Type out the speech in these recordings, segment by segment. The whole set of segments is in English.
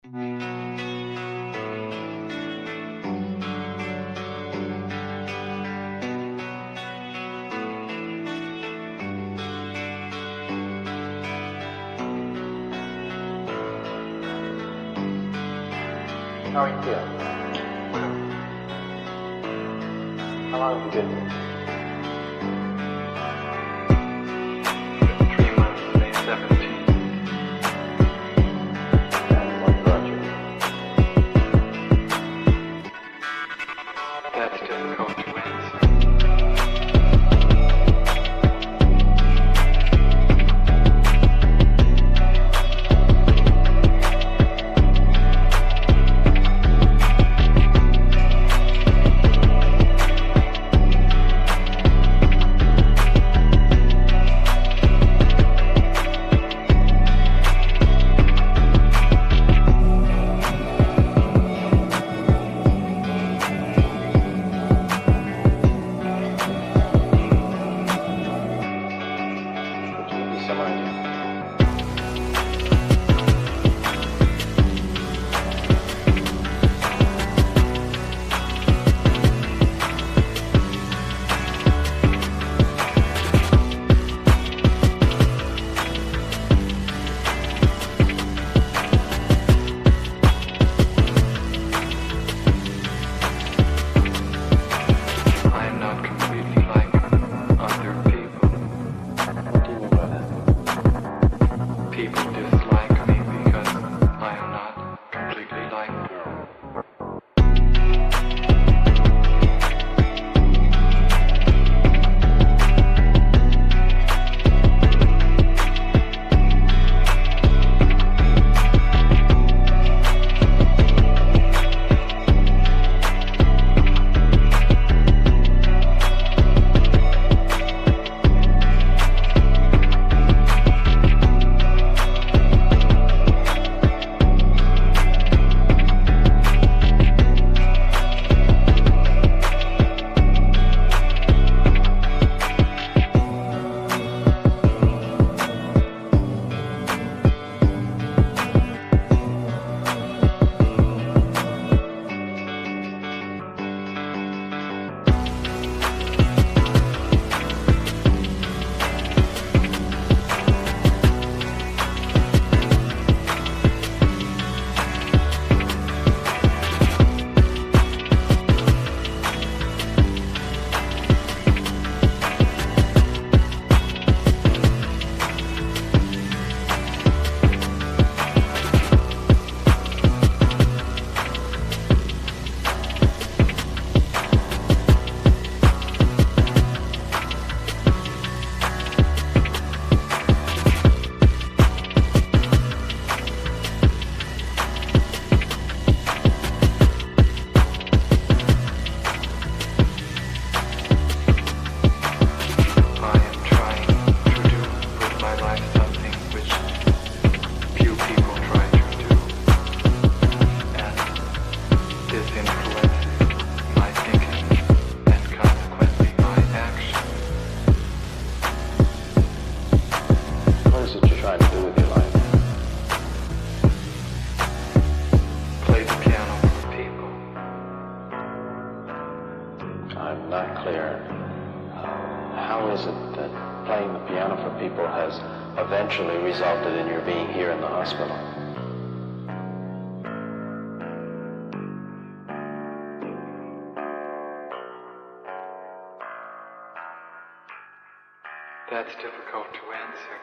How are you feeling? How long have you been here? 3 months, May 17th. And what brought you? That's difficult to answer. Eventually resulted in your being here in the hospital. That's difficult to answer.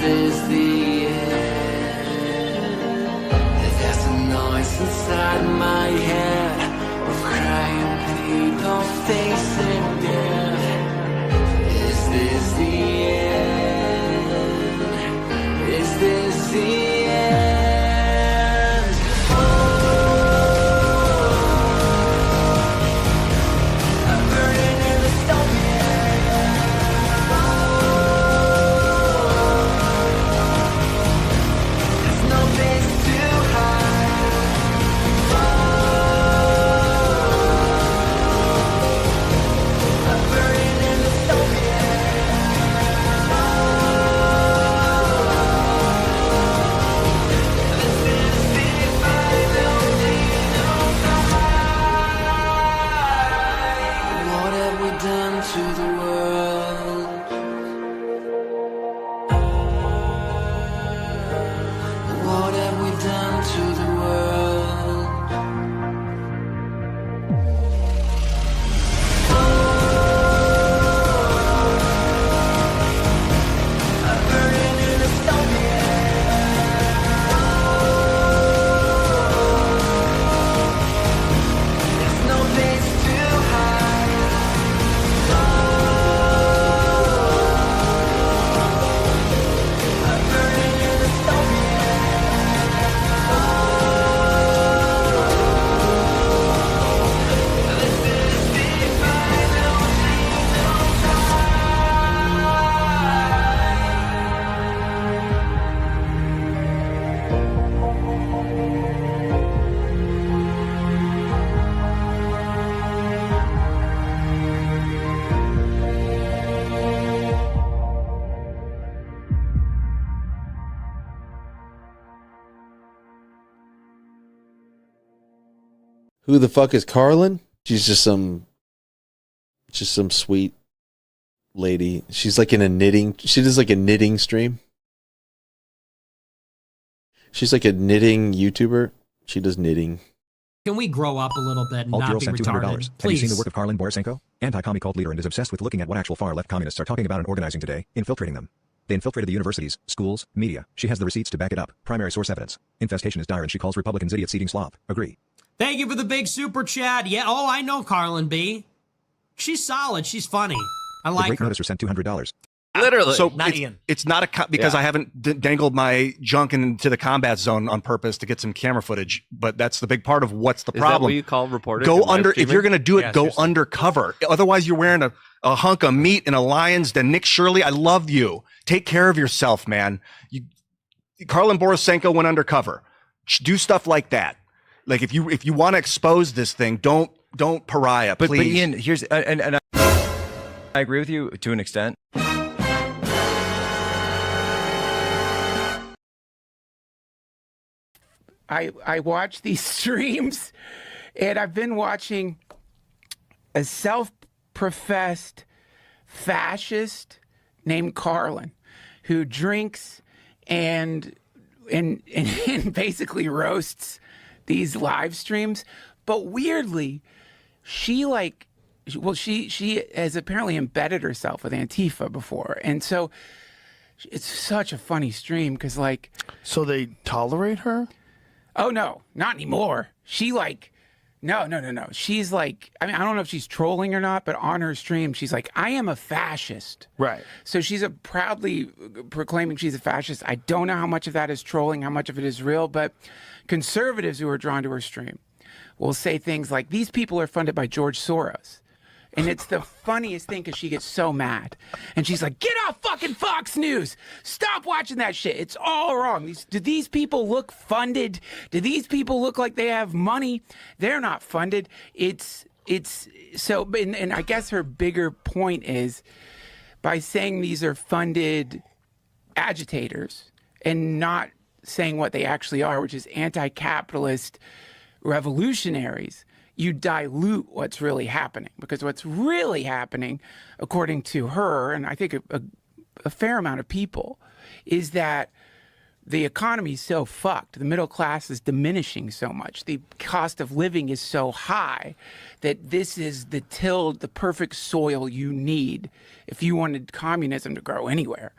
this the end? There's a noise inside my head of crying people facing death. Is this the end? Is this the end? Oh, I'm burning in the stone. There's no place to hide. I'm burning in the stone. This is the final time. What have we done to the world? What have we done to the world? I'm burning in the stone. There's no place to hide. I'm burning in the stone. This is the final Who the fuck is Karlyn? She's just some sweet lady. She's like in a knitting. She does like a knitting stream. She's like a knitting YouTuber. She does knitting. Can we grow up a little bit and Alt not Girl be sent $200. retarded? Have you Please. seen the work of Karlyn Borysenko? Anti-commie cult leader and is obsessed with looking at what actual far-left communists are talking about and organizing today, infiltrating them. They infiltrated the universities, schools, media. She has the receipts to back it up. Primary source evidence. Infestation is dire and she calls Republicans idiots eating slop. Agree. Thank you for the big super chat. Yeah, oh, I know Karlyn B. She's solid. She's funny. I The like great her. noticer sent $200. Literally. So not it's, Ian. it's not because I haven't dangled my junk into the combat zone on purpose to get some camera footage, but that's the big part of what's the Is problem. that what you call reporting? Go and live under, if streaming? you're going to do it, Yeah, go seriously. undercover. Otherwise you're wearing a hunk of meat in a lion's den. Nick Shirley, I love you. Take care of yourself, man. Karlyn Borysenko went undercover. Do stuff like that. Like if you want to expose this thing, don't pariah, But please. Ian, here's and I agree with you to an extent. I watch these streams, and I've been watching a self-professed fascist named Karlyn, who drinks and basically roasts these live streams. But weirdly, she has apparently embedded herself with Antifa before, and so it's such a funny stream because So they tolerate her? oh no, not anymore. She no. She's like, I mean, I don't know if she's trolling or not, but on her stream, she's like, I am a fascist. Right. So she's proudly proclaiming she's a fascist. I don't know how much of that is trolling, how much of it is real, but conservatives who are drawn to her stream will say things like, these people are funded by George Soros. And it's the funniest thing because she gets so mad. And she's like, get off fucking Fox News. Stop watching that shit. It's all wrong. Do these people look funded? Do these people look like they have money? They're not funded. It's so, and I guess her bigger point is by saying these are funded agitators and not saying what they actually are, which is anti-capitalist revolutionaries, you dilute what's really happening. Because what's really happening, according to her, and I think a fair amount of people, is that the economy is so fucked. The middle class is diminishing so much. The cost of living is so high that this is the perfect soil you need if you wanted communism to grow anywhere.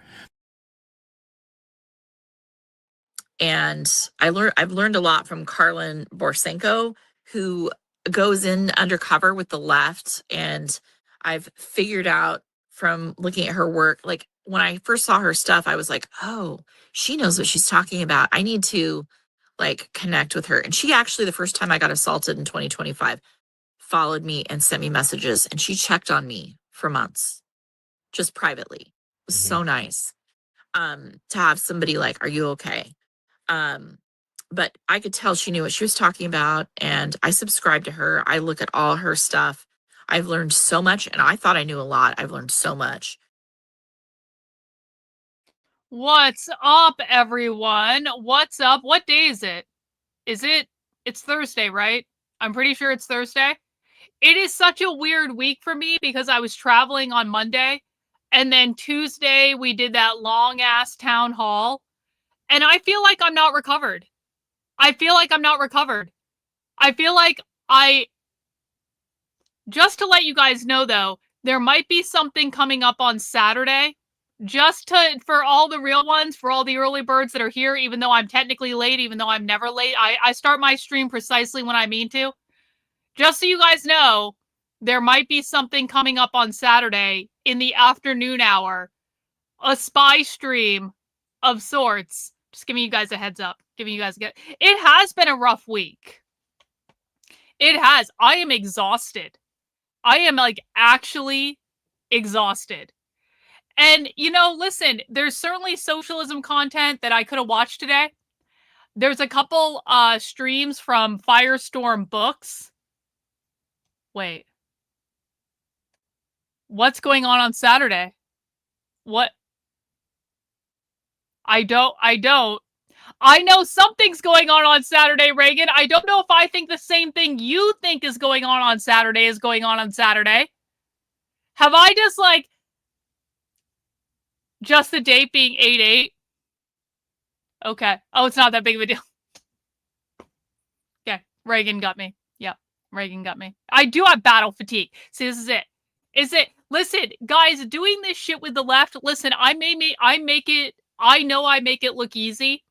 And I've learned a lot from Karlyn Borysenko, who goes in undercover with the left. And I've figured out from looking at her work, like when I first saw her stuff, I was like, oh, she knows what she's talking about. I need to like connect with her. And she actually, the first time I got assaulted in 2025, followed me and sent me messages, and she checked on me for months, just privately. It was so nice to have somebody like, are you okay? But I could tell she knew what she was talking about, and I subscribe to her. I look at all her stuff. I've learned so much, and I thought I knew a lot. I've learned so much. What's up, everyone? What's up? What day is it? It's Thursday, right? I'm pretty sure it's Thursday. It is such a weird week for me because I was traveling on Monday, and then Tuesday we did that long ass town hall, and I feel like I'm not recovered. I feel like just to let you guys know though, there might be something coming up on Saturday, for all the real ones, for all the early birds that are here, even though I'm technically late, even though I'm never late. I start my stream precisely when I mean to. Just so you guys know, there might be something coming up on Saturday in the afternoon hour, a spy stream of sorts. Just giving you guys a heads up. It has been a rough week. It has. I am exhausted. I am like actually exhausted. And listen, there's certainly socialism content that I could have watched today. There's a couple streams from Firestorm Books. Wait. What's going on Saturday? What? I don't. I know something's going on Saturday, Reagan. I don't know if I think the same thing you think is going on Saturday is going on Saturday. Have I just the date being 8/8? Okay. Oh, it's not that big of a deal. Okay. Reagan got me. Yep. Reagan got me. I do have battle fatigue. See, this is it. Listen, guys, doing this shit with the left, listen, I know I make it look easy.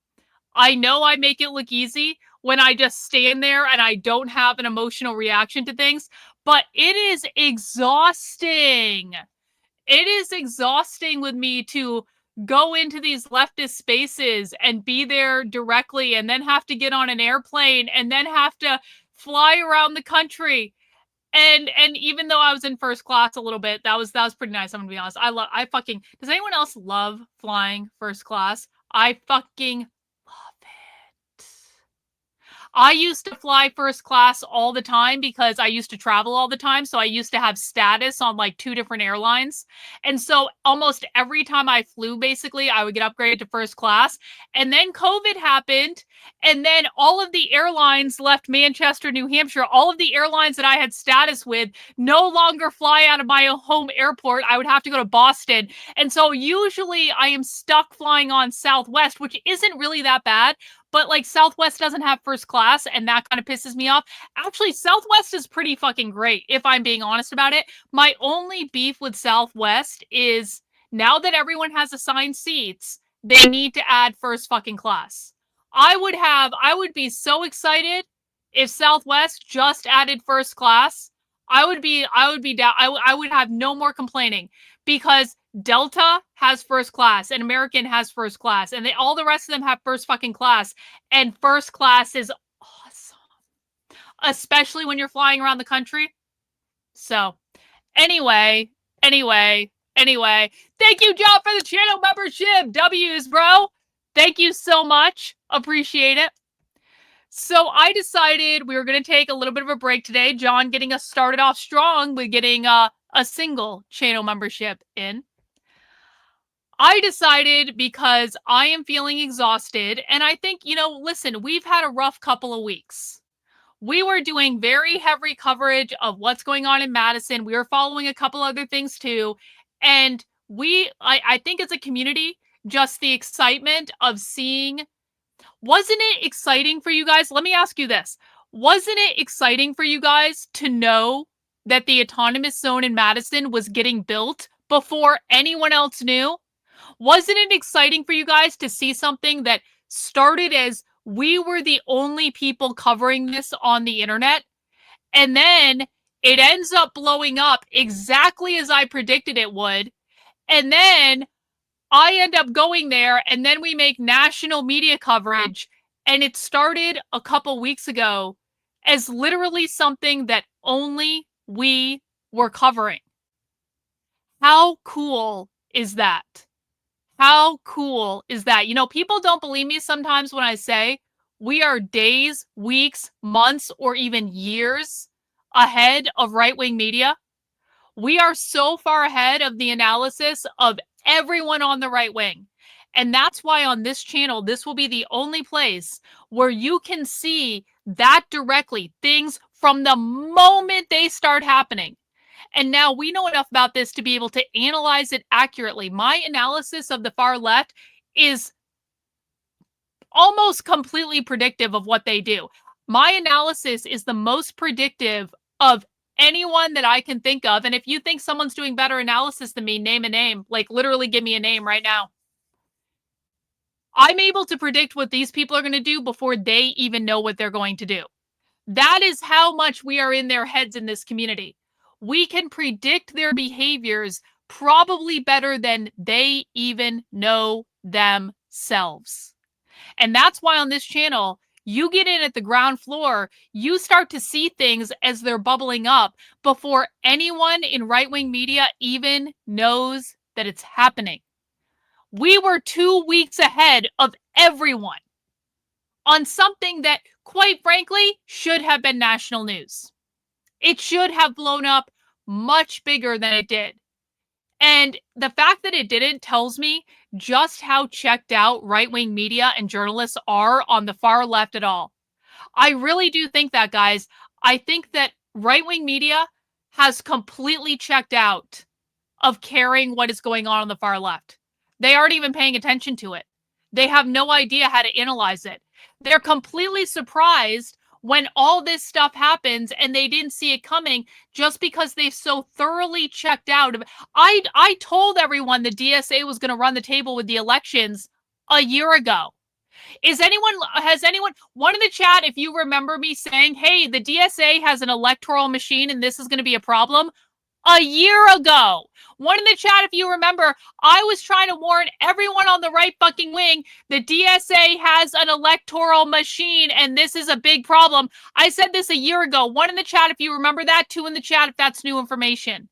I know I make it look easy when I just stand there and I don't have an emotional reaction to things, but it is exhausting. It is exhausting with me to go into these leftist spaces and be there directly and then have to get on an airplane and then have to fly around the country. And even though I was in first class a little bit, that was pretty nice. I'm gonna be honest. Does anyone else love flying first class? I fucking love it. I used to fly first class all the time because I used to travel all the time. So I used to have status on like 2 different airlines. And so almost every time I flew, basically, I would get upgraded to first class. And then COVID happened. And then all of the airlines left Manchester, New Hampshire. All of the airlines that I had status with no longer fly out of my home airport. I would have to go to Boston. And so usually I am stuck flying on Southwest, which isn't really that bad. But like Southwest doesn't have first class, and that kind of pisses me off. Actually, Southwest is pretty fucking great, if I'm being honest about it. My only beef with Southwest is now that everyone has assigned seats, they need to add first fucking class. I would be so excited if Southwest just added first class. I would be down. I would have no more complaining because Delta has first class and American has first class and all the rest of them have first fucking class, and first class is awesome, especially when you're flying around the country. So anyway, thank you, John, for the channel membership. W's, bro. Thank you so much. Appreciate it. So I decided we were going to take a little bit of a break today. John getting us started off strong with getting a single channel membership in. I decided because I am feeling exhausted, and I think, listen, we've had a rough couple of weeks. We were doing very heavy coverage of what's going on in Madison. We were following a couple other things too. And I think as a community, just the excitement of seeing, wasn't it exciting for you guys? Let me ask you this. Wasn't it exciting for you guys to know that the autonomous zone in Madison was getting built before anyone else knew? Wasn't it exciting for you guys to see something that started as we were the only people covering this on the internet. And then it ends up blowing up exactly as I predicted it would. And then I end up going there, and then we make national media coverage. And it started a couple weeks ago as literally something that only we were covering. How cool is that? How cool is that? You know, people don't believe me sometimes when I say we are days, weeks, months, or even years ahead of right-wing media. We are so far ahead of the analysis of everyone on the right wing. And that's why on this channel, this will be the only place where you can see that directly, things from the moment they start happening. And now we know enough about this to be able to analyze it accurately. My analysis of the far left is almost completely predictive of what they do. My analysis is the most predictive of anyone that I can think of. And if you think someone's doing better analysis than me, name a name. Like, literally give me a name right now. I'm able to predict what these people are going to do before they even know what they're going to do. That is how much we are in their heads in this community. We can predict their behaviors probably better than they even know themselves. And that's why on this channel, you get in at the ground floor, you start to see things as they're bubbling up before anyone in right-wing media even knows that it's happening. We were 2 weeks ahead of everyone on something that, quite frankly, should have been national news. It should have blown up much bigger than it did. And the fact that it didn't tells me just how checked out right-wing media and journalists are on the far left at all. I really do think that, guys. I think that right-wing media has completely checked out of caring what is going on the far left. They aren't even paying attention to it. They have no idea how to analyze it. They're completely surprised when all this stuff happens and they didn't see it coming just because they've so thoroughly checked out. I told everyone the DSA was going to run the table with the elections a year ago. Has anyone, one in the chat, if you remember me saying, hey, the DSA has an electoral machine and this is going to be a problem? A year ago. One in the chat, if you remember, I was trying to warn everyone on the right fucking wing, the DSA has an electoral machine and this is a big problem. I said this a year ago. One in the chat, if you remember that. Two in the chat, if that's new information.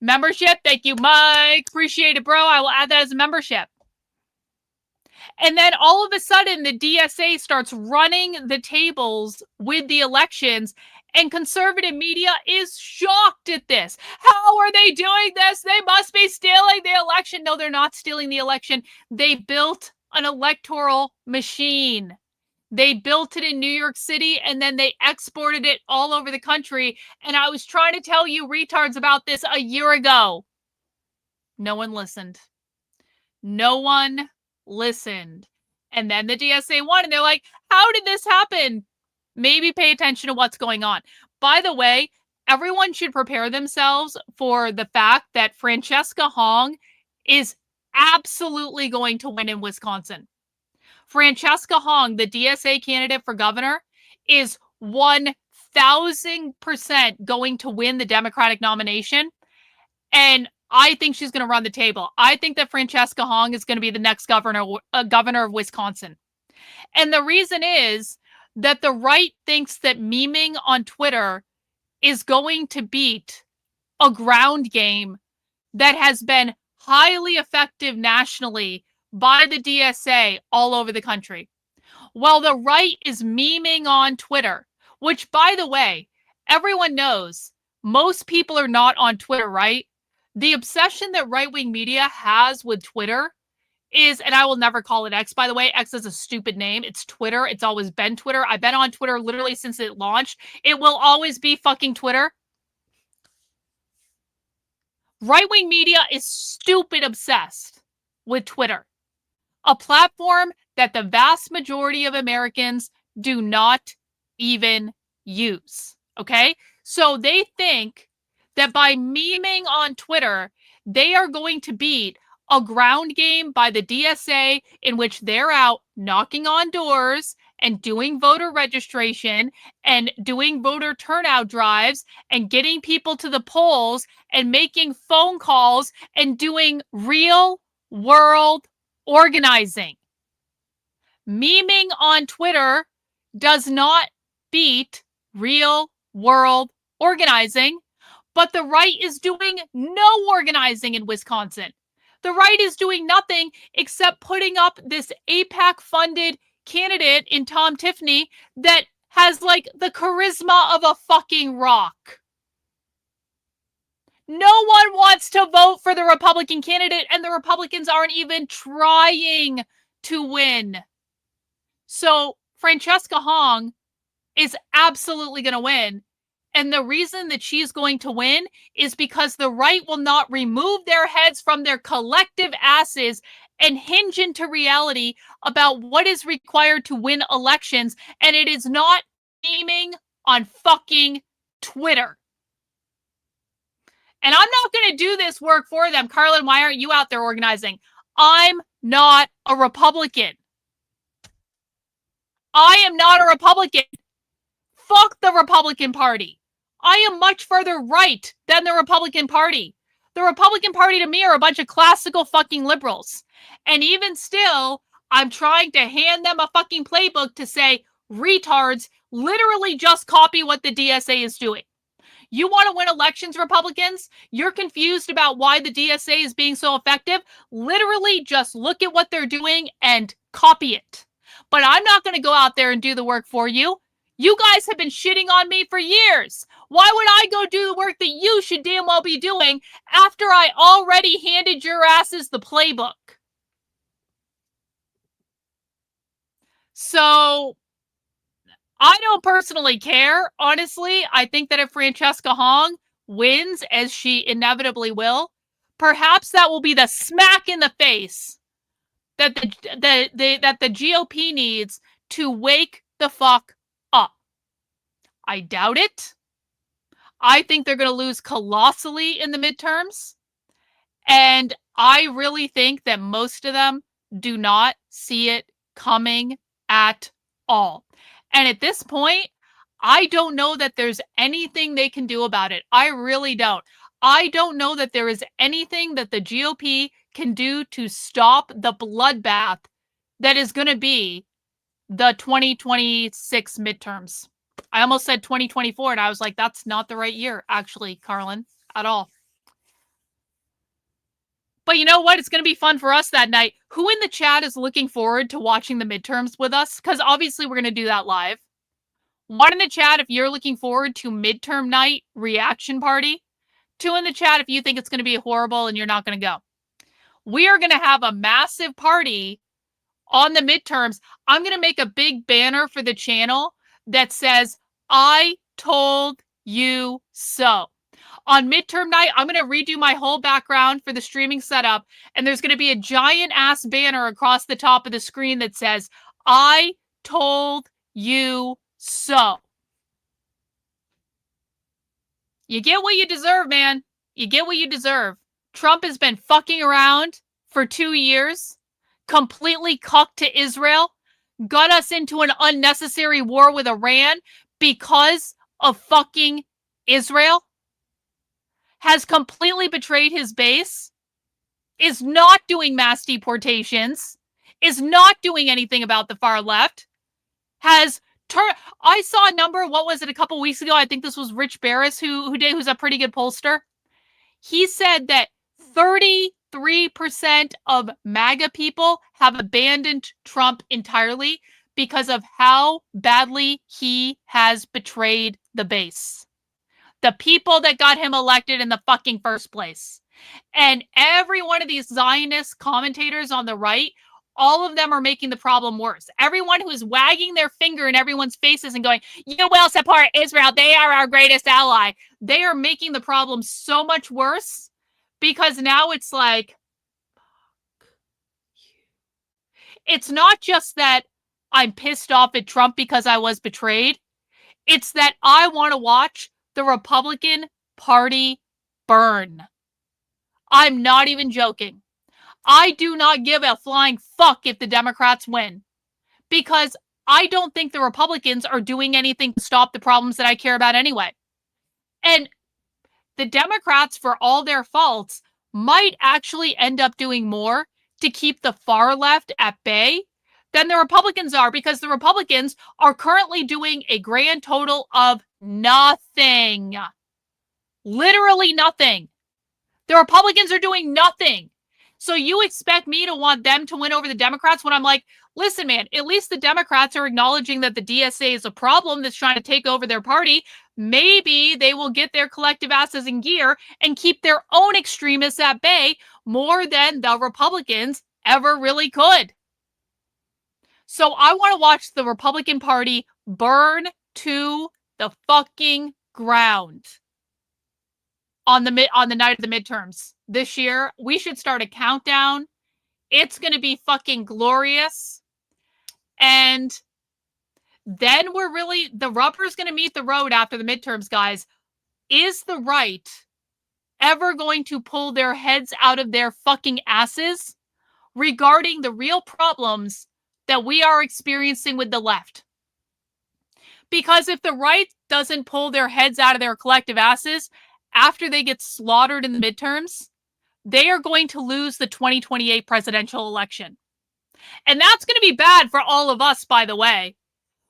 Membership, thank you, Mike. Appreciate it, bro. I will add that as a membership. And then all of a sudden, the DSA starts running the tables with the elections, and conservative media is shocked at this. How are they doing this? They must be stealing the election. No, they're not stealing the election. They built an electoral machine. They built it in New York City, and then they exported it all over the country. And I was trying to tell you retards about this a year ago. No one listened. No one listened. And then the DSA won, and they're like, how did this happen? Maybe pay attention to what's going on. By the way, everyone should prepare themselves for the fact that Francesca Hong is absolutely going to win in Wisconsin. Francesca Hong, the DSA candidate for governor, is 1,000% going to win the Democratic nomination. And I think she's going to run the table. I think that Francesca Hong is going to be the next governor of Wisconsin. And the reason is that the right thinks that memeing on Twitter is going to beat a ground game that has been highly effective nationally by the DSA all over the country. Well, the right is memeing on Twitter, which, by the way, everyone knows most people are not on Twitter, right? The obsession that right-wing media has with Twitter is, and I will never call it X, by the way. X is a stupid name. It's Twitter. It's always been Twitter. I've been on Twitter literally since it launched. It will always be fucking Twitter. Right-wing media is stupid obsessed with Twitter, a platform that the vast majority of Americans do not even use, okay? So they think that by memeing on Twitter, they are going to beat a ground game by the DSA in which they're out knocking on doors and doing voter registration and doing voter turnout drives and getting people to the polls and making phone calls and doing real world organizing. Memeing on Twitter does not beat real world organizing, but the right is doing no organizing in Wisconsin. The right is doing nothing except putting up this AIPAC-funded candidate in Tom Tiffany that has like the charisma of a fucking rock. No one wants to vote for the Republican candidate, and the Republicans aren't even trying to win. So Francesca Hong is absolutely going to win. And the reason that she's going to win is because the right will not remove their heads from their collective asses and hinge into reality about what is required to win elections. And it is not memeing on fucking Twitter. And I'm not going to do this work for them. Karlyn, why aren't you out there organizing? I'm not a Republican. I am not a Republican. Fuck the Republican Party. I am much further right than the Republican Party. The Republican Party to me are a bunch of classical fucking liberals. And even still, I'm trying to hand them a fucking playbook to say, retards, literally just copy what the DSA is doing. You want to win elections, Republicans? You're confused about why the DSA is being so effective? Literally just look at what they're doing and copy it. But I'm not going to go out there and do the work for you. You guys have been shitting on me for years. Why would I go do the work that you should damn well be doing after I already handed your asses the playbook? So, I don't personally care, honestly. I think that if Francesca Hong wins, as she inevitably will, perhaps that will be the smack in the face that the GOP needs to wake the fuck up. I doubt it. I think they're going to lose colossally in the midterms. And I really think that most of them do not see it coming at all. And at this point, I don't know that there's anything they can do about it. I really don't. I don't know that there is anything that the GOP can do to stop the bloodbath that is going to be the 2026 midterms. I almost said 2024, and I was like, that's not the right year, actually, Karlyn, at all. But you know what? It's going to be fun for us that night. Who in the chat is looking forward to watching the midterms with us? Because obviously we're going to do that live. One in the chat if you're looking forward to midterm night reaction party. 2 in the chat if you think it's going to be horrible and you're not going to go. We are going to have a massive party on the midterms. I'm going to make a big banner for the channel that says, I told you so. On midterm night, I'm going to redo my whole background for the streaming setup, and there's going to be a giant ass banner across the top of the screen that says, I told you so. You get what you deserve, man. You get what you deserve. Trump has been fucking around for 2 years, completely cucked to Israel, got us into an unnecessary war with Iran because of fucking Israel, has completely betrayed his base, is not doing mass deportations, is not doing anything about the far left, has turned... I saw a number, what was it, a couple weeks ago? I think this was Rich Barris who's a pretty good pollster. He said that 33% of MAGA people have abandoned Trump entirely because of how badly he has betrayed the base. The people that got him elected in the fucking first place. And every one of these Zionist commentators on the right, all of them are making the problem worse. Everyone who is wagging their finger in everyone's faces and going, you will support Israel, they are our greatest ally. They are making the problem so much worse because now it's like, it's not just that I'm pissed off at Trump because I was betrayed. It's that I want to watch the Republican Party burn. I'm not even joking. I do not give a flying fuck if the Democrats win, because I don't think the Republicans are doing anything to stop the problems that I care about anyway. And the Democrats, for all their faults, might actually end up doing more to keep the far left at bay than the Republicans are, because the Republicans are currently doing a grand total of nothing. Literally nothing. The Republicans are doing nothing. So you expect me to want them to win over the Democrats when I'm like, listen, man, at least the Democrats are acknowledging that the DSA is a problem that's trying to take over their party. Maybe they will get their collective asses in gear and keep their own extremists at bay more than the Republicans ever really could. So I want to watch the Republican Party burn to the fucking ground on the night of the midterms this year. We should start a countdown. It's going to be fucking glorious. And then the rubber's going to meet the road after the midterms, guys. Is the right ever going to pull their heads out of their fucking asses regarding the real problems that we are experiencing with the left? Because if the right doesn't pull their heads out of their collective asses after they get slaughtered in the midterms, they are going to lose the 2028 presidential election. And that's going to be bad for all of us, by the way.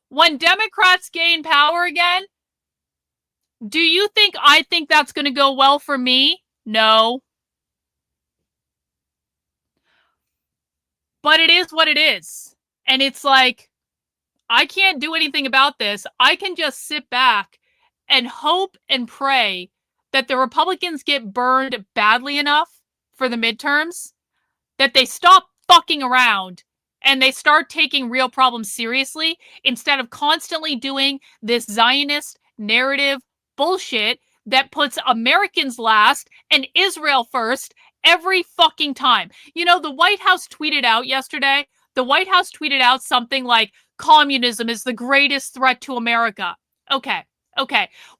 When Democrats gain power again, do you think I think that's going to go well for me? No. But it is what it is. And it's like, I can't do anything about this. I can just sit back and hope and pray that the Republicans get burned badly enough for the midterms that they stop fucking around and they start taking real problems seriously instead of constantly doing this Zionist narrative bullshit that puts Americans last and Israel first every fucking time. You know, the White House tweeted out yesterday, something like, communism is the greatest threat to America. Okay.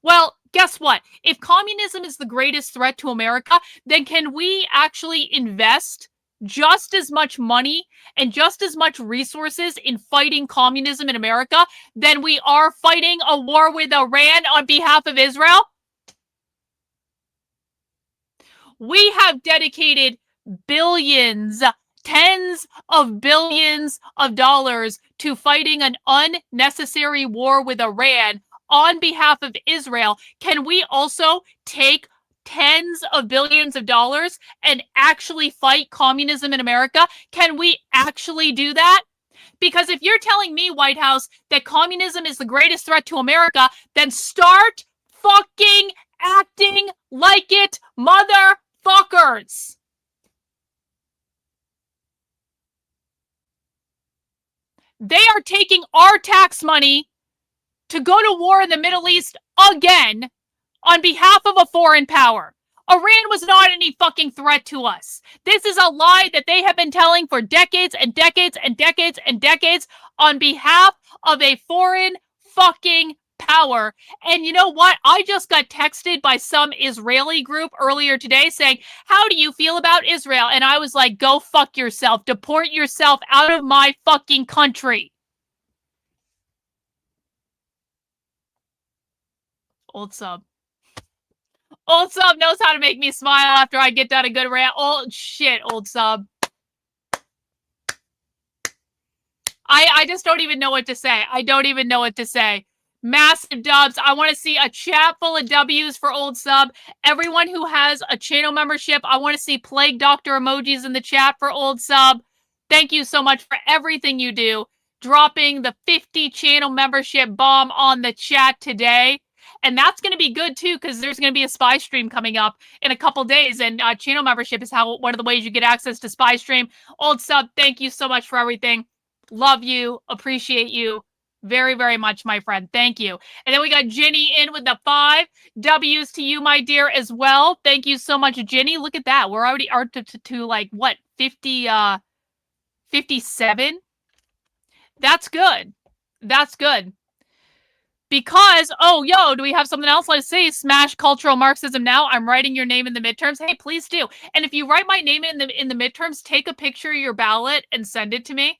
Well, guess what? If communism is the greatest threat to America, then can we actually invest just as much money and just as much resources in fighting communism in America than we are fighting a war with Iran on behalf of Israel? We have dedicated billions, tens of billions of dollars to fighting an unnecessary war with Iran on behalf of Israel. Can we also take tens of billions of dollars and actually fight communism in America? Can we actually do that? Because if you're telling me, White House, that communism is the greatest threat to America, then start fucking acting like it, motherfuckers. They are taking our tax money to go to war in the Middle East again on behalf of a foreign power. Iran was not any fucking threat to us. This is a lie that they have been telling for decades and decades and decades and decades on behalf of a foreign fucking power. And you know what? I just got texted by some Israeli group earlier today saying, how do you feel about Israel? And I was like, go fuck yourself. Deport yourself out of my fucking country. Old sub knows how to make me smile after I get done a good rant. Old sub. I just don't even know what to say. Massive dubs. I want to see a chat full of W's for old sub. Everyone who has a channel membership, I want to see plague doctor emojis in the chat for old sub. Thank you so much for everything you do. Dropping the 50 channel membership bomb on the chat today. And that's going to be good, too, because there's going to be a spy stream coming up in a couple days. And channel membership is one of the ways you get access to spy stream. Old sub, thank you so much for everything. Love you. Appreciate you very, very much, my friend. Thank you. And then we got Ginny in with the 5 W's to you, my dear, as well. Thank you so much, Ginny. Look at that. We're already to like, what, 57? That's good. Because, oh, yo, do we have something else? Let's say smash cultural Marxism now. I'm writing your name in the midterms. Hey, please do. And if you write my name in the midterms, take a picture of your ballot and send it to me.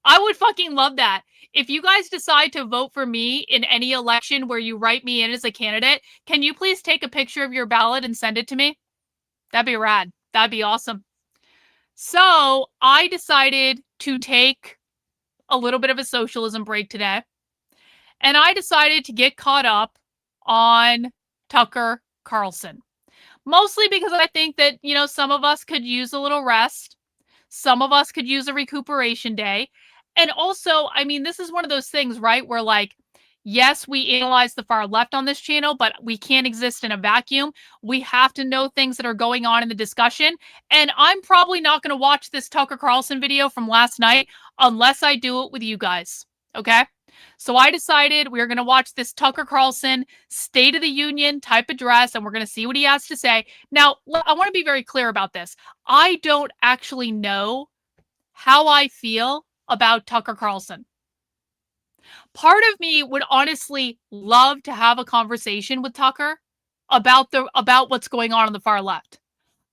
I would fucking love that. If you guys decide to vote for me in any election where you write me in as a candidate, can you please take a picture of your ballot and send it to me? That'd be rad. That'd be awesome. So I decided to take a little bit of a socialism break today. And I decided to get caught up on Tucker Carlson. Mostly because I think that, you know, some of us could use a little rest. Some of us could use a recuperation day. And also, I mean, this is one of those things, right? Where like, yes, we analyze the far left on this channel, but we can't exist in a vacuum. We have to know things that are going on in the discussion. And I'm probably not going to watch this Tucker Carlson video from last night unless I do it with you guys. Okay? So I decided we are going to watch this Tucker Carlson State of the Union type address, and we're going to see what he has to say. Now, I want to be very clear about this. I don't actually know how I feel about Tucker Carlson. Part of me would honestly love to have a conversation with Tucker about what's going on the far left.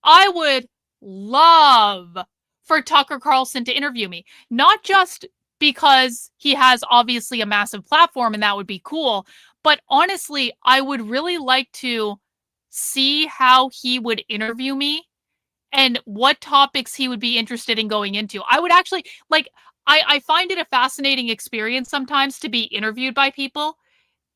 I would love for Tucker Carlson to interview me, not just because he has obviously a massive platform and that would be cool, but honestly, I would really like to see how he would interview me and what topics he would be interested in going into. I would actually, like, I find it a fascinating experience sometimes to be interviewed by people,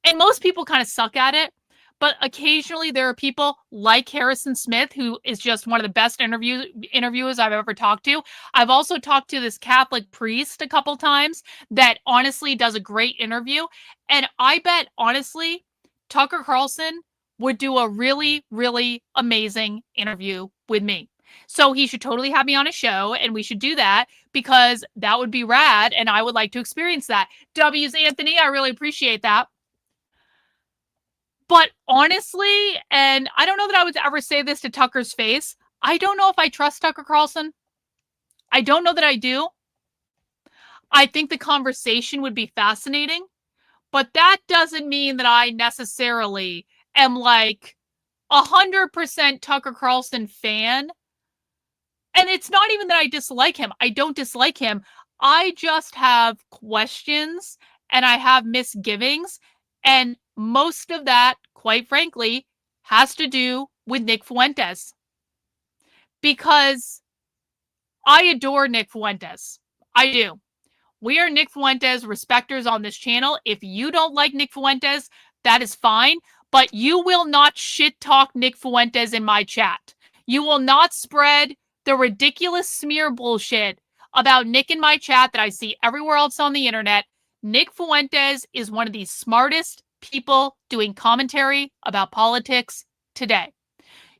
and most people kind of suck at it, but occasionally there are people like Harrison Smith, who is just one of the best interviewers I've ever talked to. I've also talked to this Catholic priest a couple times that honestly does a great interview, and I bet, honestly, Tucker Carlson would do a really, really amazing interview with me. So he should totally have me on a show, and we should do that because that would be rad, and I would like to experience that. W's Anthony, I really appreciate that. But honestly, and I don't know that I would ever say this to Tucker's face, I don't know if I trust Tucker Carlson. I don't know that I do. I think the conversation would be fascinating, but that doesn't mean that I necessarily am like 100% Tucker Carlson fan. And it's not even that I dislike him. I don't dislike him. I just have questions and I have misgivings. And most of that, quite frankly, has to do with Nick Fuentes. Because I adore Nick Fuentes. I do. We are Nick Fuentes respecters on this channel. If you don't like Nick Fuentes, that is fine. But you will not shit talk Nick Fuentes in my chat. You will not spread the ridiculous smear bullshit about Nick in my chat that I see everywhere else on the internet. Nick Fuentes is one of the smartest people doing commentary about politics today.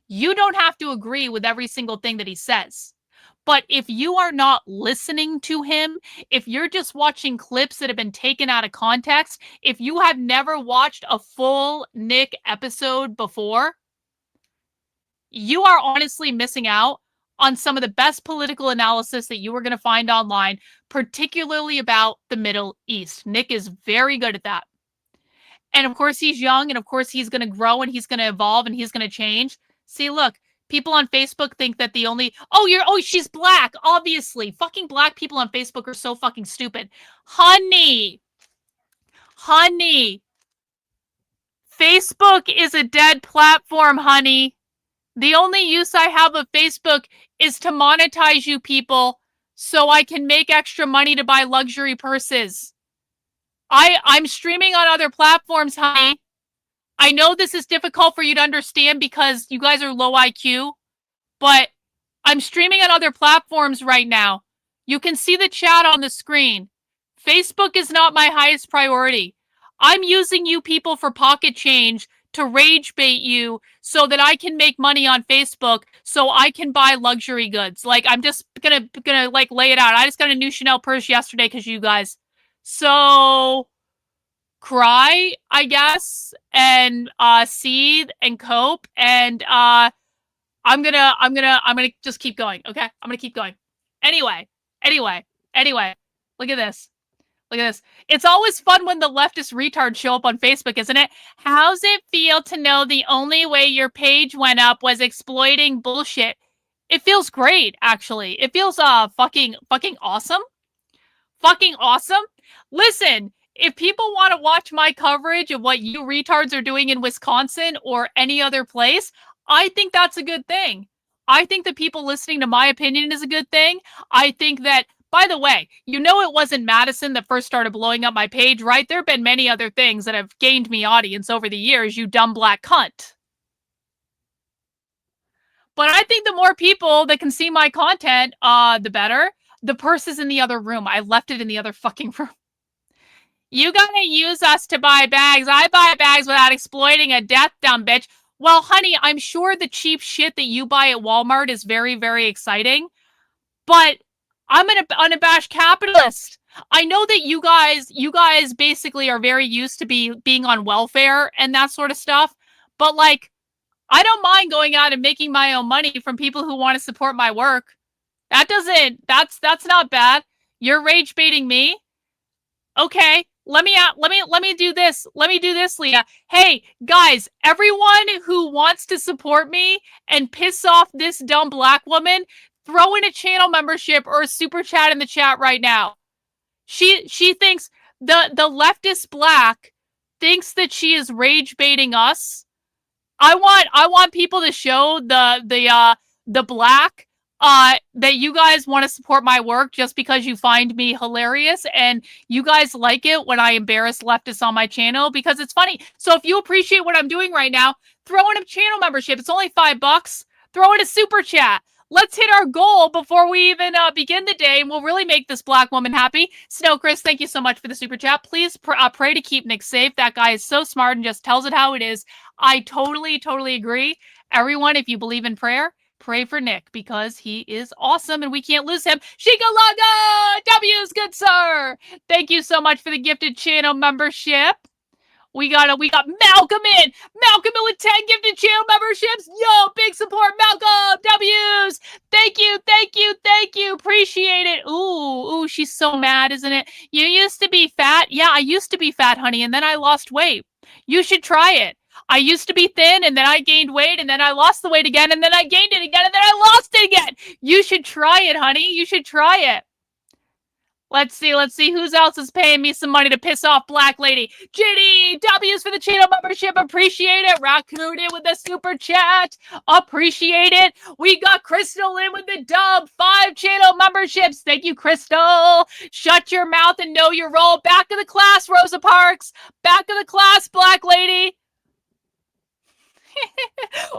You don't have to agree with every single thing that he says. But if you are not listening to him, if you're just watching clips that have been taken out of context, if you have never watched a full Nick episode before, you are honestly missing out on some of the best political analysis that you are going to find online, particularly about the Middle East. Nick is very good at that. And of course, he's young, and of course, he's going to grow, and he's going to evolve, and he's going to change. See, look, people on Facebook think that the only, she's black, obviously. Fucking black people on Facebook are so fucking stupid. Honey, Facebook is a dead platform, honey. The only use I have of Facebook is to monetize you people so I can make extra money to buy luxury purses. I'm streaming on other platforms, honey. I know this is difficult for you to understand because you guys are low IQ, but I'm streaming on other platforms right now. You can see the chat on the screen. Facebook is not my highest priority. I'm using you people for pocket change to rage bait you so that I can make money on Facebook so I can buy luxury goods. Like, I'm just gonna like lay it out. I just got a new Chanel purse yesterday because you guys. So cry, I guess, and seethe and cope, and I'm gonna just keep going. Okay, I'm gonna keep going. Anyway. Look at this. Look at this. It's always fun when the leftist retards show up on Facebook, isn't it? How's it feel to know the only way your page went up was exploiting bullshit? It feels great, actually. It feels fucking awesome. Fucking awesome. Listen, if people want to watch my coverage of what you retards are doing in Wisconsin or any other place, I think that's a good thing. I think that people listening to my opinion is a good thing. I think that, by the way, you know it wasn't Madison that first started blowing up my page, right? There have been many other things that have gained me audience over the years, you dumb black cunt. But I think the more people that can see my content, the better. The purse is in the other room. I left it in the other fucking room. You gotta use us to buy bags. I buy bags without exploiting a death, dumb bitch. Well, honey, I'm sure the cheap shit that you buy at Walmart is very, very exciting. But I'm an unabashed capitalist. I know that you guys basically are very used to being on welfare and that sort of stuff. But like, I don't mind going out and making my own money from people who want to support my work. That's not bad. You're rage baiting me. Okay, let me do this. Let me do this, Leah. Hey, guys, everyone who wants to support me and piss off this dumb black woman, throw in a channel membership or a super chat in the chat right now. She thinks the leftist black thinks that she is rage baiting us. I want people to show the black that you guys want to support my work just because you find me hilarious and you guys like it when I embarrass leftists on my channel because it's funny. So if you appreciate what I'm doing right now, throw in a channel membership. It's only $5. Throw in a super chat. Let's hit our goal before we even begin the day, and we'll really make this black woman happy. Snow Chris, thank you so much for the super chat. Please pray to keep Nick safe. That guy is so smart and just tells it how it is. I totally agree. Everyone, if you believe in prayer, pray for Nick because he is awesome and we can't lose him. Shikalaga! W's, good sir! Thank you so much for the gifted channel membership. We got Malcolm in. Malcolm in with 10 gifted channel memberships. Yo, big support, Malcolm. W's. Thank you. Appreciate it. Ooh, she's so mad, isn't it? You used to be fat. Yeah, I used to be fat, honey, and then I lost weight. You should try it. I used to be thin, and then I gained weight, and then I lost the weight again, and then I gained it again, and then I lost it again. You should try it, honey. You should try it. Let's see. Who else is paying me some money to piss off Black Lady? Ginny, W's for the channel membership. Appreciate it. Raccoon in with the super chat. Appreciate it. We got Crystal in with the dub. 5 channel memberships. Thank you, Crystal. Shut your mouth and know your role. Back to the class, Rosa Parks. Back to the class, Black Lady.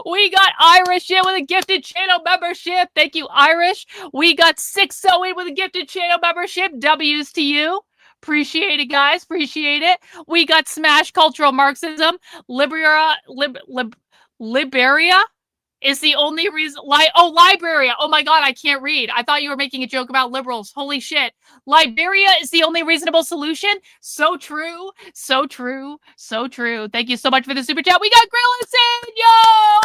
We got Irish in with a gifted channel membership. Thank you, Irish. We got 6 in with a gifted channel membership. W's to you. Appreciate it, guys. Appreciate it. We got Smash Cultural Marxism. Liberia is the only reason. Liberia. Oh my God, I can't read. I thought you were making a joke about liberals. Holy shit. Liberia is the only reasonable solution. So true. Thank you so much for the super chat. We got Grillison. Yo,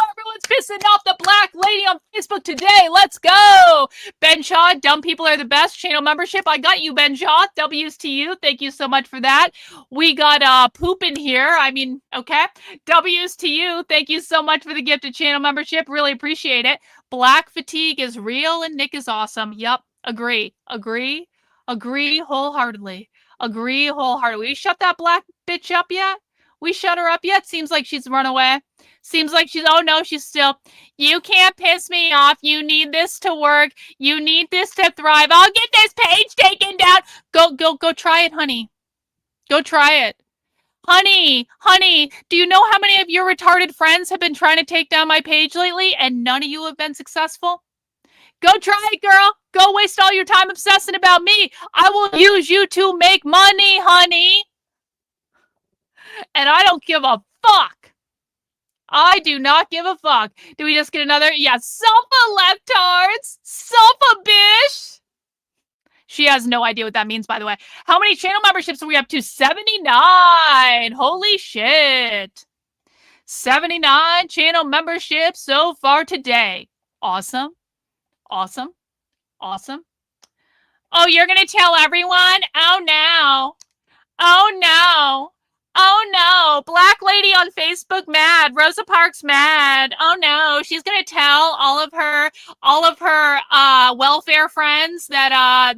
everyone's pissing off the Black Lady on Facebook today. Let's go. Ben Shaw, dumb people are the best. Channel membership. I got you, Ben Shaw. W's to you. Thank you so much for that. We got Poop in here. I mean, okay. W's to you. Thank you so much for the gifted channel membership. Really appreciate it. Black fatigue is real and Nick is awesome. Yep. Agree wholeheartedly. We shut that black bitch up yet? We shut her up yet? Seems like she's run away. Seems like she's, oh no, she's still. You can't piss me off. You need this to work. You need this to thrive. I'll get this page taken down. Go try it, honey. Go try it. Honey, do you know how many of your retarded friends have been trying to take down my page lately and none of you have been successful? Go try it, girl. Go waste all your time obsessing about me. I will use you to make money, honey. And I don't give a fuck. I do not give a fuck. Do we just get another? Yeah, Sofa leftards. Sofa bish. She has no idea what that means, by the way. How many channel memberships are we up to? 79. Holy shit. 79 channel memberships so far today. Awesome. Oh, you're going to tell everyone? Oh, no. Oh no. Oh no. Black lady on Facebook mad. Rosa Parks mad. Oh no. She's gonna tell all of her welfare friends that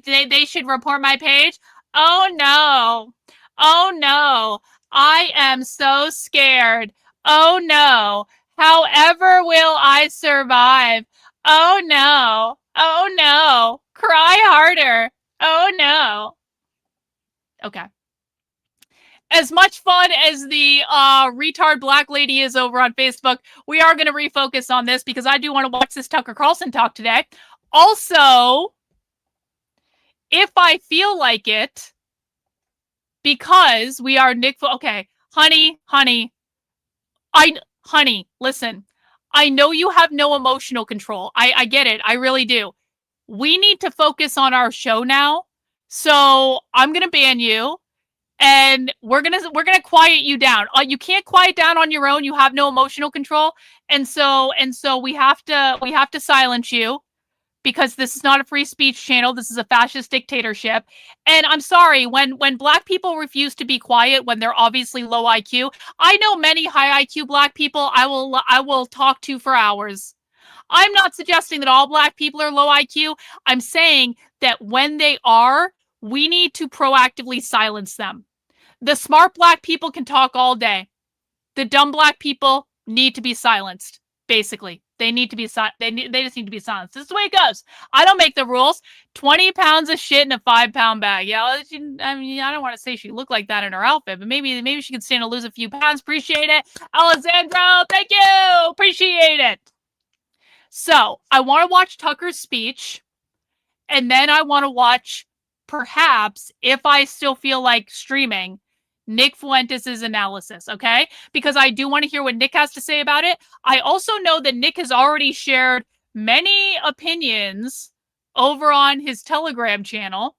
they should report my page. Oh no. Oh no. I am so scared. Oh no. However will I survive? Oh no. Oh no. Cry harder. Oh no. Okay. As much fun as the retard black lady is over on Facebook, we are going to refocus on this because I do want to watch this Tucker Carlson talk today. Also, if I feel like it, because we are okay, honey, listen, I know you have no emotional control. I get it. I really do. We need to focus on our show now. So I'm going to ban you. And we're gonna quiet you down. You can't quiet down on your own. You have no emotional control, and so we have to silence you because this is not a free speech channel. This is a fascist dictatorship. And I'm sorry when black people refuse to be quiet when they're obviously low IQ. I know many high IQ black people. I will talk to for hours. I'm not suggesting that all black people are low IQ. I'm saying that when they are, we need to proactively silence them. The smart black people can talk all day. The dumb black people need to be silenced. Basically, they need to be they just need to be silenced. This is the way it goes. I don't make the rules. 20 pounds of shit in a 5-pound bag. Yeah, I mean, I don't want to say she looked like that in her outfit, but maybe she could stand to lose a few pounds. Appreciate it, Alessandro. Thank you. Appreciate it. So I want to watch Tucker's speech, and then I want to watch, perhaps, if I still feel like streaming, Nick Fuentes' analysis, okay? Because I do want to hear what Nick has to say about it. I also know that Nick has already shared many opinions over on his Telegram channel.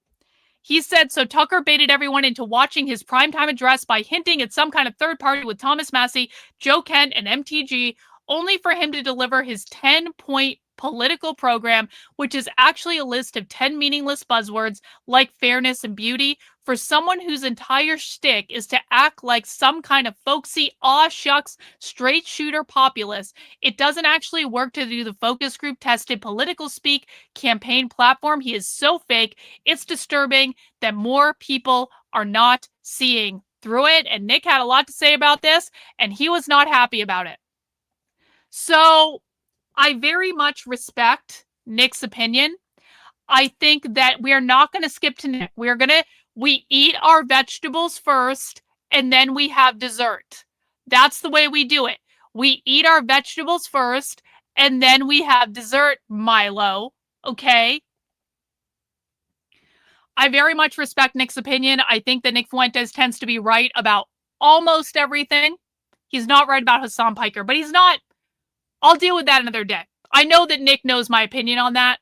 He said, so Tucker baited everyone into watching his primetime address by hinting at some kind of third party with Thomas Massey, Joe Kent, and MTG, only for him to deliver his 10-point political program, which is actually a list of 10 meaningless buzzwords like fairness and beauty, for someone whose entire shtick is to act like some kind of folksy, aw shucks, straight shooter populist. It doesn't actually work to do the focus group tested political speak campaign platform. He is so fake. It's disturbing that more people are not seeing through it. And Nick had a lot to say about this, and he was not happy about it. So I very much respect Nick's opinion. I think that we are not going to skip to Nick. We eat our vegetables first, and then we have dessert. That's the way we do it. We eat our vegetables first, and then we have dessert, Milo. Okay? I very much respect Nick's opinion. I think that Nick Fuentes tends to be right about almost everything. He's not right about Hassan Piker, but he's not. I'll deal with that another day. I know that Nick knows my opinion on that.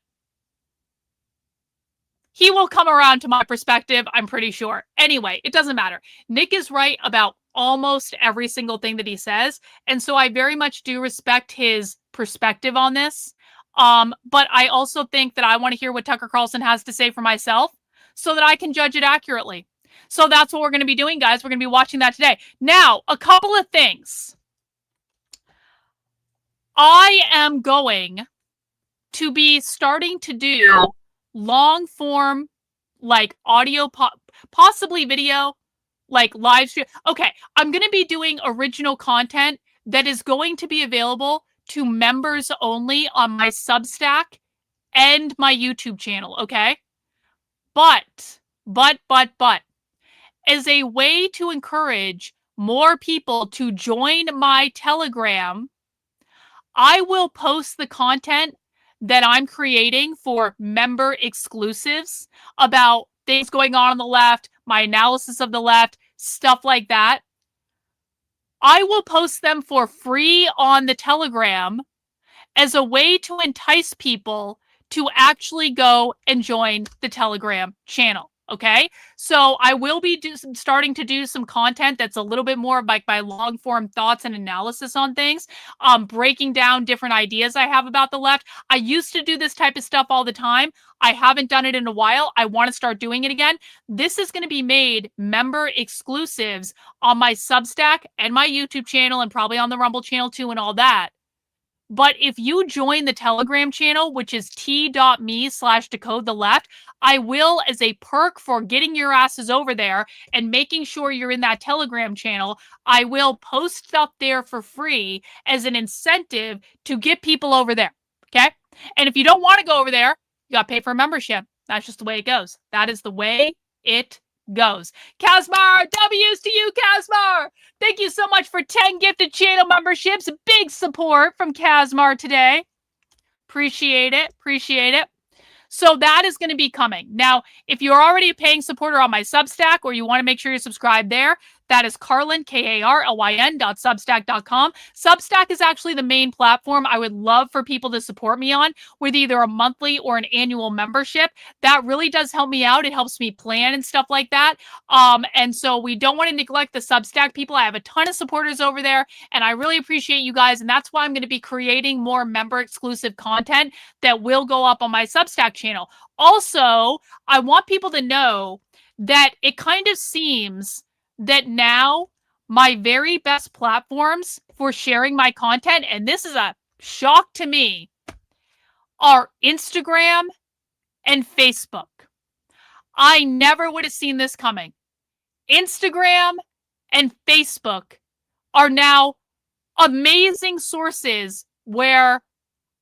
He will come around to my perspective, I'm pretty sure. Anyway, it doesn't matter. Nick is right about almost every single thing that he says, and so I very much do respect his perspective on this. But I also think that I want to hear what Tucker Carlson has to say for myself so that I can judge it accurately. So that's what we're going to be doing, guys. We're going to be watching that today. Now, a couple of things. I am going to be starting to do long form, like audio, possibly video, like live stream. Okay, I'm going to be doing original content that is going to be available to members only on my Substack and my YouTube channel, okay? But, as a way to encourage more people to join my Telegram, I will post the content that I'm creating for member exclusives about things going on the left, my analysis of the left, stuff like that. I will post them for free on the Telegram as a way to entice people to actually go and join the Telegram channel. Okay, so I will be starting to do some content that's a little bit more like my long form thoughts and analysis on things, breaking down different ideas I have about the left. I used to do this type of stuff all the time. I haven't done it in a while. I want to start doing it again. This is going to be made member exclusives on my Substack and my YouTube channel and probably on the Rumble channel too and all that. But if you join the Telegram channel, which is t.me/decode the left, I will, as a perk for getting your asses over there and making sure you're in that Telegram channel, I will post stuff there for free as an incentive to get people over there. Okay? And if you don't want to go over there, you got to pay for a membership. That's just the way it goes. That is the way it goes. Kazmar, W's to you, Kazmar. Thank you so much for 10 gifted channel memberships. Big support from Kazmar today. Appreciate it. Appreciate it. So that is going to be coming. Now, if you're already a paying supporter on my Substack or you want to make sure you're subscribed there, that is Karlyn, Karlyn.substack.com. Substack is actually the main platform I would love for people to support me on with either a monthly or an annual membership. That really does help me out. It helps me plan and stuff like that. And so we don't want to neglect the Substack people. I have a ton of supporters over there, and I really appreciate you guys. And that's why I'm going to be creating more member exclusive content that will go up on my Substack channel. Also, I want people to know that it kind of seems that now my very best platforms for sharing my content, and this is a shock to me, are Instagram and Facebook. I never would have seen this coming. Instagram and Facebook are now amazing sources where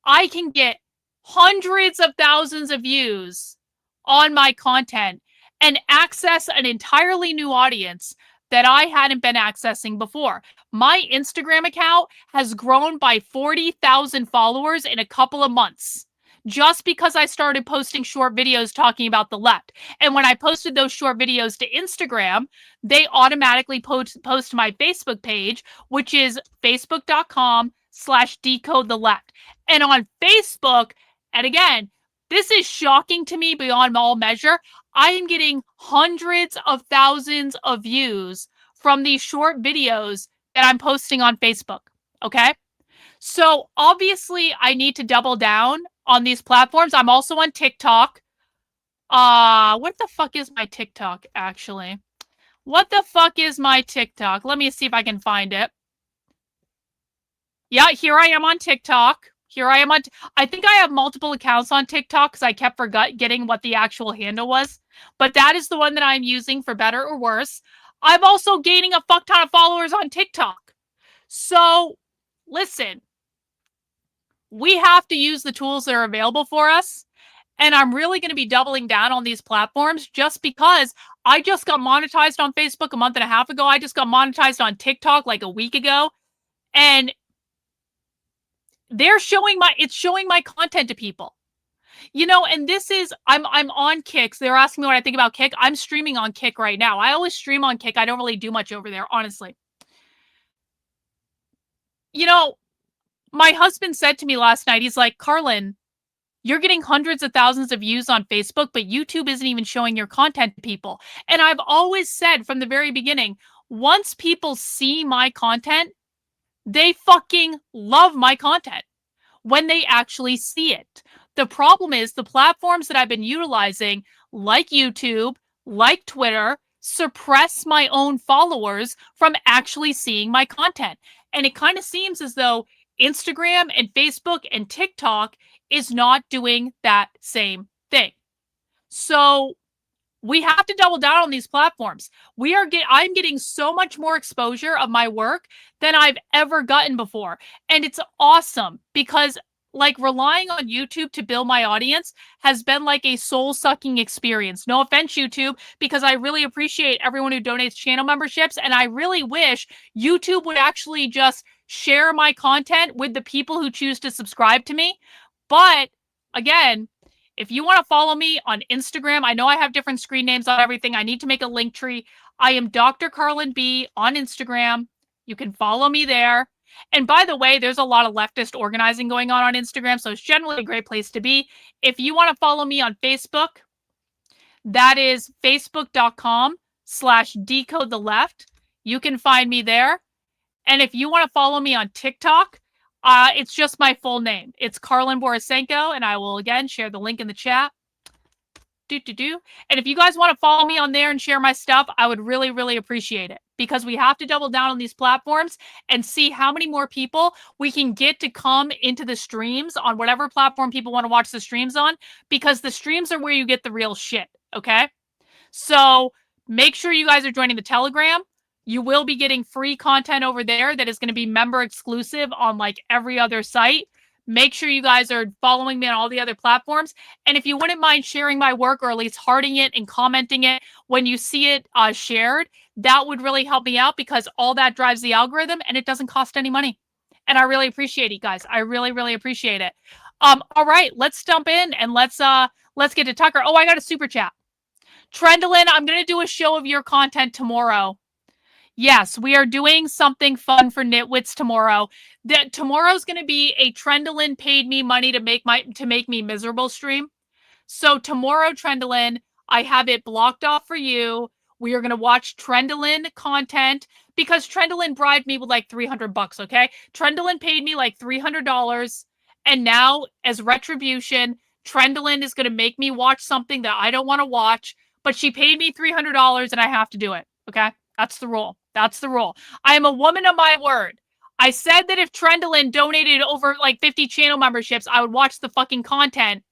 I can get hundreds of thousands of views on my content and access an entirely new audience that I hadn't been accessing before. My Instagram account has grown by 40,000 followers in a couple of months just because I started posting short videos talking about the left. And when I posted those short videos to Instagram, they automatically post my Facebook page, which is facebook.com/decode the left. And on Facebook, and again, this is shocking to me beyond all measure, I am getting hundreds of thousands of views from these short videos that I'm posting on Facebook. Okay? So obviously I need to double down on these platforms. I'm also on TikTok. What the fuck is my TikTok actually? What the fuck is my TikTok? Let me see if I can find it. Yeah, here I am on TikTok. I think I have multiple accounts on TikTok because I kept forgetting what the actual handle was. But that is the one that I'm using for better or worse. I'm also gaining a fuck ton of followers on TikTok. So, listen. We have to use the tools that are available for us. And I'm really going to be doubling down on these platforms just because I just got monetized on Facebook a month and a half ago. I just got monetized on TikTok like a week ago. And it's showing my content to people. You know, and this is, I'm on Kick. So they're asking me what I think about Kick. I'm streaming on Kick right now. I always stream on Kick. I don't really do much over there, honestly. You know, my husband said to me last night, he's like, Karlyn, you're getting hundreds of thousands of views on Facebook, but YouTube isn't even showing your content to people. And I've always said from the very beginning, once people see my content, they fucking love my content when they actually see it. The problem is the platforms that I've been utilizing, like YouTube, like Twitter, suppress my own followers from actually seeing my content. And it kind of seems as though Instagram and Facebook and TikTok is not doing that same thing. So we have to double down on these platforms. I'm getting so much more exposure of my work than I've ever gotten before. And it's awesome because like relying on YouTube to build my audience has been like a soul-sucking experience. No offense, YouTube, because I really appreciate everyone who donates channel memberships. And I really wish YouTube would actually just share my content with the people who choose to subscribe to me. But again, if you want to follow me on Instagram, I know I have different screen names on everything. I need to make a link tree. I am Dr. Karlyn B on Instagram. You can follow me there. And by the way, there's a lot of leftist organizing going on Instagram, so it's generally a great place to be. If you want to follow me on Facebook, That is facebook.com/decode the left. You can find me there. And if you want to follow me on TikTok, it's just my full name. It's Karlyn Borysenko, and I will again share the link in the chat. And if you guys want to follow me on there and share my stuff, I would really, really appreciate it, because we have to double down on these platforms and see how many more people we can get to come into the streams on whatever platform people want to watch the streams on, because the streams are where you get the real shit. Okay. So make sure you guys are joining the Telegram. You will be getting free content over there that is going to be member exclusive on like every other site. Make sure you guys are following me on all the other platforms. And if you wouldn't mind sharing my work, or at least hearting it and commenting it when you see it shared, that would really help me out, because all that drives the algorithm and it doesn't cost any money. And I really appreciate it, guys. I really, really appreciate it. All right, let's jump in and let's get to Tucker. Oh, I got a super chat. Trendolyn, I'm going to do a show of your content tomorrow. Yes, we are doing something fun for Nitwits tomorrow. Tomorrow's going to be a Trendolyn paid me money to make me miserable stream. So tomorrow, Trendolyn, I have it blocked off for you. We are going to watch Trendolyn content, because Trendolyn bribed me with like $300, okay? Trendolyn paid me like $300, and now as retribution, Trendolyn is going to make me watch something that I don't want to watch, but she paid me $300 and I have to do it, okay? That's the rule. That's the rule. I am a woman of my word. I said that if Trendolyn donated over like 50 channel memberships, I would watch the fucking content.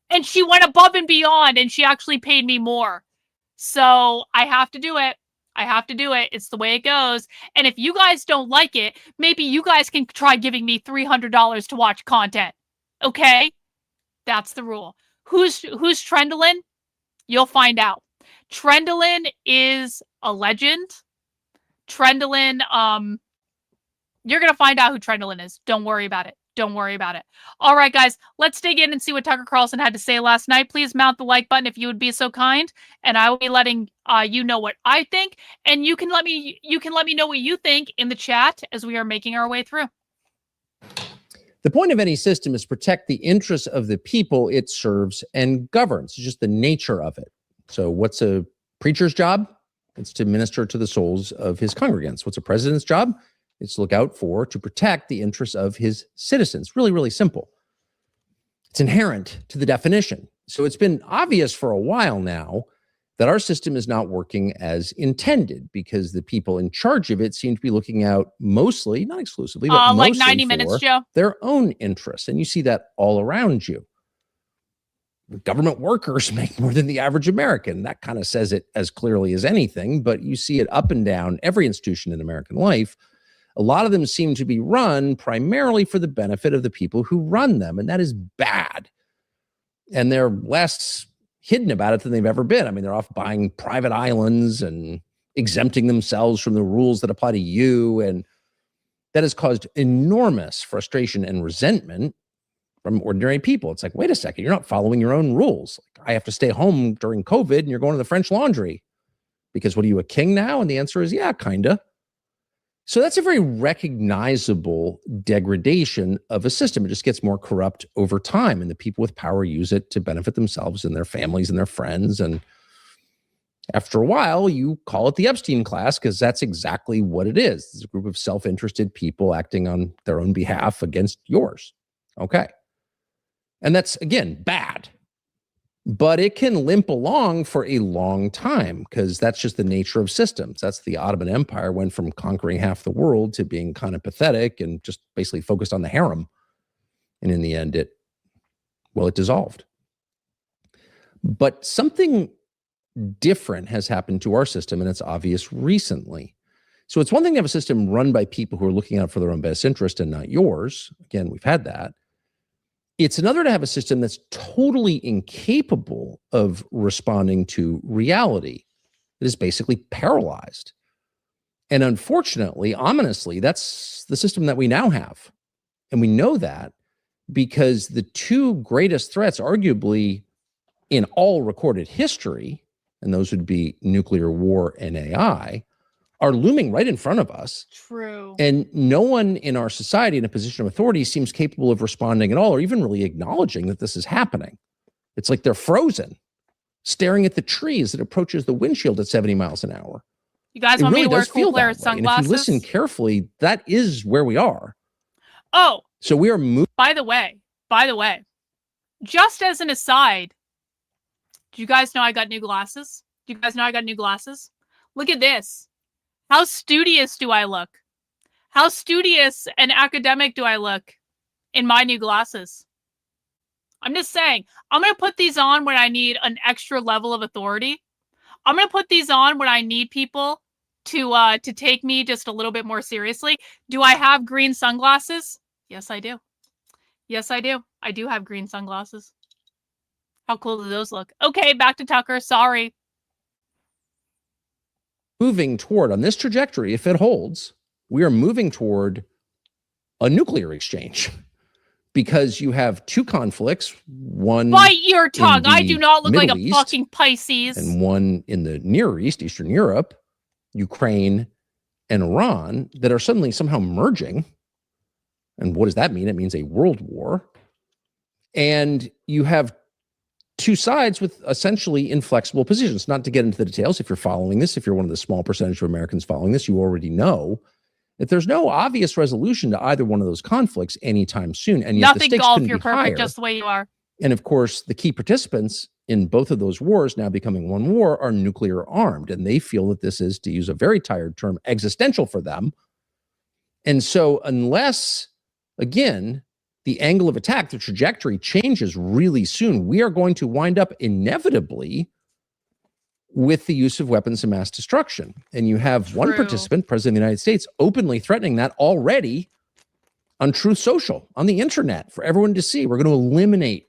And she went above and beyond, and she actually paid me more. So I have to do it. I have to do it. It's the way it goes. And if you guys don't like it, maybe you guys can try giving me $300 to watch content. Okay? That's the rule. Who's Trendolyn? You'll find out. Trendolyn is a legend. Trendolyn, you're going to find out who Trendolyn is. Don't worry about it. Don't worry about it. All right, guys, let's dig in and see what Tucker Carlson had to say last night. Please mount the like button if you would be so kind, and I will be letting you know what I think, and you can let me know what you think in the chat as we are making our way through. The point of any system is to protect the interests of the people it serves and governs. It's just the nature of it. So what's a preacher's job? It's to minister to the souls of his congregants. What's a president's job? It's to look out for, to protect the interests of his citizens. Really, really simple. It's inherent to the definition. So it's been obvious for a while now that our system is not working as intended, because the people in charge of it seem to be looking out mostly, not exclusively, but like mostly 90 minutes, for Joe. their own interests. And you see that all around you. Government workers make more than the average American. That kind of says it as clearly as anything, but you see it up and down every institution in American life. A lot of them seem to be run primarily for the benefit of the people who run them, and that is bad. And they're less hidden about it than they've ever been. I mean, they're off buying private islands and exempting themselves from the rules that apply to you, and that has caused enormous frustration and resentment from ordinary people. It's like, wait a second, you're not following your own rules. Like, I have to stay home during COVID, and you're going to the French Laundry. Because what are you, a king now? And the answer is, yeah, kinda. So that's a very recognizable degradation of a system. It just gets more corrupt over time, and the people with power use it to benefit themselves and their families and their friends. And after a while, you call it the Epstein class, because that's exactly what it is. It's a group of self-interested people acting on their own behalf against yours. Okay. And that's, again, bad. But it can limp along for a long time, because that's just the nature of systems. That's the Ottoman Empire went from conquering half the world to being kind of pathetic and just basically focused on the harem. And in the end, it dissolved. But something different has happened to our system, and it's obvious recently. So it's one thing to have a system run by people who are looking out for their own best interest and not yours. Again, we've had that. It's another to have a system that's totally incapable of responding to reality. It is basically paralyzed. And unfortunately, ominously, that's the system that we now have. And we know that because the two greatest threats, arguably, in all recorded history, and those would be nuclear war and AI, are looming right in front of us. True. And no one in our society in a position of authority seems capable of responding at all, or even really acknowledging that this is happening. It's like they're frozen. staring at the tree as it approaches the windshield at 70 miles an hour. You guys It want really me to wear does cool feel player that way. And if sunglasses? you listen carefully, that is where we are. Oh, So we are moving. by the way, just as an aside, do you guys know I got new glasses? Do you guys know I got new glasses? Look at this. How studious do I look? How studious and academic do I look in my new glasses? I'm just saying, I'm going to put these on when I need an extra level of authority. I'm going to put these on when I need people to take me just a little bit more seriously. Do I have green sunglasses? Yes, I do. Yes, I do. I do have green sunglasses. How cool do those look? Okay, back to Tucker. Sorry. Moving toward, on this trajectory, if it holds, we are moving toward a nuclear exchange because you have two conflicts, one Bite your tongue. I do not look like Middle a East fucking Pisces. and one in the Near East, Eastern Europe, Ukraine and Iran, that are suddenly somehow merging. And what does that mean? It means a world war. And you have two sides with essentially inflexible positions. Not to get into the details, if you're following this, if you're one of the small percentage of Americans following this, you already know that there's no obvious resolution to either one of those conflicts anytime soon. And yet the Nothing, stakes golf. couldn't You're be perfect higher. just the way you are. And of course, the key participants in both of those wars, now becoming one war, are nuclear armed. And they feel that this is, to use a very tired term, existential for them. And so unless, again, the angle of attack, the trajectory changes really soon, we are going to wind up inevitably with the use of weapons of mass destruction. And you have one participant, President of the United States, openly threatening that already on Truth Social, on the internet, for everyone to see. We're going to eliminate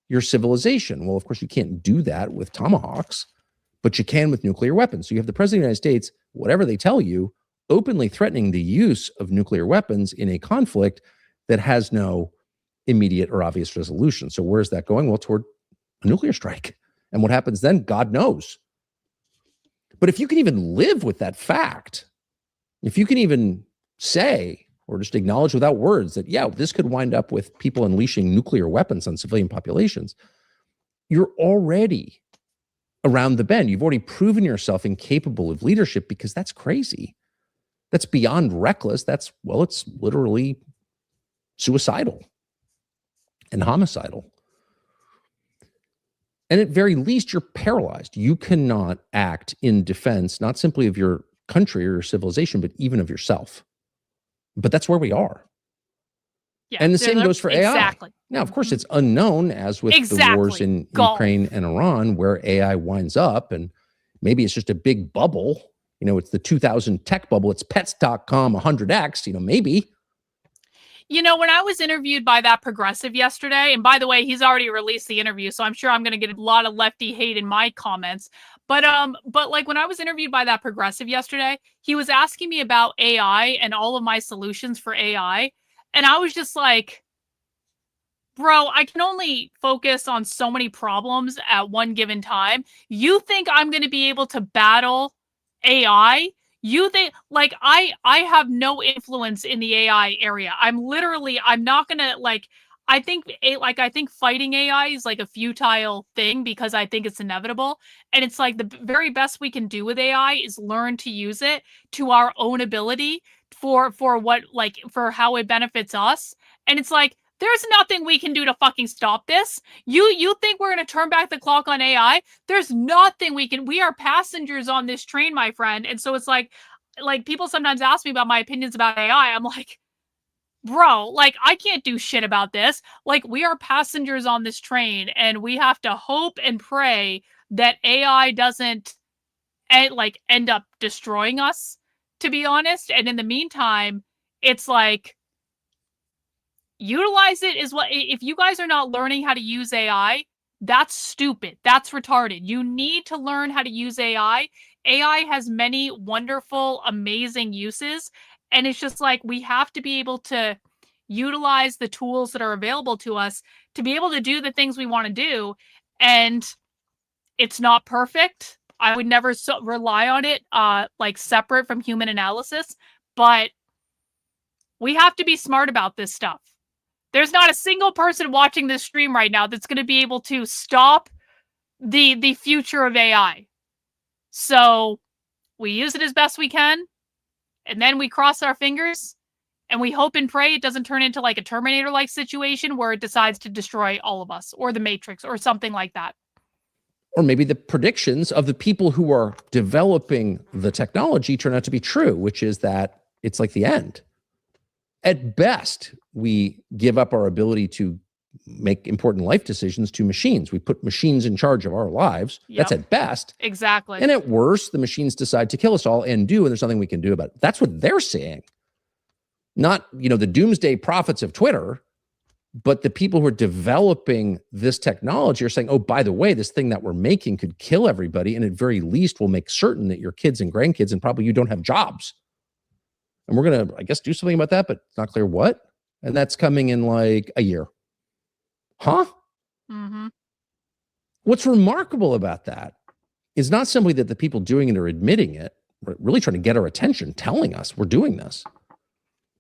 your civilization. Well, of course, you can't do that with tomahawks, but you can with nuclear weapons. So you have the President of the United States, whatever they tell you, openly threatening the use of nuclear weapons in a conflict that has no immediate or obvious resolution. So where's that going? Well, toward a nuclear strike. And what happens then, God knows. But if you can even live with that fact, if you can even say, or just acknowledge without words that, yeah, this could wind up with people unleashing nuclear weapons on civilian populations, you're already around the bend. You've already proven yourself incapable of leadership, because that's crazy. That's beyond reckless. That's, well, it's literally suicidal and homicidal. And at very least, you're paralyzed. You cannot act in defense, not simply of your country or your civilization, but even of yourself. But that's where we are. Yeah, and the same goes for AI. Exactly. Now, of course, it's unknown, as with the wars in Ukraine and Iran, where AI winds up. And maybe it's just a big bubble. You know, it's the 2000 tech bubble. It's pets.com 100x, you know, maybe. You know, when I was interviewed by that progressive yesterday, and by the way, he's already released the interview, so I'm sure I'm going to get a lot of lefty hate in my comments. But like when I was interviewed by that progressive yesterday, he was asking me about AI and all of my solutions for AI. And I was just like, bro, I can only focus on so many problems at one given time. You think I'm going to be able to battle AI? You think, like, I have no influence in the AI area. I'm not going to, like, I think fighting AI is like a futile thing, because I think it's inevitable. And it's like the very best we can do with AI is learn to use it to our own ability for what, like, for how it benefits us. And it's like, there's nothing we can do to fucking stop this. You think we're going to turn back the clock on AI? There's nothing we are passengers on this train, my friend. And so it's like people sometimes ask me about my opinions about AI. I'm like, bro, like, I can't do shit about this. Like, we are passengers on this train, and we have to hope and pray that AI doesn't end up destroying us, to be honest. And in the meantime, it's like, utilize it is what, if you guys are not learning how to use AI, that's stupid. That's retarded. You need to learn how to use AI. AI has many wonderful, amazing uses. And it's just like, we have to be able to utilize the tools that are available to us to be able to do the things we want to do. And it's not perfect. I would never rely on it like separate from human analysis, but we have to be smart about this stuff. There's not a single person watching this stream right now that's going to be able to stop the future of AI. So we use it as best we can, and then we cross our fingers and we hope and pray it doesn't turn into like a Terminator-like situation where it decides to destroy all of us, or the Matrix, or something like that. Or maybe the predictions of the people who are developing the technology turn out to be true, which is that it's like the end. At best, we give up our ability to make important life decisions to machines. We put machines in charge of our lives. Yep. That's at best. Exactly. And at worst, the machines decide to kill us all and there's nothing we can do about it. That's what they're saying. Not, the doomsday prophets of Twitter, but the people who are developing this technology are saying, oh, by the way, this thing that we're making could kill everybody, and at very least will make certain that your kids and grandkids and probably you don't have jobs. And we're going to, I guess, do something about that, but it's not clear what. And that's coming in like a year. Huh? Mm-hmm. What's remarkable about that is not simply that the people doing it are admitting it, really trying to get our attention, telling us we're doing this,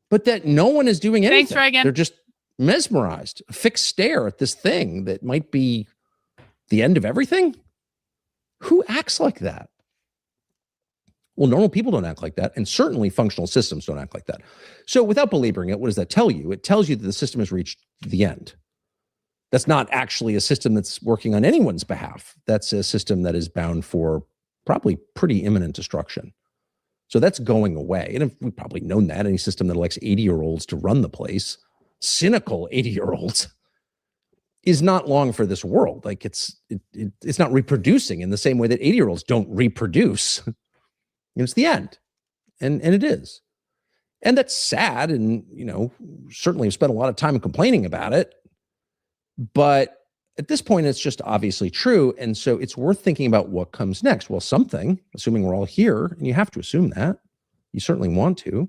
but that no one is doing anything. Thanks, Reagan. They're just mesmerized, a fixed stare at this thing that might be the end of everything. Who acts like that? Well, normal people don't act like that, and certainly functional systems don't act like that. So without belaboring it, what does that tell you? It tells you that the system has reached the end. That's not actually a system that's working on anyone's behalf. That's a system that is bound for probably pretty imminent destruction. So that's going away. And we've probably known that. Any system that elects 80-year-olds to run the place, cynical 80-year-olds, is not long for this world. Like it's not reproducing in the same way that 80-year-olds don't reproduce. It's the end. And it is. And that's sad. And, certainly I've spent a lot of time complaining about it. But at this point, it's just obviously true. And so it's worth thinking about what comes next. Well, something, assuming we're all here, and you have to assume that. You certainly want to.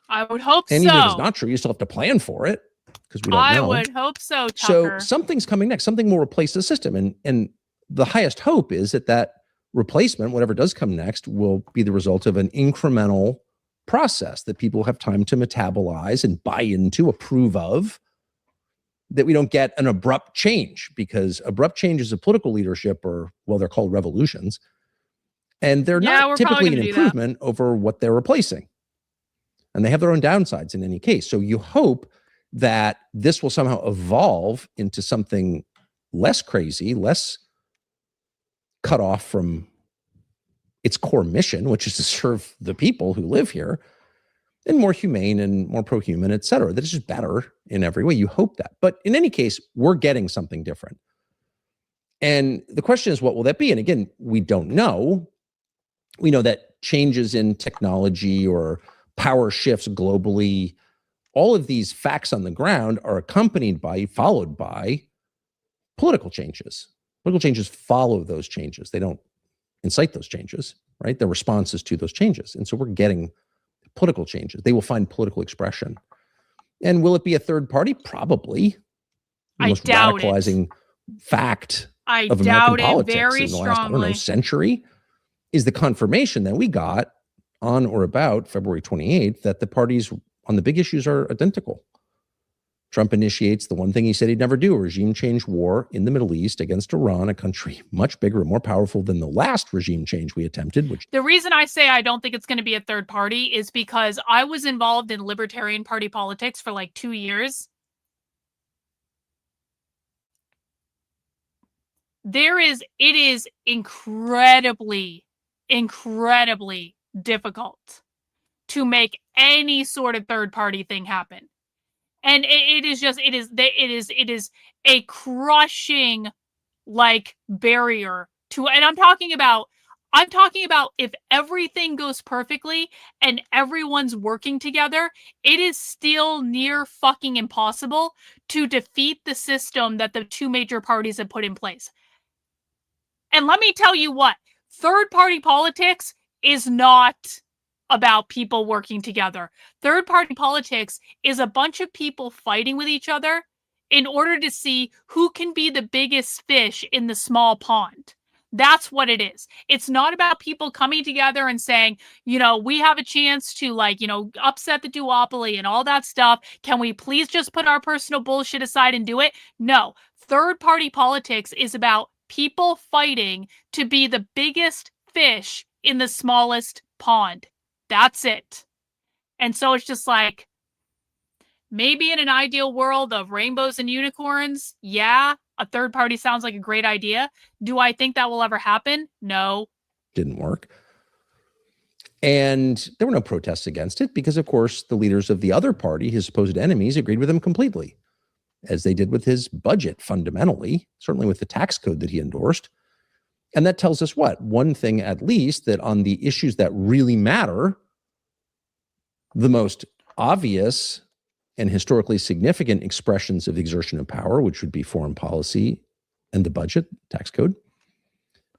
I would hope and so. even if it's not true, you still have to plan for it because we don't know. I would hope so, Tucker. So something's coming next. Something will replace the system. And the highest hope is that replacement, whatever does come next, will be the result of an incremental process that people have time to metabolize and buy into, approve of, that we don't get an abrupt change, because abrupt changes of political leadership they're called revolutions. And they're not typically an improvement over what they're replacing. And they have their own downsides in any case. So you hope that this will somehow evolve into something less crazy, less cut off from its core mission, which is to serve the people who live here, and more humane and more pro-human, et cetera. That is just better in every way. You hope that. But in any case, we're getting something different. And the question is, what will that be? And again, we don't know. We know that changes in technology or power shifts globally, all of these facts on the ground are followed by political changes. Political changes follow those changes. They don't incite those changes, right? They're responses to those changes. And so we're getting political changes. They will find political expression. And will it be a third party? Probably. The most radicalizing fact of American politics in the last, century is the confirmation that we got on or about February 28th that the parties on the big issues are identical. Trump initiates the one thing he said he'd never do, a regime change war in the Middle East against Iran, a country much bigger and more powerful than the last regime change we attempted. The reason I say I don't think it's going to be a third party is because I was involved in Libertarian Party politics for like 2 years. It is incredibly difficult to make any sort of third party thing happen. And it is a crushing barrier to, and I'm talking about if everything goes perfectly and everyone's working together, it is still near fucking impossible to defeat the system that the two major parties have put in place. And let me tell you what, third party politics is not about people working together. Third party politics is a bunch of people fighting with each other in order to see who can be the biggest fish in the small pond. That's what it is. It's not about people coming together and saying, we have a chance to upset the duopoly and all that stuff. Can we please just put our personal bullshit aside and do it? No. Third party politics is about people fighting to be the biggest fish in the smallest pond. That's it. And so it's just like, maybe in an ideal world of rainbows and unicorns, yeah, a third party sounds like a great idea. Do I think that will ever happen? No. Didn't work. And there were no protests against it because, of course, the leaders of the other party, his supposed enemies, agreed with him completely, as they did with his budget fundamentally, certainly with the tax code that he endorsed. And that tells us what? One thing at least, that on the issues that really matter, the most obvious and historically significant expressions of the exertion of power, which would be foreign policy and the budget, tax code,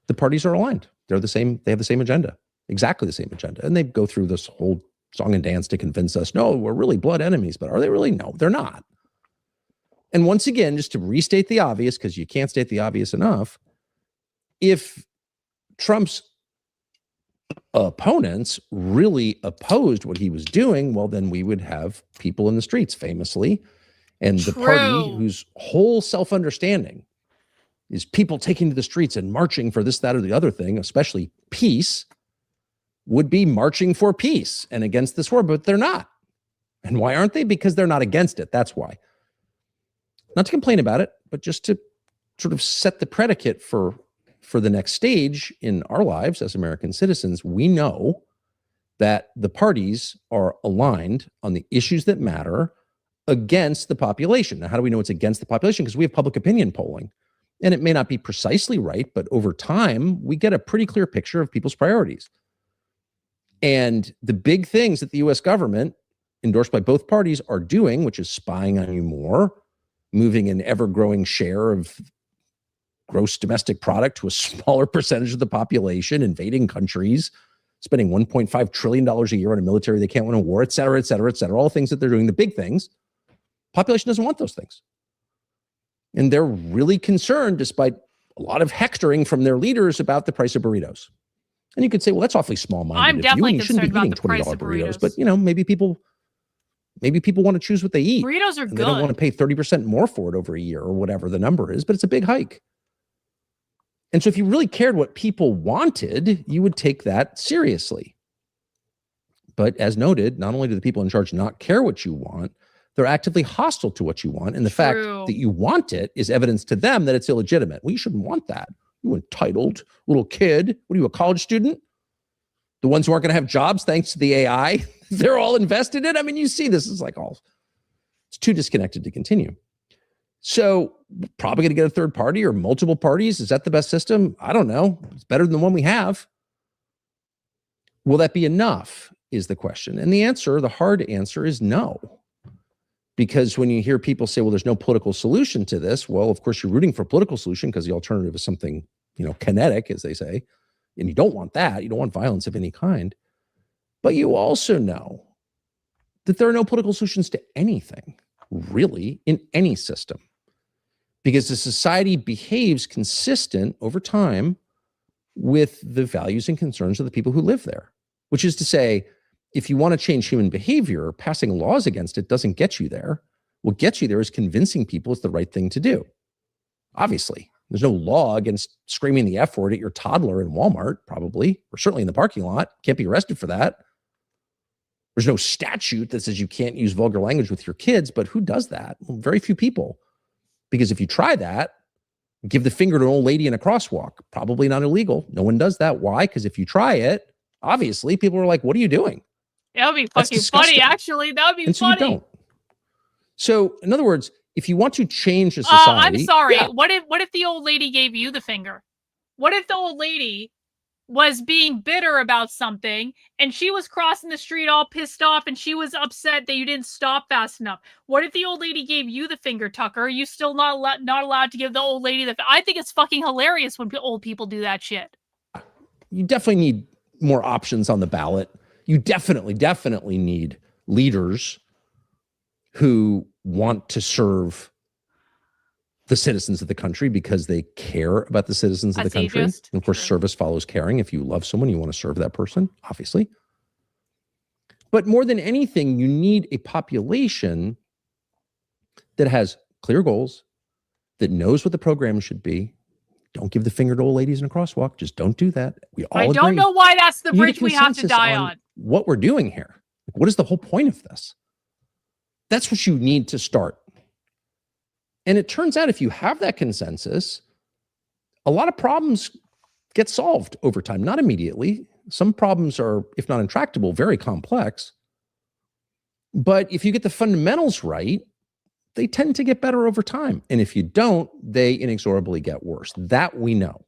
the parties are aligned. They're the same. They have the same agenda, exactly the same agenda. And they go through this whole song and dance to convince us, no, we're really blood enemies. But are they really? No, they're not. And once again, just to restate the obvious, because you can't state the obvious enough, if Trump's opponents really opposed what he was doing, well, then we would have people in the streets, famously, and the party whose whole self-understanding is people taking to the streets and marching for this, that, or the other thing, especially peace, would be marching for peace and against this war, but they're not. And why aren't they? Because they're not against it. That's why. Not to complain about it, but just to sort of set the predicate for the next stage in our lives as American citizens. We know that the parties are aligned on the issues that matter against the population. Now, how do we know it's against the population? Because we have public opinion polling. And it may not be precisely right, but over time, we get a pretty clear picture of people's priorities. And the big things that the US government, endorsed by both parties, are doing, which is spying on you more, moving an ever-growing share of gross domestic product to a smaller percentage of the population, invading countries, spending $1.5 trillion a year on a military they can't win a war, et cetera, et cetera, et cetera, all the things that they're doing, the big things. Population doesn't want those things. And they're really concerned, despite a lot of hectoring from their leaders, about the price of burritos. And you could say, well, that's awfully small-minded. I'm definitely you shouldn't be eating $20 burritos. But, you know, maybe people want to choose what they eat. Burritos are good. They don't want to pay 30% more for it over a year or whatever the number is, but it's a big hike. And so if you really cared what people wanted, you would take that seriously. But as noted, not only do the people in charge not care what you want, they're actively hostile to what you want. And the fact that you want it is evidence to them that it's illegitimate. Well, you shouldn't want that. You entitled little kid. What are you, a college student? The ones who aren't going to have jobs thanks to the AI, they're all invested in. I mean, you see, this is like it's too disconnected to continue. So probably going to get a third party or multiple parties. Is that the best system? I don't know. It's better than the one we have. Will that be enough is the question. And the answer, the hard answer, is no. Because when you hear people say, well, there's no political solution to this, well, of course, you're rooting for a political solution because the alternative is something, kinetic, as they say. And you don't want that. You don't want violence of any kind. But you also know that there are no political solutions to anything, really, in any system. Because the society behaves consistent over time with the values and concerns of the people who live there. Which is to say, if you want to change human behavior, passing laws against it doesn't get you there. What gets you there is convincing people it's the right thing to do. Obviously, there's no law against screaming the F word at your toddler in Walmart, probably, or certainly in the parking lot. Can't be arrested for that. There's no statute that says you can't use vulgar language with your kids, but who does that? Well, very few people. Because if you try that, give the finger to an old lady in a crosswalk, probably not illegal. No one does that. Why? Because if you try it, obviously people are like, what are you doing? That would be fucking funny, actually. That would be funny. So you don't. So, in other words, if you want to change a society... I'm sorry. Yeah. What if the old lady gave you the finger? What if the old lady was being bitter about something and she was crossing the street all pissed off and she was upset that you didn't stop fast enough? What if the old lady gave you the finger, Tucker? Are you still not allowed to give the old lady the... I think it's fucking hilarious when old people do that shit. You definitely need more options on the ballot. You definitely need leaders who want to serve the citizens of the country because they care about the citizens of the country. And of course, service follows caring. If you love someone, you want to serve that person, obviously. But more than anything, you need a population that has clear goals, that knows what the program should be, Don't give the finger to old ladies in a crosswalk. Just don't do that. We all I don't agree. know why that's the You need a bridge we have to consensus die on. what we're doing here. Like, what is the whole point of this? That's what you need to start. And it turns out if you have that consensus, a lot of problems get solved over time, not immediately. Some problems are, if not intractable, very complex. But if you get the fundamentals right, they tend to get better over time. And if you don't, they inexorably get worse. That we know.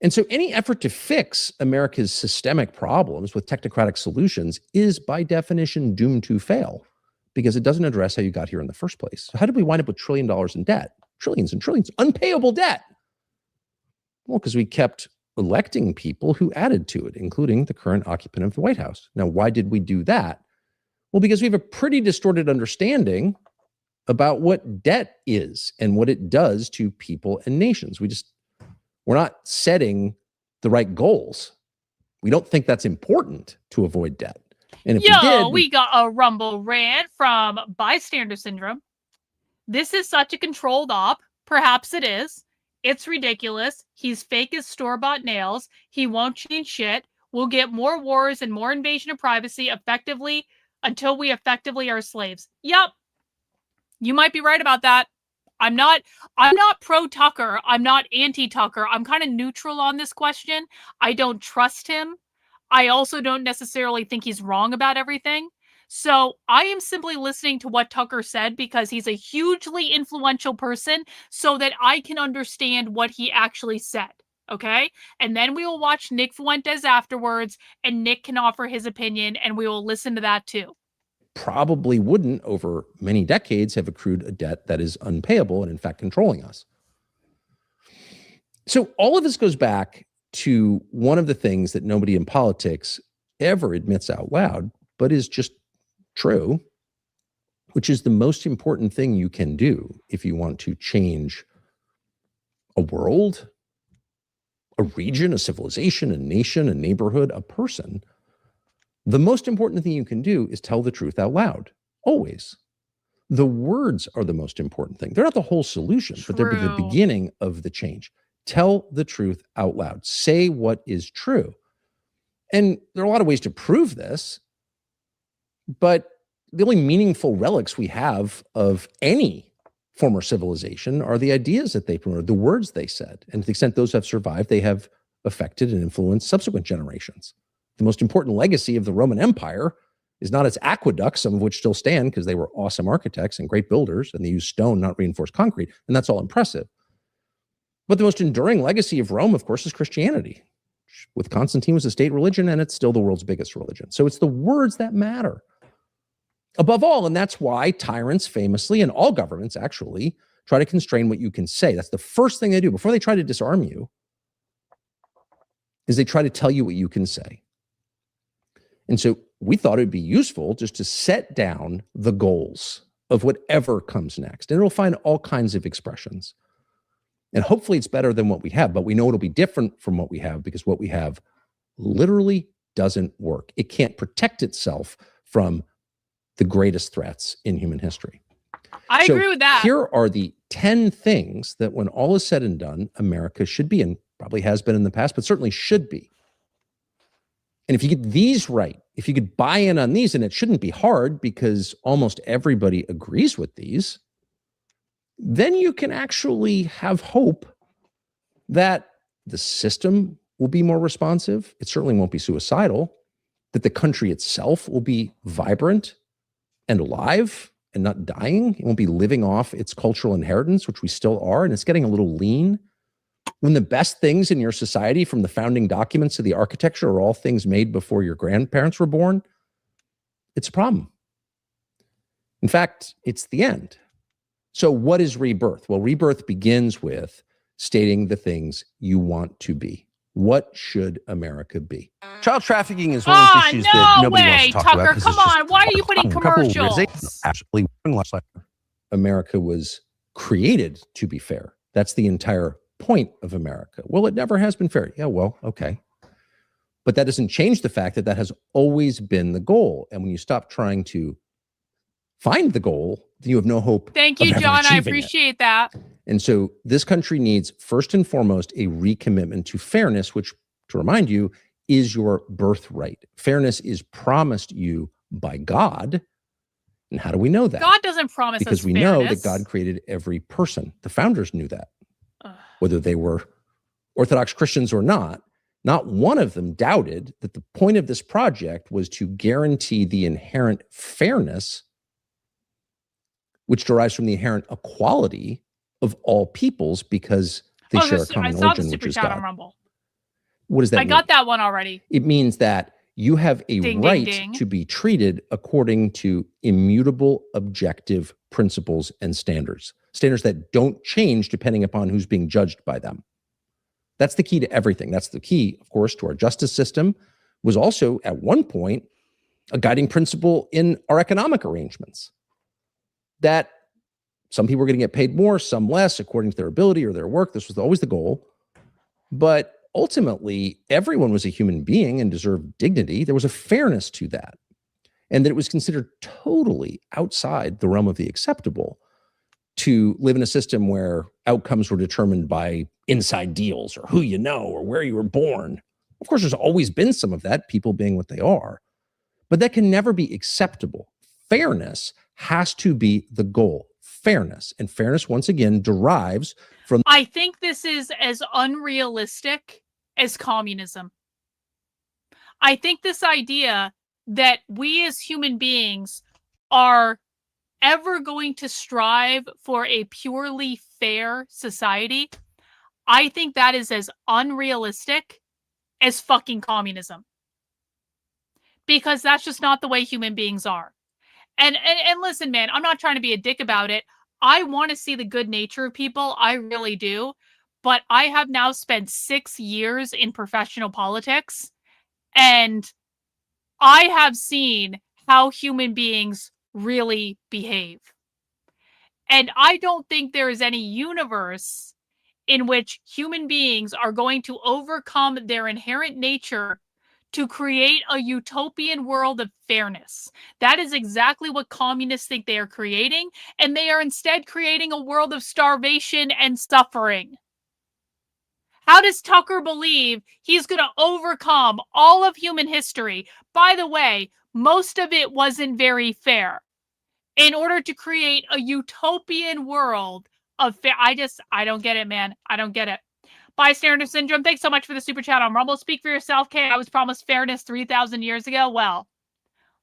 And so any effort to fix America's systemic problems with technocratic solutions is by definition doomed to fail because it doesn't address how you got here in the first place. So how did we wind up with $1 trillion in debt? Trillions and trillions, unpayable debt. Well, because we kept electing people who added to it, including the current occupant of the White House. Now, why did we do that? Well, because we have a pretty distorted understanding about what debt is and what it does to people and nations. We're not setting the right goals. We don't think that's important to avoid debt. And if we got a rumble rant from bystander syndrome. This is such a controlled op. Perhaps it is. It's ridiculous. He's fake as store-bought nails. He won't change shit. We'll get more wars and more invasion of privacy effectively until we effectively are slaves. Yep. You might be right about that. I'm not pro Tucker. I'm not anti Tucker. I'm kind of neutral on this question. I don't trust him. I also don't necessarily think he's wrong about everything. So I am simply listening to what Tucker said because he's a hugely influential person so that I can understand what he actually said. Okay. And then we will watch Nick Fuentes afterwards and Nick can offer his opinion and we will listen to that too. Probably wouldn't over many decades have accrued a debt that is unpayable and in fact controlling us. So all of this goes back to one of the things that nobody in politics ever admits out loud, but is just true, which is the most important thing you can do if you want to change a world, a region, a civilization, a nation, a neighborhood, a person. The most important thing you can do is tell the truth out loud, always. The words are the most important thing. They're not the whole solution, but they're the beginning of the change. Tell the truth out loud. Say what is true. And there are a lot of ways to prove this, but the only meaningful relics we have of any former civilization are the ideas that they promoted, the words they said. And to the extent those have survived, they have affected and influenced subsequent generations. The most important legacy of the Roman Empire is not its aqueducts, some of which still stand because they were awesome architects and great builders, and they used stone, not reinforced concrete, and that's all impressive. But the most enduring legacy of Rome, of course, is Christianity. With Constantine was a state religion, and it's still the world's biggest religion. So it's the words that matter. Above all, and that's why tyrants famously, and all governments actually, try to constrain what you can say. That's the first thing they do. Before they try to disarm you, is they try to tell you what you can say. And so we thought it'd be useful just to set down the goals of whatever comes next. And it'll find all kinds of expressions. And hopefully it's better than what we have, but we know it'll be different from what we have because what we have literally doesn't work. It can't protect itself from the greatest threats in human history. I agree with that. Here are the 10 things that when all is said and done, America should be, and probably has been in the past, but certainly should be. And if you get these right, if you could buy in on these, and it shouldn't be hard because almost everybody agrees with these, then you can actually have hope that the system will be more responsive. It certainly won't be suicidal, that the country itself will be vibrant and alive and not dying. It won't be living off its cultural inheritance, which we still are, and it's getting a little lean. When the best things in your society, from the founding documents to the architecture, are all things made before your grandparents were born, it's a problem. In fact, it's the end. So what is rebirth? Well, rebirth begins with stating the things you want to be. What should America be? Child trafficking is one of those issues that nobody wants to talk Tucker, about. come on. Why are you putting commercials? Absolutely. America was created to be fair. That's the entire point of America. Well, it never has been fair. Yeah, well, okay. But that doesn't change the fact that that has always been the goal. And when you stop trying to find the goal, then you have no hope. Thank you, John. I appreciate that. And so this country needs, first and foremost, a recommitment to fairness, which, to remind you, is your birthright. Fairness is promised you by God. And how do we know that? God doesn't promise because us we fairness. know that God created every person. The founders knew that, whether they were Orthodox Christians or not. Not one of them doubted that the point of this project was to guarantee the inherent fairness, which derives from the inherent equality of all peoples, because they share a common origin, which is God. Rumble. What does that mean? I got that one already. It means that you have a right to be treated according to immutable, objective principles and standards that don't change depending upon who's being judged by them. That's the key to everything. That's the key, of course, to our justice system. Was also at one point a guiding principle in our economic arrangements, that some people were going to get paid more, some less, according to their ability or their work. This was always the goal. But ultimately, everyone was a human being and deserved dignity. There was a fairness to that, and that it was considered totally outside the realm of the acceptable to live in a system where outcomes were determined by inside deals or who you know or where you were born. Of course, there's always been some of that, people being what they are, but that can never be acceptable. Fairness has to be the goal. Fairness. And fairness, once again, derives from... I think this is as unrealistic as communism. I think this idea that we as human beings are ever going to strive for a purely fair society, I think that is as unrealistic as fucking communism. Because that's just not the way human beings are. And listen, man, I'm not trying to be a dick about it. I want to see the good nature of people. I really do. But I have now spent 6 years in professional politics, and I have seen how human beings really behave. And I don't think there is any universe in which human beings are going to overcome their inherent nature to create a utopian world of fairness. That is exactly what communists think they are creating, and they are instead creating a world of starvation and suffering. How does Tucker believe he's going to overcome all of human history? By the way, most of it wasn't very fair. In order to create a utopian world of fair, I don't get it, man. I don't get it. Bystander Syndrome, thanks so much for the super chat on Rumble. Speak for yourself, Kay. I was promised fairness 3,000 years ago.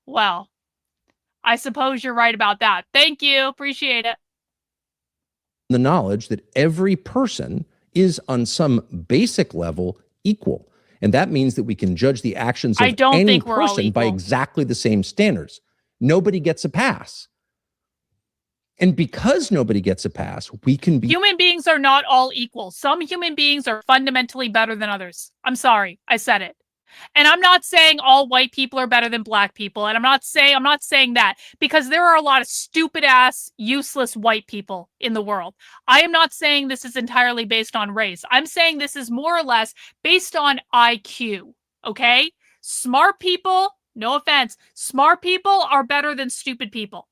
Well, I suppose you're right about that. Thank you. Appreciate it. The knowledge that every person is on some basic level equal. And that means that we can judge the actions of any person by exactly the same standards. Nobody gets a pass. And because nobody gets a pass, we can be... Human beings are not all equal. Some human beings are fundamentally better than others. I'm sorry. I said it. And I'm not saying all white people are better than black people. And I'm not saying that, because there are a lot of stupid ass, useless white people in the world. I am not saying this is entirely based on race. I'm saying this is more or less based on IQ. Okay? Smart people, no offense, smart people are better than stupid people.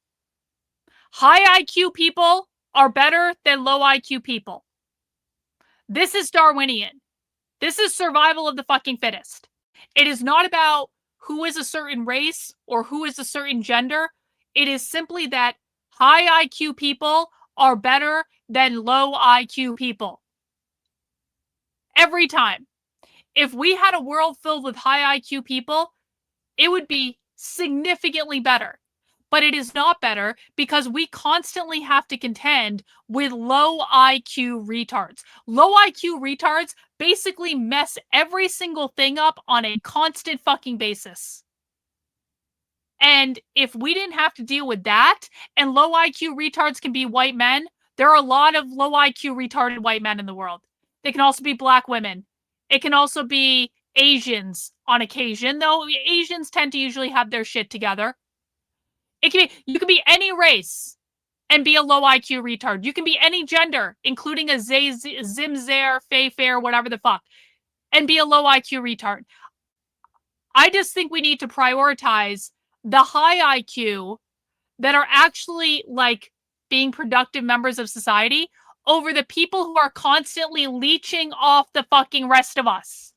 High IQ people are better than low IQ people. This is Darwinian. This is survival of the fucking fittest. It is not about who is a certain race or who is a certain gender. It is simply that high IQ people are better than low IQ people. Every time. If we had a world filled with high IQ people, it would be significantly better. But it is not better because we constantly have to contend with low IQ retards. Low IQ retards basically mess every single thing up on a constant fucking basis. And if we didn't have to deal with that, and low IQ retards can be white men, there are a lot of low IQ retarded white men in the world. They can also be black women. It can also be Asians on occasion, though Asians tend to usually have their shit together. You can be any race and be a low IQ retard. You can be any gender, including a Zimzer, Fey Fair, whatever the fuck, and be a low IQ retard. I just think we need to prioritize the high IQ that are actually like being productive members of society over the people who are constantly leeching off the fucking rest of us.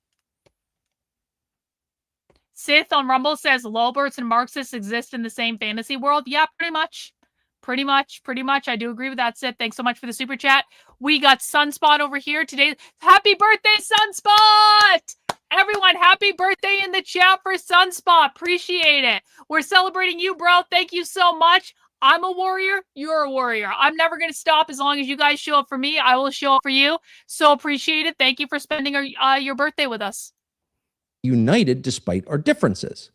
Sith on Rumble says lolberts and Marxists exist in the same fantasy world. Yeah, pretty much. Pretty much. I do agree with that, Sith. Thanks so much for the super chat. We got Sunspot over here today. Happy birthday, Sunspot! Everyone, happy birthday in the chat for Sunspot. Appreciate it. We're celebrating you, bro. Thank you so much. I'm a warrior. You're a warrior. I'm never going to stop as long as you guys show up for me. I will show up for you. So appreciate it. Thank you for spending your birthday with us. United despite our differences.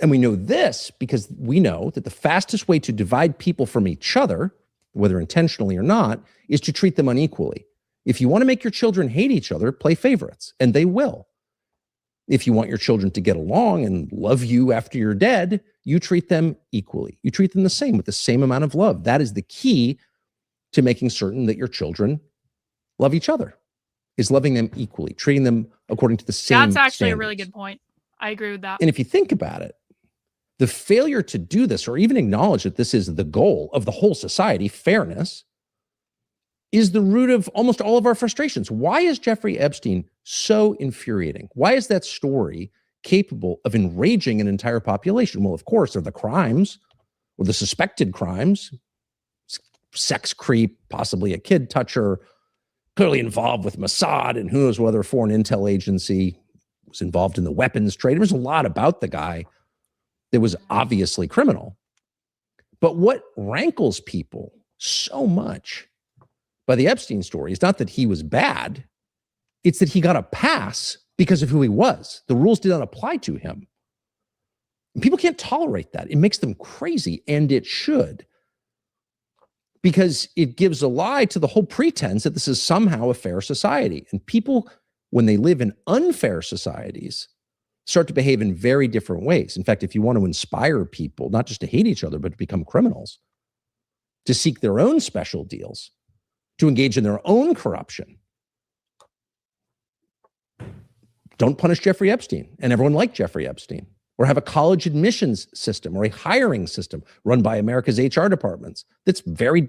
And we know this because we know that the fastest way to divide people from each other, whether intentionally or not, is to treat them unequally. If you want to make your children hate each other, play favorites, and they will. If you want your children to get along and love you after you're dead, you treat them equally. You treat them the same with the same amount of love. That is the key to making certain that your children love each other, is loving them equally, treating them according to the same That's actually standards. a really good point. I agree with that. And if you think about it, the failure to do this or even acknowledge that this is the goal of the whole society, fairness, is the root of almost all of our frustrations. Why is Jeffrey Epstein so infuriating? Why is that story capable of enraging an entire population? Well, of course, they're the crimes or the suspected crimes, sex creep, possibly a kid toucher, clearly involved with Mossad and who knows what other foreign intel agency was involved in the weapons trade. There was a lot about the guy that was obviously criminal. But what rankles people so much by the Epstein story is not that he was bad. It's that he got a pass because of who he was. The rules did not apply to him. And people can't tolerate that. It makes them crazy, and it should. Because it gives a lie to the whole pretense that this is somehow a fair society. And people, when they live in unfair societies, start to behave in very different ways. In fact, if you want to inspire people, not just to hate each other, but to become criminals, to seek their own special deals, to engage in their own corruption, don't punish Jeffrey Epstein and everyone like Jeffrey Epstein, or have a college admissions system or a hiring system run by America's HR departments that's very,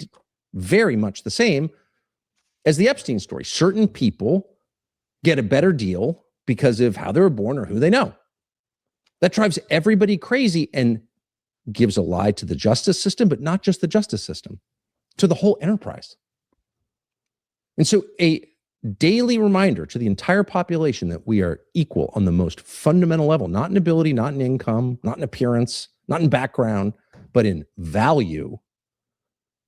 very much the same as the Epstein story. Certain people get a better deal because of how they were born or who they know. That drives everybody crazy and gives a lie to the justice system, but not just the justice system, to the whole enterprise. And so a daily reminder to the entire population that we are equal on the most fundamental level, not in ability, not in income, not in appearance, not in background, but in value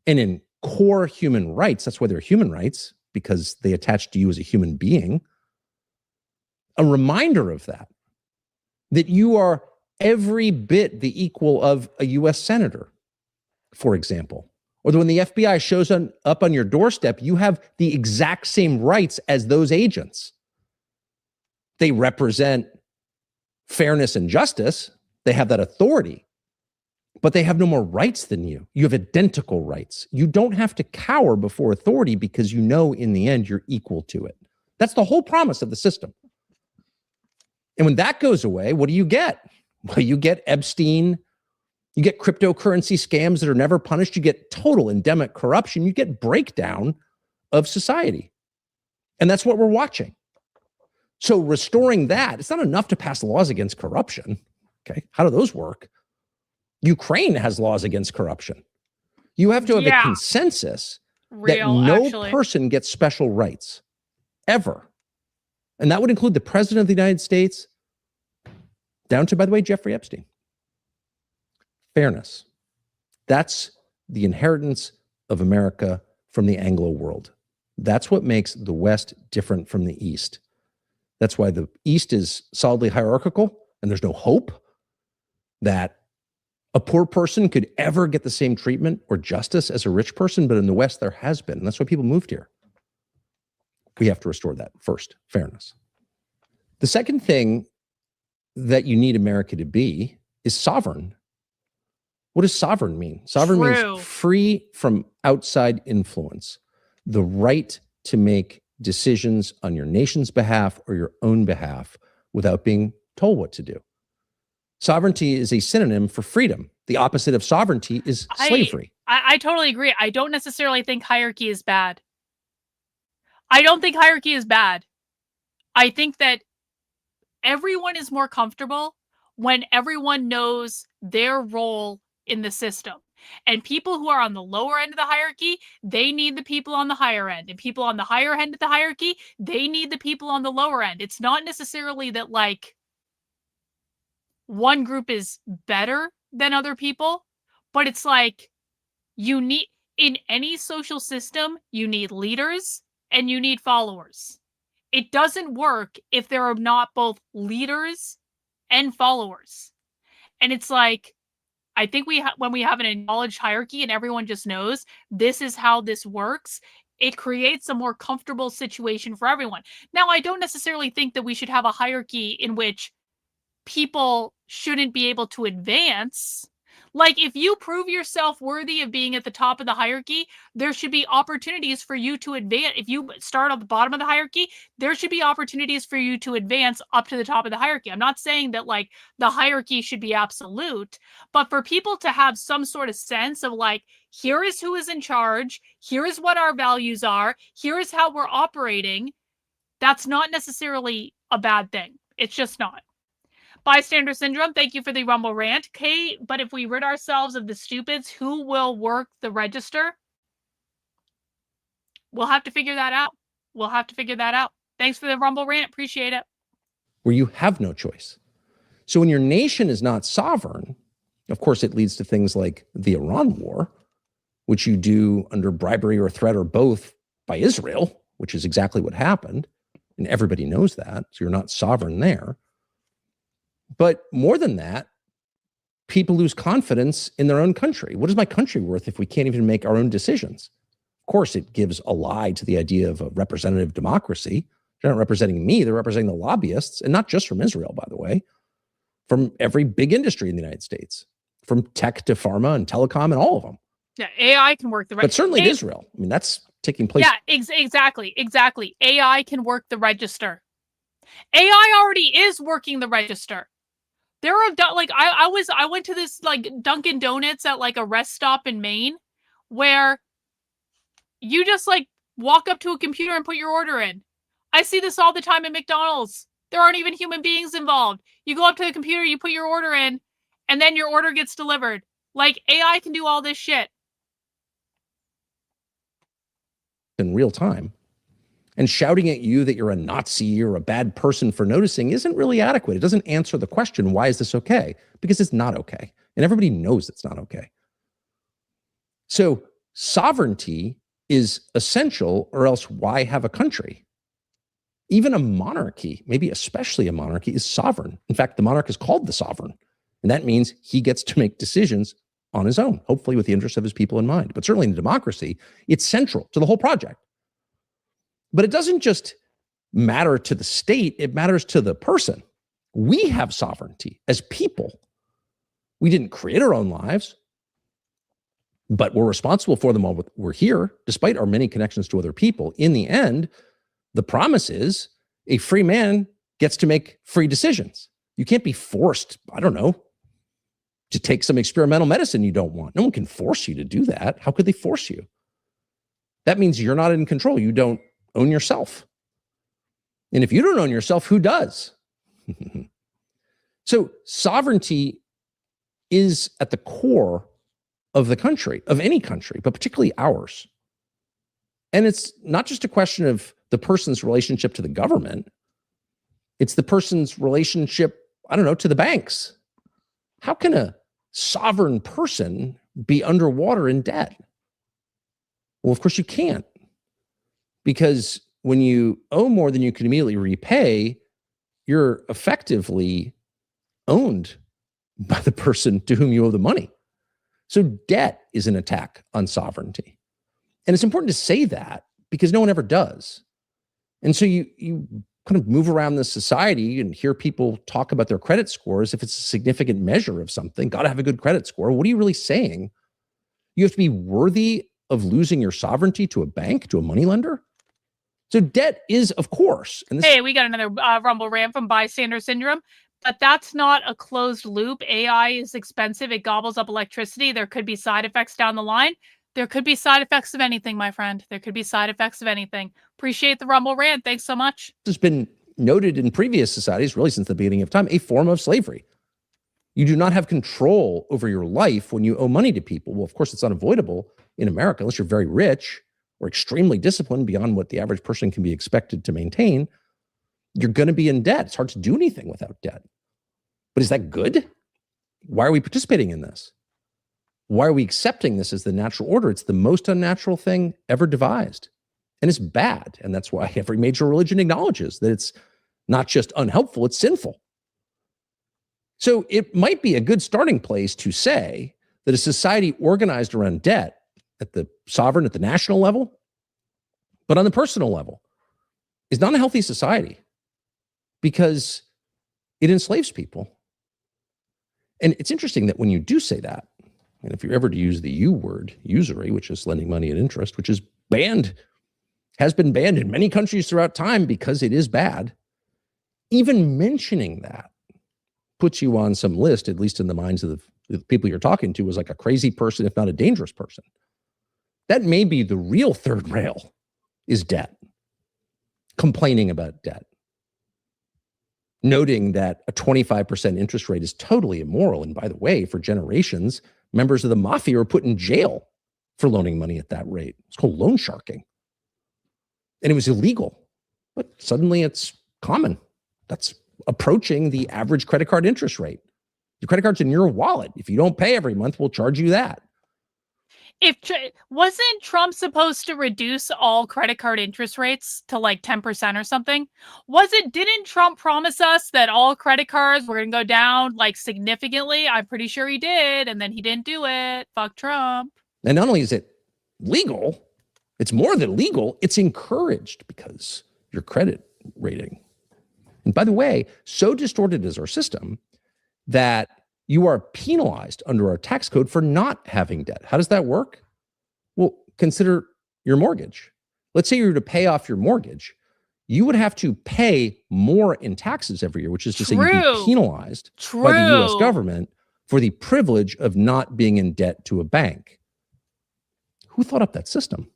and in core human rights. That's why they're human rights, because they attach to you as a human being. A reminder of that you are every bit the equal of a U.S. senator, for example. Or that when the FBI shows up on your doorstep, you have the exact same rights as those agents. They represent fairness and justice. They have that authority, but they have no more rights than you. You have identical rights. You don't have to cower before authority because you know in the end you're equal to it. That's the whole promise of the system. And when that goes away, what do you get? Well, you get Epstein. You get cryptocurrency scams that are never punished. You get total endemic corruption. You get breakdown of society. And that's what we're watching. So restoring that, it's not enough to pass laws against corruption. Okay, how do those work? Ukraine has laws against corruption. You have to have a consensus that no person gets special rights, ever. And that would include the president of the United States, down to, by the way, Jeffrey Epstein. Fairness. That's the inheritance of America from the Anglo world. That's what makes the West different from the East. That's why the East is solidly hierarchical, and there's no hope that a poor person could ever get the same treatment or justice as a rich person, but in the West there has been, and that's why people moved here. We have to restore that first, fairness. The second thing that you need America to be is sovereign. What does sovereign mean? Sovereign means free from outside influence, the right to make decisions on your nation's behalf or your own behalf without being told what to do. Sovereignty is a synonym for freedom. The opposite of sovereignty is slavery. I totally agree. I don't necessarily think hierarchy is bad. I don't think hierarchy is bad. I think that everyone is more comfortable when everyone knows their role in the system. And people who are on the lower end of the hierarchy, they need the people on the higher end. And people on the higher end of the hierarchy, they need the people on the lower end. It's not necessarily that, like, one group is better than other people, but it's like you need, in any social system, you need leaders and you need followers. It doesn't work if there are not both leaders and followers. And it's like, I think when we have an acknowledged hierarchy and everyone just knows this is how this works, it creates a more comfortable situation for everyone. Now, I don't necessarily think that we should have a hierarchy in which people shouldn't be able to advance. Like, if you prove yourself worthy of being at the top of the hierarchy, there should be opportunities for you to advance. If you start on the bottom of the hierarchy, there should be opportunities for you to advance up to the top of the hierarchy. I'm not saying that, like, the hierarchy should be absolute, but for people to have some sort of sense of, like, here is who is in charge, here is what our values are, here is how we're operating, that's not necessarily a bad thing. It's just not. Bystander syndrome, thank you for the Rumble rant. Okay, but if we rid ourselves of the stupids, who will work the register? We'll have to figure that out. We'll have to figure that out. Thanks for the Rumble rant. Appreciate it. Where you have no choice. So when your nation is not sovereign, of course, it leads to things like the Iran war, which you do under bribery or threat or both by Israel, which is exactly what happened. And everybody knows that. So you're not sovereign there. But more than that, people lose confidence in their own country. What is my country worth if we can't even make our own decisions? Of course, it gives a lie to the idea of a representative democracy. They're not representing me, they're representing the lobbyists, and not just from Israel, by the way, from every big industry in the United States, from tech to pharma and telecom and all of them. Yeah, AI can work the register. But certainly in Israel. I mean, that's taking place. Yeah, exactly. AI can work the register. AI already is working the register. There are, like, I went to this, like, Dunkin' Donuts at, like, a rest stop in Maine where you just, like, walk up to a computer and put your order in. I see this all the time at McDonald's. There aren't even human beings involved. You go up to the computer, you put your order in, and then your order gets delivered. Like, AI can do all this shit. In real time. And shouting at you that you're a Nazi or a bad person for noticing isn't really adequate. It doesn't answer the question, why is this okay? Because it's not okay. And everybody knows it's not okay. So sovereignty is essential, or else why have a country? Even a monarchy, maybe especially a monarchy, is sovereign. In fact, the monarch is called the sovereign. And that means he gets to make decisions on his own, hopefully with the interests of his people in mind. But certainly in a democracy, it's central to the whole project. But it doesn't just matter to the state, it matters to the person. We have sovereignty as people. We didn't create our own lives, but we're responsible for them while we're here, despite our many connections to other people. In the end, the promise is a free man gets to make free decisions. You can't be forced, I don't know, to take some experimental medicine you don't want. No one can force you to do that. How could they force you? That means you're not in control. You don't own yourself. And if you don't own yourself, who does? So sovereignty is at the core of the country, of any country, but particularly ours. And it's not just a question of the person's relationship to the government. It's the person's relationship, I don't know, to the banks. How can a sovereign person be underwater in debt? Well, of course you can't. Because when you owe more than you can immediately repay, you're effectively owned by the person to whom you owe the money. So debt is an attack on sovereignty. And it's important to say that because no one ever does. And so you kind of move around this society and hear people talk about their credit scores if it's a significant measure of something. Got to have a good credit score. What are you really saying? You have to be worthy of losing your sovereignty to a bank, to a moneylender? So debt is, of course. And hey, we got another Rumble rant from Bystander Syndrome. But that's not a closed loop. AI is expensive. It gobbles up electricity. There could be side effects down the line. There could be side effects of anything, my friend. There could be side effects of anything. Appreciate the Rumble rant. Thanks so much. Has been noted in previous societies, really since the beginning of time, a form of slavery. You do not have control over your life when you owe money to people. Well, of course, it's unavoidable in America unless you're very rich or extremely disciplined beyond what the average person can be expected to maintain. You're going to be in debt. It's hard to do anything without debt. But is that good? Why are we participating in this? Why are we accepting this as the natural order? It's the most unnatural thing ever devised. And it's bad. And that's why every major religion acknowledges that it's not just unhelpful, it's sinful. So it might be a good starting place to say that a society organized around debt at the sovereign, at the national level, but on the personal level, is not a healthy society because it enslaves people. And it's interesting that when you do say that, and if you're ever to use the U word, usury, which is lending money at interest, which is banned, has been banned in many countries throughout time because it is bad, even mentioning that puts you on some list, at least in the minds of the people you're talking to, as like a crazy person, if not a dangerous person. That may be the real third rail, is debt. Complaining about debt. Noting that a 25% interest rate is totally immoral. And by the way, for generations, members of the mafia were put in jail for loaning money at that rate. It's called loan sharking. And it was illegal, but suddenly it's common. That's approaching the average credit card interest rate. Your credit card's in your wallet. If you don't pay every month, we'll charge you that. Wasn't Trump supposed to reduce all credit card interest rates to like 10% or something? Didn't Trump promise us that all credit cards were going to go down like significantly? I'm pretty sure he did. And then he didn't do it. Fuck Trump. And not only is it legal, it's more than legal, it's encouraged because your credit rating. And by the way, so distorted is our system that you are penalized under our tax code for not having debt. How does that work? Well, consider your mortgage. Let's say you were to pay off your mortgage. You would have to pay more in taxes every year, which is to say you'd be penalized by the U.S. government for the privilege of not being in debt to a bank. Who thought up that system?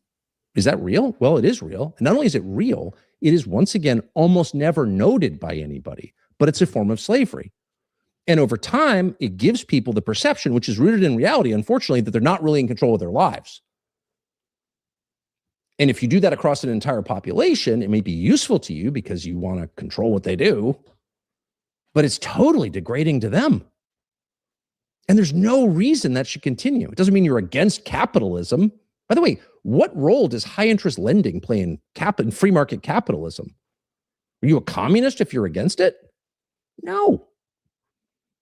Is that real? Well, it is real. And not only is it real, it is once again almost never noted by anybody, but it's a form of slavery. And over time, it gives people the perception, which is rooted in reality, unfortunately, that they're not really in control of their lives. And if you do that across an entire population, it may be useful to you because you want to control what they do, but it's totally degrading to them. And there's no reason that should continue. It doesn't mean you're against capitalism. By the way, what role does high interest lending play in free market capitalism? Are you a communist if you're against it? No.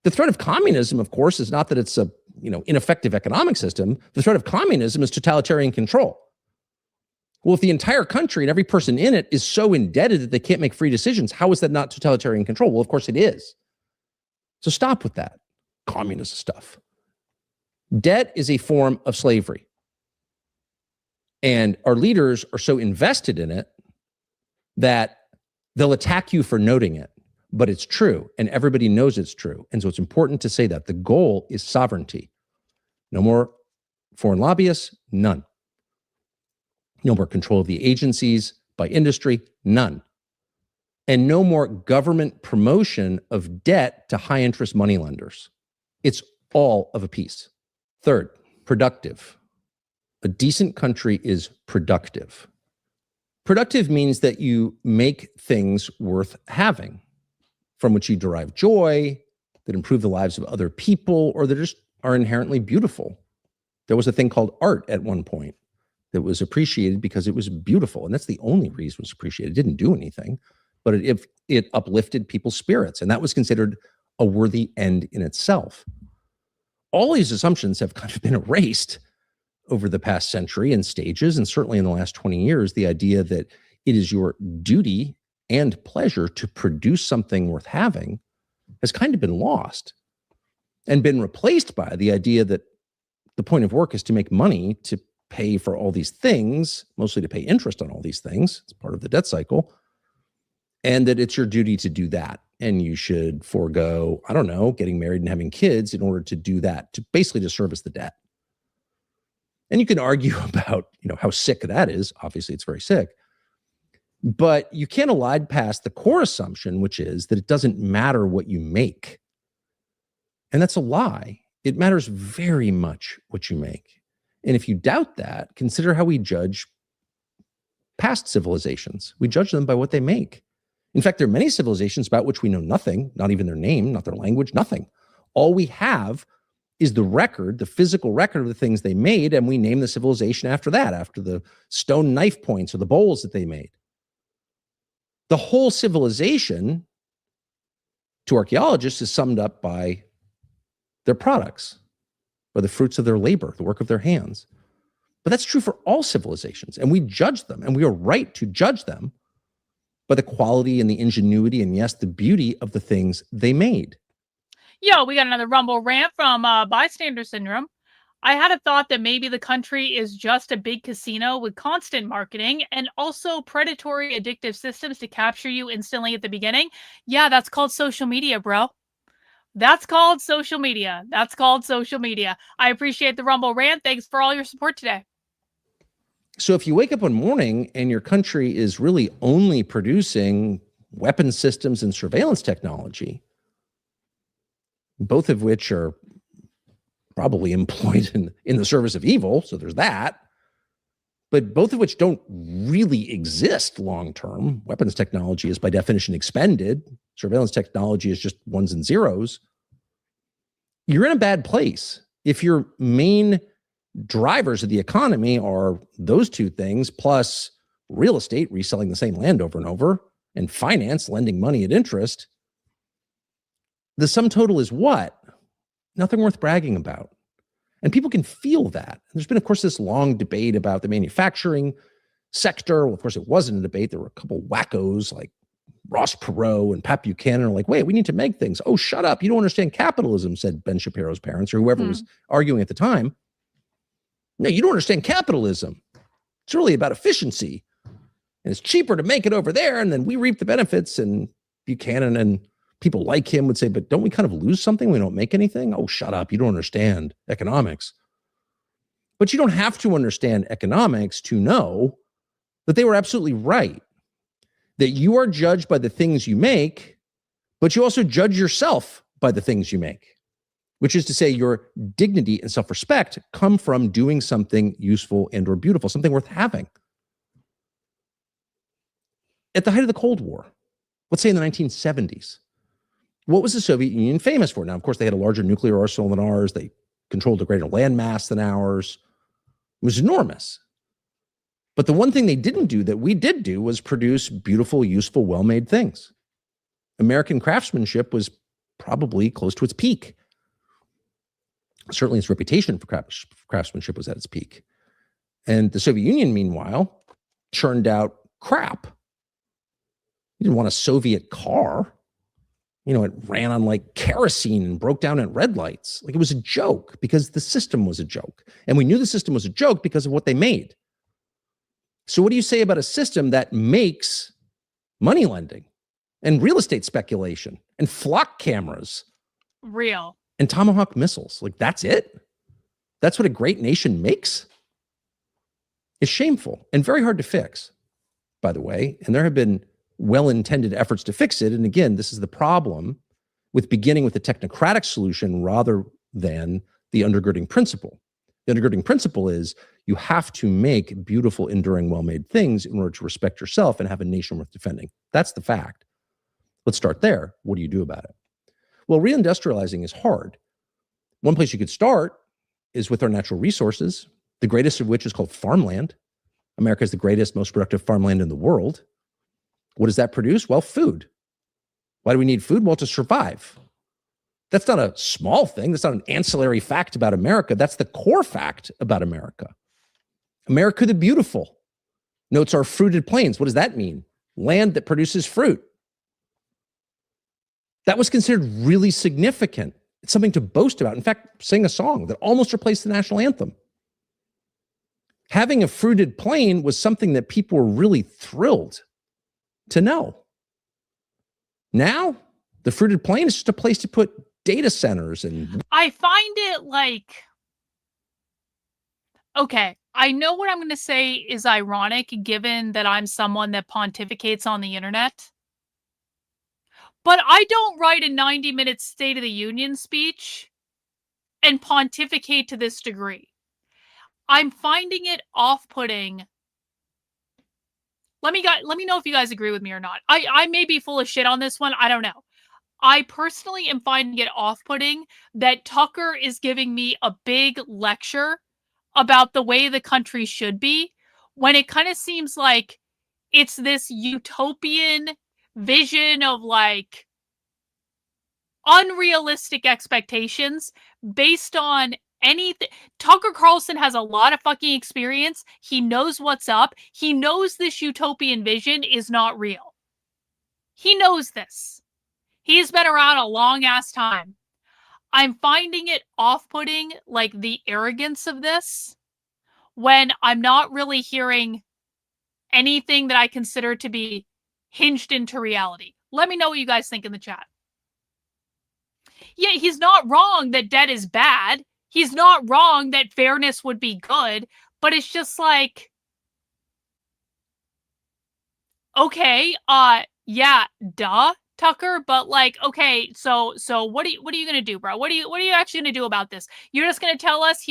The threat of communism, of course, is not that it's a ineffective economic system. The threat of communism is totalitarian control. Well, if the entire country and every person in it is so indebted that they can't make free decisions, how is that not totalitarian control? Well, of course it is. So stop with that communist stuff. Debt is a form of slavery. And our leaders are so invested in it that they'll attack you for noting it. But it's true, and everybody knows it's true. And so it's important to say that. The goal is sovereignty. No more foreign lobbyists, none. No more control of the agencies by industry, none. And no more government promotion of debt to high-interest moneylenders. It's all of a piece. Third, productive. A decent country is productive. Productive means that you make things worth having, from which you derive joy, that improve the lives of other people, or that just are inherently beautiful. There was a thing called art at one point that was appreciated because it was beautiful. And that's the only reason it was appreciated. It didn't do anything, but it uplifted people's spirits. And that was considered a worthy end in itself. All these assumptions have kind of been erased over the past century in stages, and certainly in the last 20 years, the idea that it is your duty and pleasure to produce something worth having has kind of been lost and been replaced by the idea that the point of work is to make money to pay for all these things, mostly to pay interest on all these things. It's part of the debt cycle. And that it's your duty to do that. And you should forego, I don't know, getting married and having kids in order to do that, to basically to service the debt. And you can argue about, how sick that is. Obviously, it's very sick. But you can't elide past the core assumption, which is that it doesn't matter what you make. And that's a lie. It matters very much what you make. And if you doubt that, consider how we judge past civilizations. We judge them by what they make. In fact, there are many civilizations about which we know nothing, not even their name, not their language, nothing. All we have is the record, the physical record of the things they made, and we name the civilization after that, after the stone knife points or the bowls that they made. The whole civilization, to archaeologists, is summed up by their products, by the fruits of their labor, the work of their hands. But that's true for all civilizations, and we judge them, and we are right to judge them by the quality and the ingenuity and, yes, the beauty of the things they made. Yo, we got another Rumble rant from Bystander Syndrome. I had a thought that maybe the country is just a big casino with constant marketing and also predatory addictive systems to capture you instantly at the beginning. Yeah, that's called social media, bro. That's called social media. That's called social media. I appreciate the Rumble rant. Thanks for all your support today. So if you wake up one morning and your country is really only producing weapon systems and surveillance technology, both of which are probably employed in the service of evil, so there's that, but both of which don't really exist long-term. Weapons technology is by definition expended. Surveillance technology is just ones and zeros. You're in a bad place. If your main drivers of the economy are those two things, plus real estate, reselling the same land over and over, and finance, lending money at interest, the sum total is what? Nothing worth bragging about. And people can feel that. There's been, of course, this long debate about the manufacturing sector. Well, of course, it wasn't a debate. There were a couple wackos like Ross Perot and Pat Buchanan are like, wait, we need to make things. Oh, shut up. You don't understand capitalism, said Ben Shapiro's parents or whoever was arguing at the time. No, you don't understand capitalism. It's really about efficiency. And it's cheaper to make it over there, and then we reap the benefits. And Buchanan and people like him would say, but don't we kind of lose something? We don't make anything? Oh, shut up. You don't understand economics. But you don't have to understand economics to know that they were absolutely right. That you are judged by the things you make, but you also judge yourself by the things you make, which is to say your dignity and self-respect come from doing something useful and or beautiful, something worth having. At the height of the Cold War, let's say in the 1970s, what was the Soviet Union famous for? Now, of course, they had a larger nuclear arsenal than ours. They controlled a greater landmass than ours. It was enormous. But the one thing they didn't do that we did do was produce beautiful, useful, well-made things. American craftsmanship was probably close to its peak. Certainly its reputation for craftsmanship was at its peak. And the Soviet Union, meanwhile, churned out crap. You didn't want a Soviet car. You know, it ran on like kerosene and broke down at red lights. Like it was a joke because the system was a joke. And we knew the system was a joke because of what they made. So what do you say about a system that makes money lending and real estate speculation and flock cameras? Real. And Tomahawk missiles? Like that's it? That's what a great nation makes? It's shameful and very hard to fix, by the way. And there have been well-intended efforts to fix it. And again, this is the problem with beginning with a technocratic solution rather than the undergirding principle. The undergirding principle is you have to make beautiful, enduring, well-made things in order to respect yourself and have a nation worth defending. That's the fact. Let's start there. What do you do about it? Well, reindustrializing is hard. One place you could start is with our natural resources, the greatest of which is called farmland. America is the greatest, most productive farmland in the world. What does that produce? Well, food. Why do we need food? Well, to survive. That's not a small thing. That's not an ancillary fact about America. That's the core fact about America. America the Beautiful notes our fruited plains. What does that mean? Land that produces fruit. That was considered really significant. It's something to boast about. In fact, sing a song that almost replaced the national anthem. Having a fruited plain was something that people were really thrilled to know. Now, the fruited plain is just a place to put data centers and... I find it like... Okay, I know what I'm going to say is ironic given that I'm someone that pontificates on the internet. But I don't write a 90-minute State of the Union speech and pontificate to this degree. I'm finding it off-putting. Let me know if you guys agree with me or not. I may be full of shit on this one. I don't know. I personally am finding it off-putting that Tucker is giving me a big lecture about the way the country should be, when it kind of seems like it's this utopian vision of like unrealistic expectations based on anything. Tucker Carlson has a lot of fucking experience. He knows what's up. He knows this utopian vision is not real. He knows this. He's been around a long ass time. I'm finding it off-putting, like the arrogance of this, when I'm not really hearing anything that I consider to be hinged into reality. Let me know what you guys think in the chat. Yeah, he's not wrong that debt is bad. He's not wrong that fairness would be good, but it's just like, okay, yeah, duh, Tucker, but like, okay, so what are you gonna do, bro? What are you actually gonna do about this? You're just gonna tell us,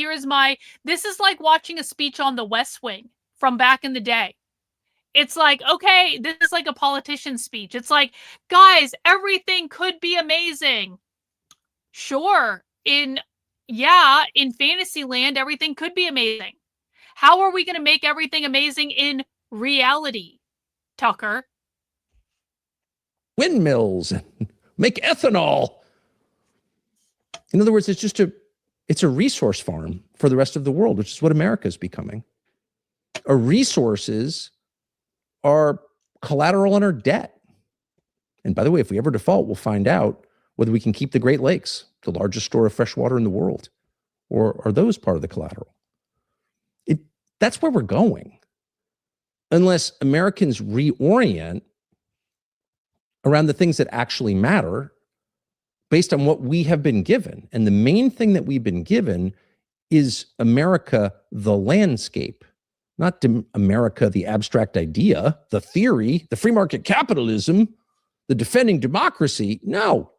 this is like watching a speech on the West Wing from back in the day. It's like, okay, this is like a politician's speech. It's like, guys, everything could be amazing. Sure, in Fantasyland, everything could be amazing. How are we gonna make everything amazing in reality, Tucker? Windmills, make ethanol. In other words, it's a resource farm for the rest of the world, which is what America is becoming. Our resources are collateral on our debt. And by the way, if we ever default, we'll find out whether we can keep the Great Lakes, the largest store of fresh water in the world, or are those part of the collateral? That's where we're going. Unless Americans reorient around the things that actually matter based on what we have been given. And the main thing that we've been given is America, the landscape, not America, the abstract idea, the theory, the free market capitalism, the defending democracy. No,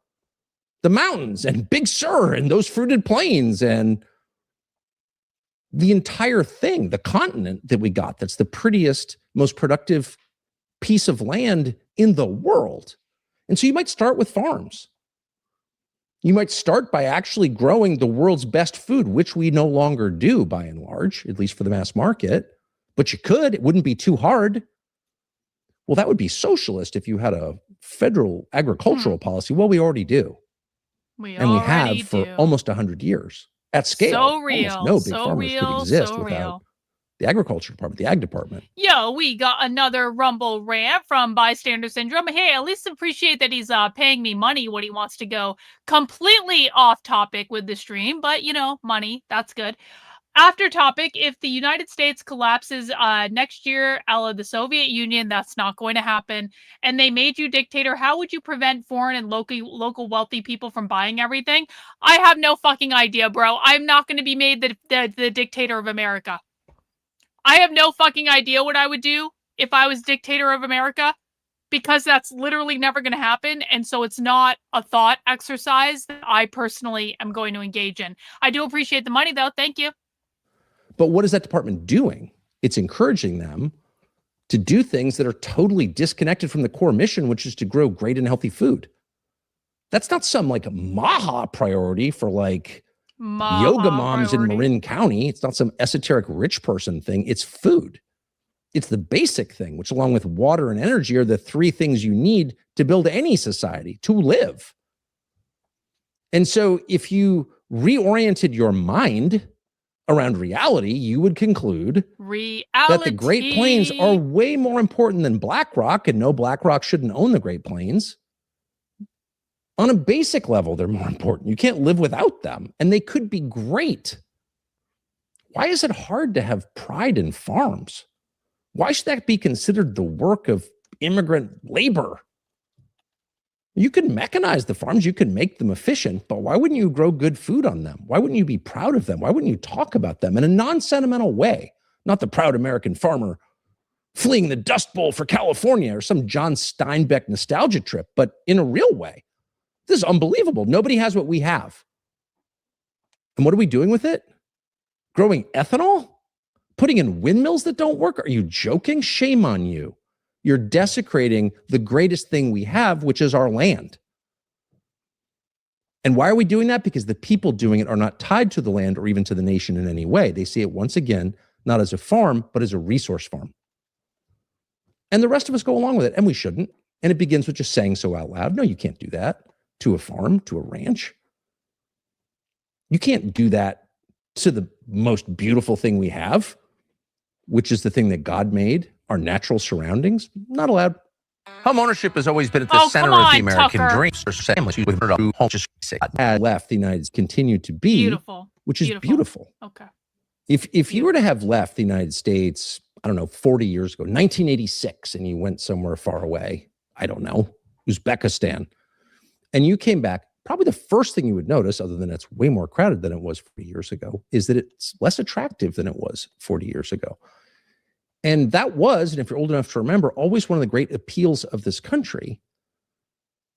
the mountains and Big Sur and those fruited plains and the entire thing, the continent that we got, that's the prettiest, most productive piece of land in the world. And so you might start with farms. You might start by actually growing the world's best food, which we no longer do by and large, at least for the mass market. But you could, it wouldn't be too hard. Well, that would be socialist if you had a federal agricultural policy. Well, we already do. We have for almost 100 years at scale. So real. Almost no big farmers could exist without the agriculture department, the ag department. Yo, we got another Rumble rant from Bystander Syndrome. Hey, at least appreciate that he's paying me money when he wants to go completely off topic with the stream. But, you know, money, that's good. After topic, if the United States collapses next year out of the Soviet Union, that's not going to happen, and they made you dictator, how would you prevent foreign and local wealthy people from buying everything? I have no fucking idea, bro. I'm not going to be made the dictator of America. I have no fucking idea what I would do if I was dictator of America, because that's literally never going to happen, and so it's not a thought exercise that I personally am going to engage in. I do appreciate the money, though. Thank you. But what is that department doing? It's encouraging them to do things that are totally disconnected from the core mission, which is to grow great and healthy food. That's not some like Maha priority for like yoga moms in Marin County. It's not some esoteric rich person thing. It's food. It's the basic thing, which along with water and energy are the three things you need to build any society, to live. And so if you reoriented your mind around reality, you would conclude that the Great Plains are way more important than BlackRock, and no, BlackRock shouldn't own the Great Plains. On a basic level, they're more important. You can't live without them, and they could be great. Why is it hard to have pride in farms? Why should that be considered the work of immigrant labor? You could mechanize the farms, you could make them efficient, but why wouldn't you grow good food on them? Why wouldn't you be proud of them? Why wouldn't you talk about them in a non-sentimental way? Not the proud American farmer fleeing the Dust Bowl for California or some John Steinbeck nostalgia trip, but in a real way. This is unbelievable. Nobody has what we have. And what are we doing with it? Growing ethanol? Putting in windmills that don't work? Are you joking? Shame on you. You're desecrating the greatest thing we have, which is our land. And why are we doing that? Because the people doing it are not tied to the land or even to the nation in any way. They see it once again, not as a farm, but as a resource farm. And the rest of us go along with it, and we shouldn't. And it begins with just saying so out loud. No, you can't do that to a farm, to a ranch. You can't do that to the most beautiful thing we have, which is the thing that God made, our natural surroundings. Not allowed. Home ownership has always been at the center of the American dream. Had left the United States, continued to be, Beautiful. which is beautiful. Okay. If you were to have left the United States, I don't know, 40 years ago, 1986, and you went somewhere far away, I don't know, Uzbekistan, and you came back, probably the first thing you would notice, other than it's way more crowded than it was 40 years ago, is that it's less attractive than it was 40 years ago. And that was, and if you're old enough to remember, always one of the great appeals of this country.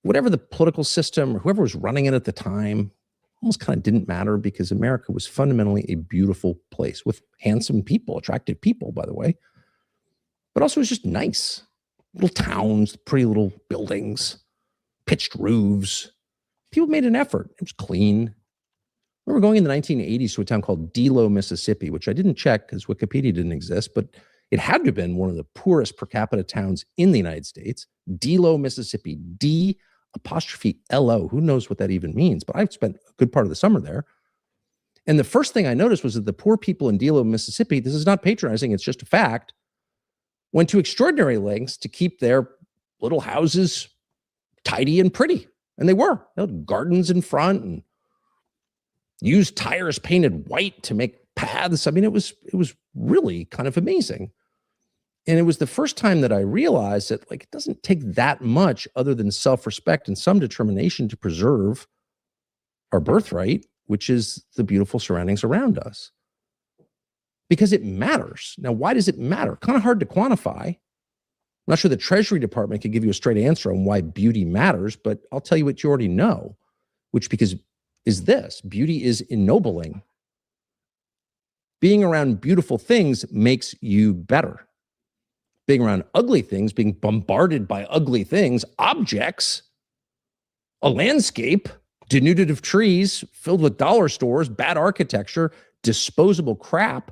Whatever the political system or whoever was running it at the time, almost kind of didn't matter, because America was fundamentally a beautiful place with handsome people, attractive people, by the way. But also it was just nice. Little towns, pretty little buildings, pitched roofs. People made an effort. It was clean. I remember going in the 1980s to a town called Delo, Mississippi, which I didn't check because Wikipedia didn't exist, but it had to have been one of the poorest per capita towns in the United States. Delo, Mississippi, D''Lo. Who knows what that even means? But I've spent a good part of the summer there. And the first thing I noticed was that the poor people in Delo, Mississippi, this is not patronizing, it's just a fact, went to extraordinary lengths to keep their little houses tidy and pretty. And they were. They had gardens in front and used tires painted white to make paths. I mean, it was really kind of amazing. And it was the first time that I realized that, like, it doesn't take that much other than self-respect and some determination to preserve our birthright, which is the beautiful surroundings around us. Because it matters. Now, why does it matter? Kind of hard to quantify. I'm not sure the Treasury Department can give you a straight answer on why beauty matters, but I'll tell you what you already know, which is this: beauty is ennobling. Being around beautiful things makes you better. Being around ugly things, being bombarded by ugly things, objects, a landscape denuded of trees, filled with dollar stores, bad architecture, disposable crap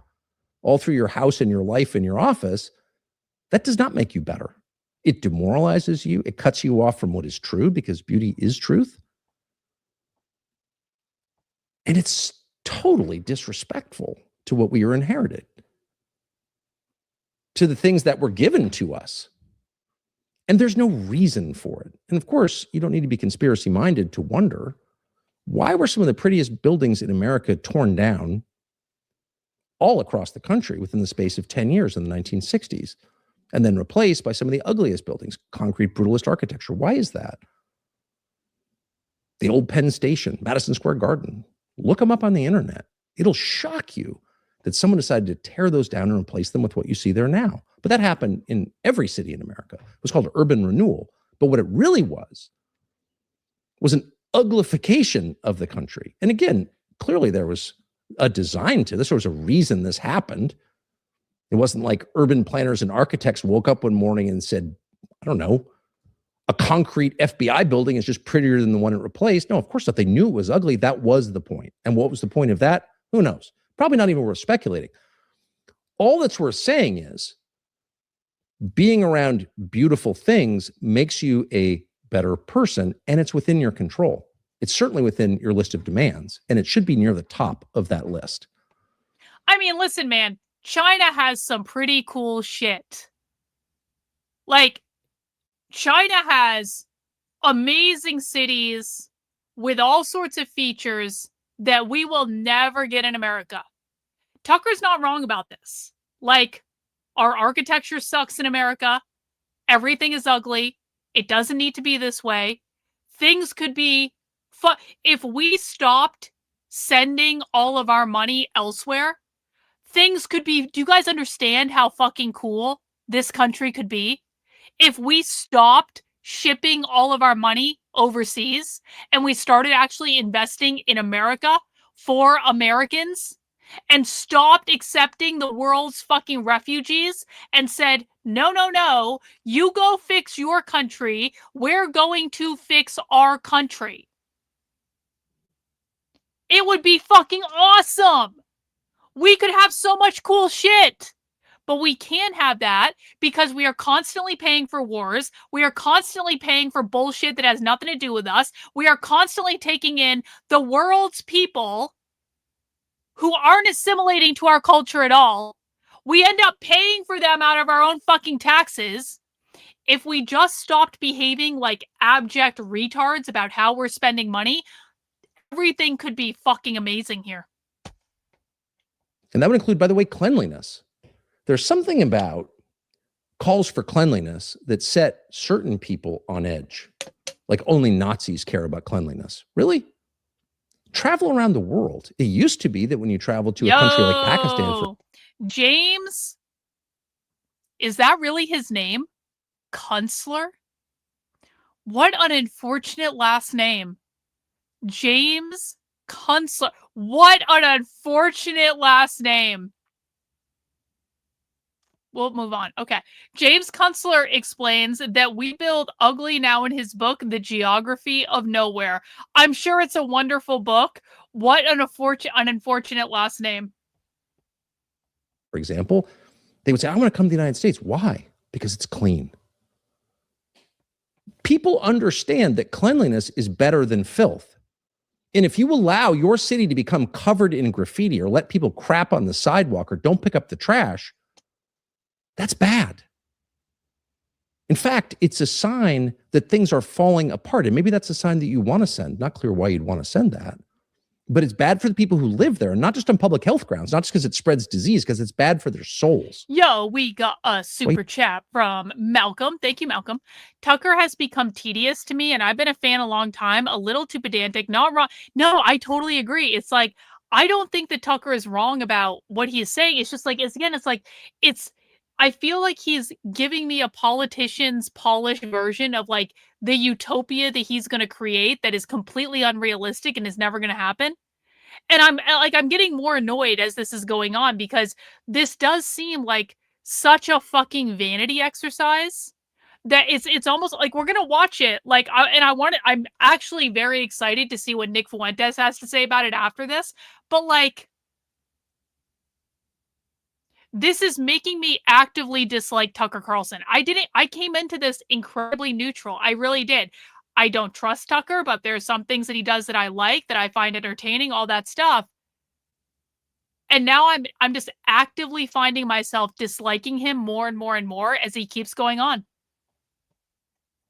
all through your house and your life and your office, that does not make you better. It demoralizes you. It cuts you off from what is true, because beauty is truth. And it's totally disrespectful to what we were inherited, to the things that were given to us. And there's no reason for it. And of course, you don't need to be conspiracy minded to wonder, why were some of the prettiest buildings in America torn down all across the country within the space of 10 years in the 1960s, and then replaced by some of the ugliest buildings, concrete brutalist architecture? Why is that? The old Penn Station, Madison Square Garden, look them up on the internet. It'll shock you that someone decided to tear those down and replace them with what you see there now. But that happened in every city in America. It was called urban renewal. But what it really was an uglification of the country. And again, clearly there was a design to this. There was a reason this happened. It wasn't like urban planners and architects woke up one morning and said, I don't know, a concrete FBI building is just prettier than the one it replaced. No, of course not. They knew it was ugly. That was the point. And what was the point of that? Who knows? Probably not even worth speculating. All that's worth saying is being around beautiful things makes you a better person, and it's within your control. It's certainly within your list of demands, and it should be near the top of that list. I mean, listen, man, China has some pretty cool shit. Like, China has amazing cities with all sorts of features that we will never get in America. Tucker's not wrong about this. Like, our architecture sucks in America. Everything is ugly. It doesn't need to be this way. things could be if we stopped sending all of our money elsewhere, things could be, do you guys understand how fucking cool this country could be? If we stopped shipping all of our money overseas and we started actually investing in America for Americans and stopped accepting the world's fucking refugees and said, no, no, no, you go fix your country. We're going to fix our country. It would be fucking awesome. We could have so much cool shit. But we can't have that because we are constantly paying for wars. We are constantly paying for bullshit that has nothing to do with us. We are constantly taking in the world's people who aren't assimilating to our culture at all. We end up paying for them out of our own fucking taxes. If we just stopped behaving like abject retards about how we're spending money, everything could be fucking amazing here. And that would include, by the way, cleanliness. There's something about calls for cleanliness that set certain people on edge. Like only Nazis care about cleanliness. Really? Travel around the world. It used to be that when you travel to a country like Pakistan. James, is that really his name? Kunstler? What an unfortunate last name. James Kunstler. What an unfortunate last name. We'll move on. Okay. James Kunstler explains that we build ugly now in his book, The Geography of Nowhere. I'm sure it's a wonderful book. What an unfortunate last name. For example, they would say, I want to come to the United States. Why? Because it's clean. People understand that cleanliness is better than filth. And if you allow your city to become covered in graffiti or let people crap on the sidewalk or don't pick up the trash, that's bad. In fact, it's a sign that things are falling apart. And maybe that's a sign that you want to send. Not clear why you'd want to send that. But it's bad for the people who live there, and not just on public health grounds, not just because it spreads disease, because it's bad for their souls. Yo, we got a super chat from Malcolm. Thank you, Malcolm. Tucker has become tedious to me, and I've been a fan a long time, a little too pedantic, not wrong. No, I totally agree. It's like, I don't think that Tucker is wrong about what he is saying. It's just like, I feel like he's giving me a politician's polished version of like the utopia that he's going to create that is completely unrealistic and is never going to happen. And I'm getting more annoyed as this is going on because this does seem like such a fucking vanity exercise that it's almost like we're going to watch it. Like, I'm actually very excited to see what Nick Fuentes has to say about it after this. But like, this is making me actively dislike Tucker Carlson. I came into this incredibly neutral. I really did. I don't trust Tucker, but there's some things that he does that I like, that I find entertaining, all that stuff. And now I'm just actively finding myself disliking him more and more and more as he keeps going on.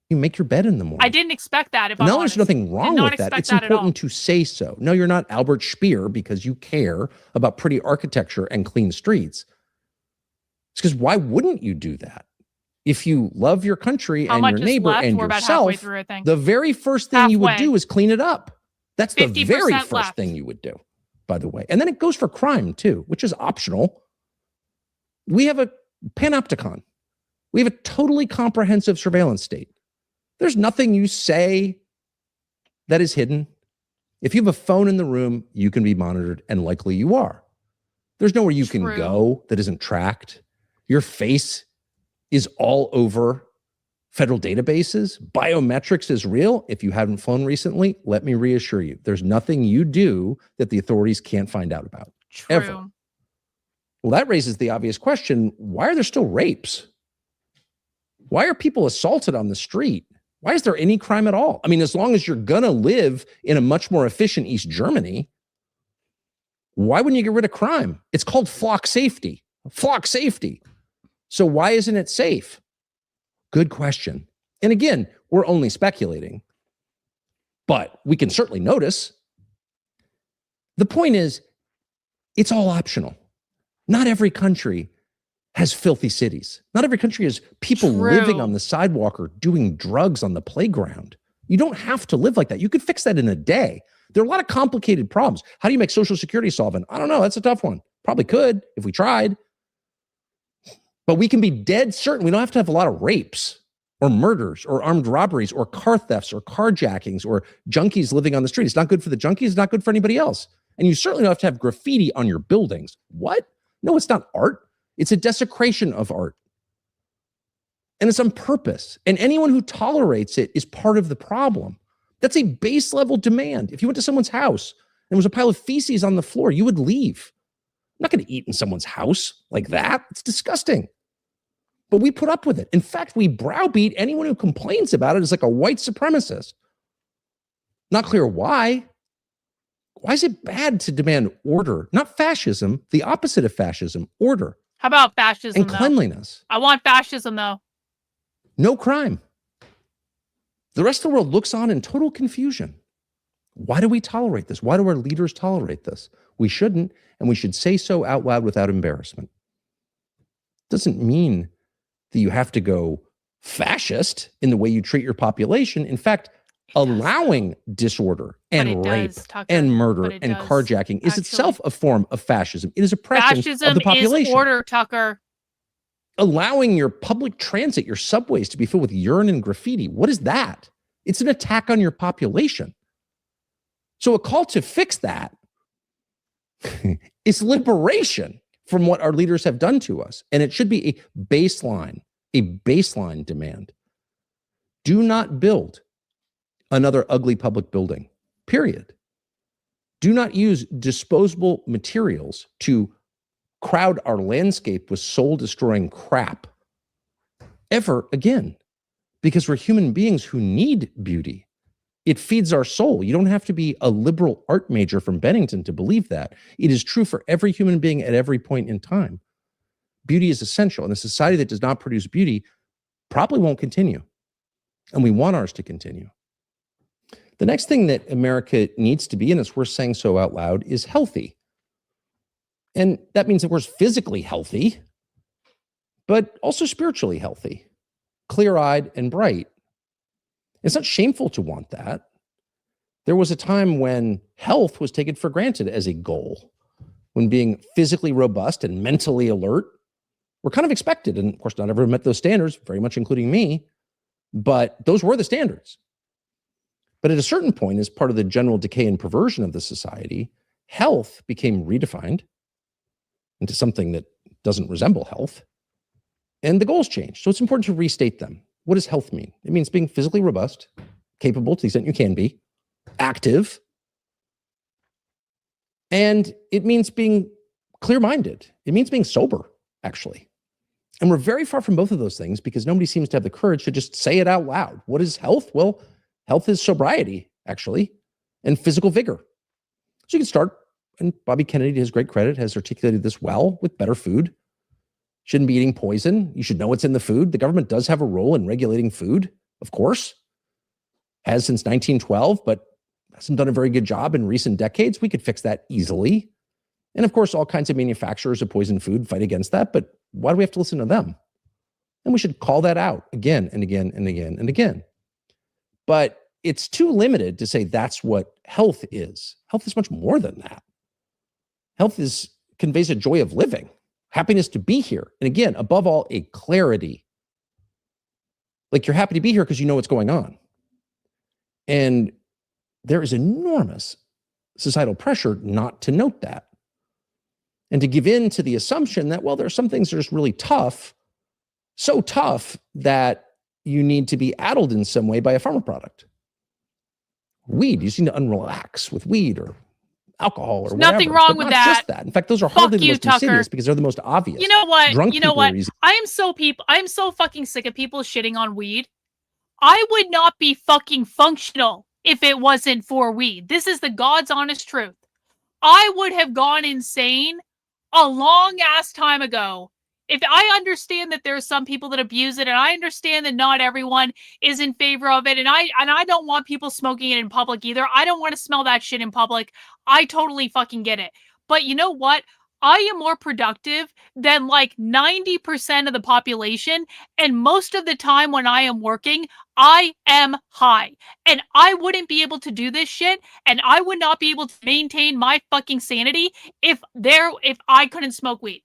You make your bed in the morning. I didn't expect that. No, there's nothing wrong with that. It's important to say so. No, you're not Albert Speer because you care about pretty architecture and clean streets. It's because why wouldn't you do that? If you love your country and your neighbor and yourself, the very first thing you would do is clean it up. That's the very first thing you would do, by the way. And then it goes for crime too, which is optional. We have a panopticon. We have a totally comprehensive surveillance state. There's nothing you say that is hidden. If you have a phone in the room, you can be monitored, and likely you are. There's nowhere you can go that isn't tracked. Your face is all over federal databases. Biometrics is real. If you haven't flown recently, let me reassure you, there's nothing you do that the authorities can't find out about. True. Ever. Well, that raises the obvious question, why are there still rapes? Why are people assaulted on the street? Why is there any crime at all? I mean, as long as you're going to live in a much more efficient East Germany, why wouldn't you get rid of crime? It's called flock safety. Flock safety. So why isn't it safe? Good question. And again, we're only speculating, but we can certainly notice. The point is, it's all optional. Not every country has filthy cities. Not every country has people living on the sidewalk or doing drugs on the playground. You don't have to live like that. You could fix that in a day. There are a lot of complicated problems. How do you make Social Security solvent? I don't know. That's a tough one. Probably could if we tried. But we can be dead certain. We don't have to have a lot of rapes or murders or armed robberies or car thefts or carjackings or junkies living on the street. It's not good for the junkies. It's not good for anybody else. And you certainly don't have to have graffiti on your buildings. What? No, it's not art. It's a desecration of art. And it's on purpose. And anyone who tolerates it is part of the problem. That's a base level demand. If you went to someone's house and there was a pile of feces on the floor, you would leave. I'm not going to eat in someone's house like that. It's disgusting. But we put up with it. In fact, we browbeat anyone who complains about it as like a white supremacist. Not clear why. Why is it bad to demand order? Not fascism, the opposite of fascism, order. How about fascism, and cleanliness? I want fascism, though. No crime. The rest of the world looks on in total confusion. Why do we tolerate this? Why do our leaders tolerate this? We shouldn't, and we should say so out loud without embarrassment. Doesn't mean that you have to go fascist in the way you treat your population. In fact, allowing disorder and rape and murder and carjacking is itself a form of fascism. It is oppression of the population. Fascism is order, Tucker. Allowing your public transit, your subways to be filled with urine and graffiti. What is that? It's an attack on your population. So a call to fix that is liberation from what our leaders have done to us. And it should be a baseline demand. Do not build another ugly public building, period. Do not use disposable materials to crowd our landscape with soul-destroying crap ever again, because we're human beings who need beauty. It feeds our soul. You don't have to be a liberal art major from Bennington to believe that. It is true for every human being at every point in time. Beauty is essential, and a society that does not produce beauty probably won't continue, and we want ours to continue. The next thing that America needs to be, and it's worth saying so out loud, is healthy. And that means, of course, physically healthy, but also spiritually healthy, clear-eyed and bright. It's not shameful to want that. There was a time when health was taken for granted as a goal, when being physically robust and mentally alert were kind of expected. And of course, not everyone met those standards, very much including me, but those were the standards. But at a certain point, as part of the general decay and perversion of the society, health became redefined into something that doesn't resemble health, and the goals changed. So it's important to restate them. What does health mean? It means being physically robust, capable to the extent you can be, active, and it means being clear-minded. It means being sober, actually. And we're very far from both of those things because nobody seems to have the courage to just say it out loud. What is health? Well, health is sobriety, actually, and physical vigor. So you can start, and Bobby Kennedy, to his great credit, has articulated this well, with better food. Shouldn't be eating poison. You should know what's in the food. The government does have a role in regulating food, of course. Has since 1912, but hasn't done a very good job in recent decades. We could fix that easily. And of course, all kinds of manufacturers of poison food fight against that, but why do we have to listen to them? And we should call that out again and again and again and again. But it's too limited to say that's what health is. Health is much more than that. Health conveys a joy of living, happiness to be here. And again, above all, a clarity. Like you're happy to be here because you know what's going on. And there is enormous societal pressure not to note that. And to give in to the assumption that, well, there are some things that are just really tough, so tough that you need to be addled in some way by a pharma product. Weed, you seem to unrelax with weed or alcohol or There's whatever. nothing wrong but with not that. Just that. In fact, those are hardly the most Tucker. insidious because they're the most obvious. You know what? Drunk You know people what? are easy. I'm so fucking sick of people shitting on weed. I would not be fucking functional if it wasn't for weed. This is the God's honest truth. I would have gone insane a long ass time ago. If I understand that there are some people that abuse it, and I understand that not everyone is in favor of it, and I don't want people smoking it in public either. I don't want to smell that shit in public. I totally fucking get it. But you know what? I am more productive than like 90% of the population. And most of the time when I am working, I am high. And I wouldn't be able to do this shit. And I would not be able to maintain my fucking sanity if I couldn't smoke weed.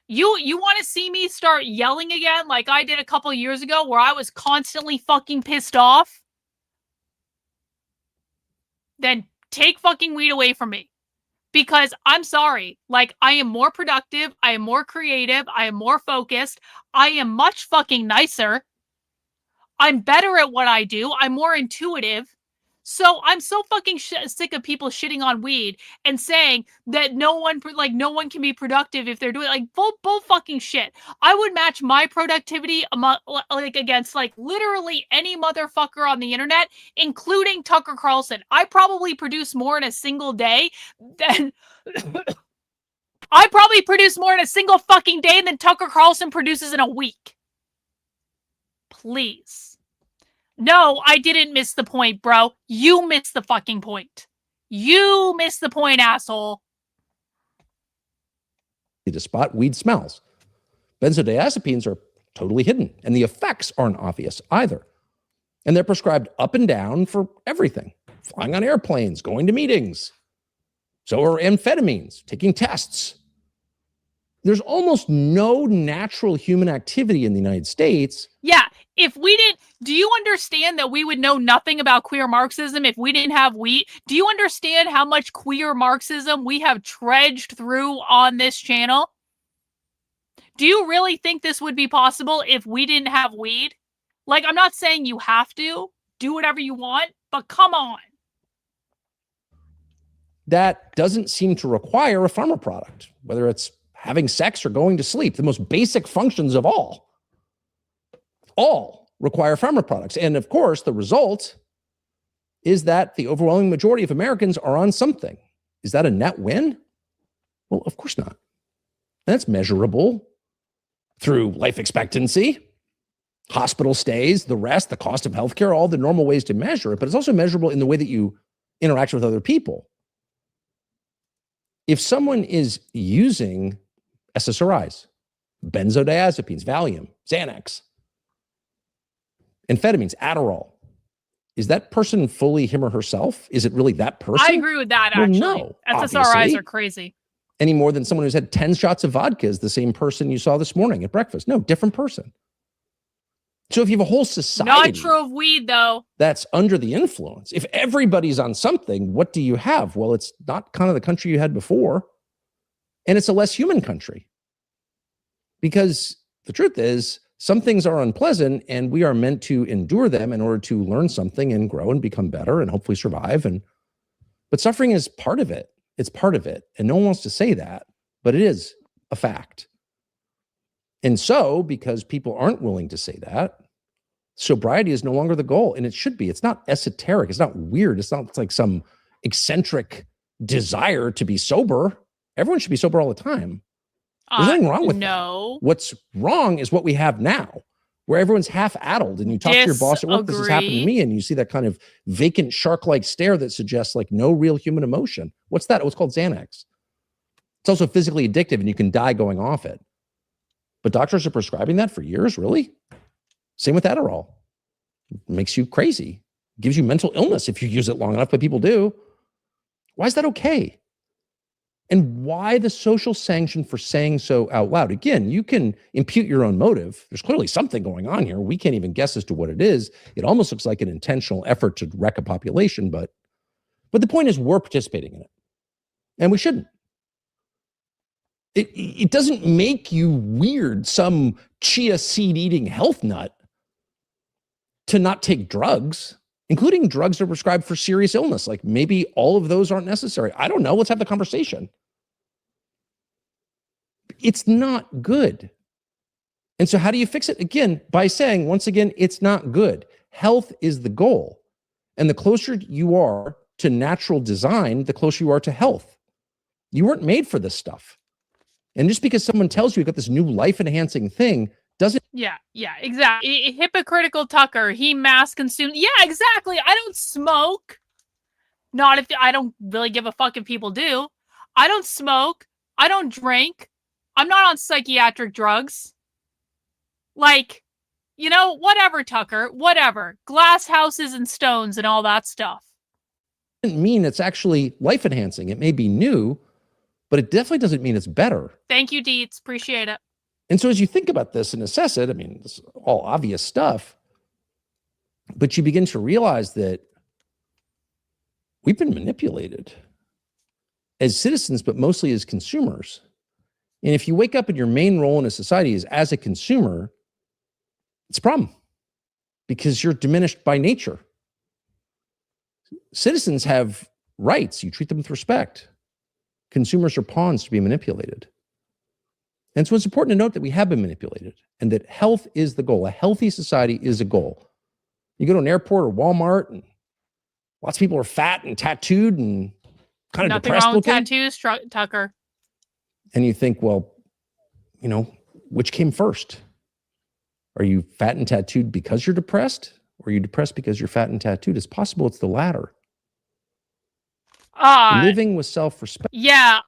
You want to see me start yelling again like I did a couple years ago where I was constantly fucking pissed off? Then take fucking weed away from me. Because I'm sorry, like I am more productive, I am more creative, I am more focused, I am much fucking nicer. I'm better at what I do, I'm more intuitive. So I'm so fucking sick of people shitting on weed and saying that no one can be productive if they're doing like bull fucking shit. I would match my productivity against like literally any motherfucker on the internet, including Tucker Carlson. I probably produce more in a single day than I probably produce more in a single fucking day than Tucker Carlson produces in a week. Please. No, I didn't miss the point, bro. You missed the fucking point. You missed the point, asshole. To spot weed smells. Benzodiazepines are totally hidden, and the effects aren't obvious either. And they're prescribed up and down for everything. Flying on airplanes, going to meetings. So are amphetamines, taking tests. There's almost no natural human activity in the United States. Yeah, if we didn't, do you understand that we would know nothing about queer Marxism if we didn't have weed? Do you understand how much queer Marxism we have trudged through on this channel? Do you really think this would be possible if we didn't have weed? Like, I'm not saying you have to do whatever you want, but come on. That doesn't seem to require a pharma product, whether it's having sex or going to sleep, the most basic functions of all require pharma products. And of course, the result is that the overwhelming majority of Americans are on something. Is that a net win? Well, of course not. That's measurable through life expectancy, hospital stays, the rest, the cost of healthcare, all the normal ways to measure it, but it's also measurable in the way that you interact with other people. If someone is using SSRIs, benzodiazepines, Valium, Xanax, amphetamines, Adderall, is that person fully him or herself? Is it really that person? I agree with that, actually. No, SSRIs obviously. are crazy. Any more than someone who's had 10 shots of vodka is the same person you saw this morning at breakfast. No, different person. So if you have a whole society... Not true of weed, though. ...that's under the influence, if everybody's on something, what do you have? Well, it's not kind of the country you had before, and it's a less human country. Because the truth is, some things are unpleasant, and we are meant to endure them in order to learn something and grow and become better and hopefully survive. But suffering is part of it. It's part of it. And no one wants to say that, but it is a fact. And so, because people aren't willing to say that, sobriety is no longer the goal. And it should be. It's not esoteric. It's not weird. It's not like some eccentric desire to be sober. Everyone should be sober all the time. There's nothing wrong with that. What's wrong is what we have now, where everyone's half-addled and you talk to your boss at work, this has happened to me, and you see that kind of vacant shark-like stare that suggests like no real human emotion. What's that? What's called Xanax. It's also physically addictive and you can die going off it. But doctors are prescribing that for years, really? Same with Adderall. It makes you crazy. It gives you mental illness if you use it long enough, but people do. Why is that okay? And why the social sanction for saying so out loud? Again, you can impute your own motive. There's clearly something going on here. We can't even guess as to what it is. It almost looks like an intentional effort to wreck a population, but the point is we're participating in it. And we shouldn't. It doesn't make you weird, some chia seed eating health nut, to not take drugs, including drugs that are prescribed for serious illness. Like maybe all of those aren't necessary. I don't know. Let's have the conversation. It's not good. And so how do you fix it? Again, by saying, once again, it's not good. Health is the goal. And the closer you are to natural design, the closer you are to health. You weren't made for this stuff. And just because someone tells you got this new life-enhancing thing doesn't... Yeah, exactly. Hypocritical Tucker, he mass consumed. Yeah, exactly. I don't smoke. Not if I don't really give a fuck if people do. I don't smoke. I don't drink. I'm not on psychiatric drugs. Like, you know, whatever, Tucker, whatever. Glass houses and stones and all that stuff. Doesn't mean it's actually life enhancing. It may be new, but it definitely doesn't mean it's better. Thank you, Dietz. Appreciate it. And so as you think about this and assess it, I mean, it's all obvious stuff, but you begin to realize that we've been manipulated as citizens, but mostly as consumers. And if you wake up and your main role in a society is as a consumer, it's a problem because you're diminished by nature. Citizens have rights. You treat them with respect. Consumers are pawns to be manipulated. And so it's important to note that we have been manipulated and that health is the goal. A healthy society is a goal. You go to an airport or Walmart and lots of people are fat and tattooed and kind of Nothing depressed wrong with looking. tattoos, Tucker. And you think, well, you know, which came first? Are you fat and tattooed because you're depressed? Or are you depressed because you're fat and tattooed? It's possible it's the latter. Living with self-respect. Yeah.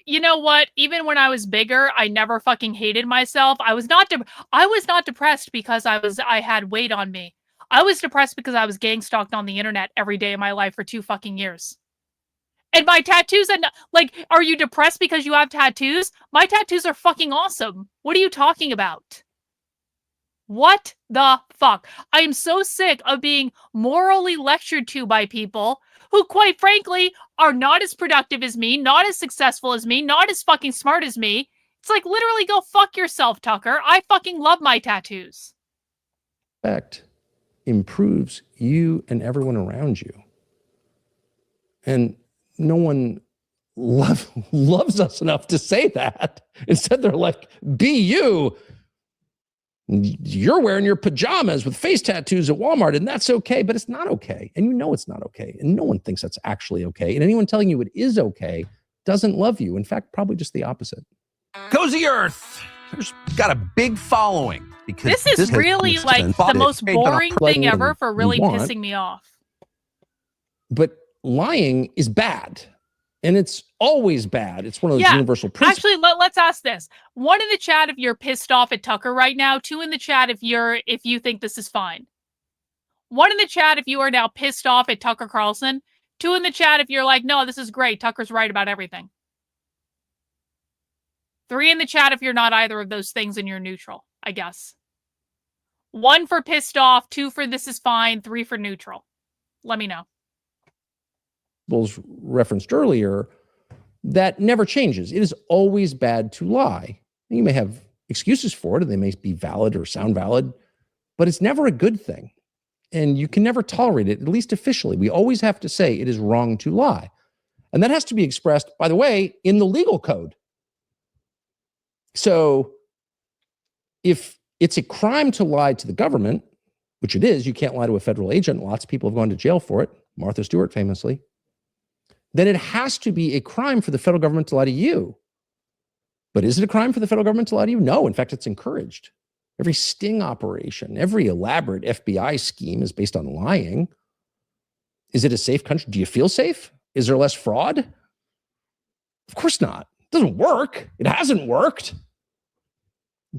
You know what? Even when I was bigger, I never fucking hated myself. I was not depressed because I had weight on me. I was depressed because I was gang stalked on the internet every day of my life for 2 fucking years. And my tattoos, and like, are you depressed because you have tattoos? My tattoos are fucking awesome. What are you talking about? What the fuck? I am so sick of being morally lectured to by people who, quite frankly, are not as productive as me, not as successful as me, not as fucking smart as me. It's like, literally, go fuck yourself, Tucker. I fucking love my tattoos. Respect improves you and everyone around you. And no one loves us enough to say that. Instead, they're like, be you. You're wearing your pajamas with face tattoos at Walmart, and that's okay, but it's not okay. And you know it's not okay. And no one thinks that's actually okay. And anyone telling you it is okay doesn't love you. In fact, probably just the opposite. Cozy Earth. There's got a big following. Because this is really like the most boring thing ever for really pissing me off. But lying is bad. And it's always bad. It's one of those universal principles. Actually, let's ask this. 1 in the chat if you're pissed off at Tucker right now. 2 in the chat if you think this is fine. 1 in the chat if you are now pissed off at Tucker Carlson. 2 in the chat if you're like, no, this is great. Tucker's right about everything. 3 in the chat if you're not either of those things and you're neutral, I guess. 1 for pissed off, 2 for this is fine, 3 for neutral. Let me know. Referenced earlier, that never changes. It is always bad to lie. You may have excuses for it, and they may be valid or sound valid, but it's never a good thing. And you can never tolerate it, at least officially. We always have to say it is wrong to lie. And that has to be expressed, by the way, in the legal code. So if it's a crime to lie to the government, which it is, you can't lie to a federal agent. Lots of people have gone to jail for it. Martha Stewart famously. Then it has to be a crime for the federal government to lie to you. But is it a crime for the federal government to lie to you? No, in fact, it's encouraged. Every sting operation, every elaborate FBI scheme is based on lying. Is it a safe country? Do you feel safe? Is there less fraud? Of course not. It doesn't work. It hasn't worked.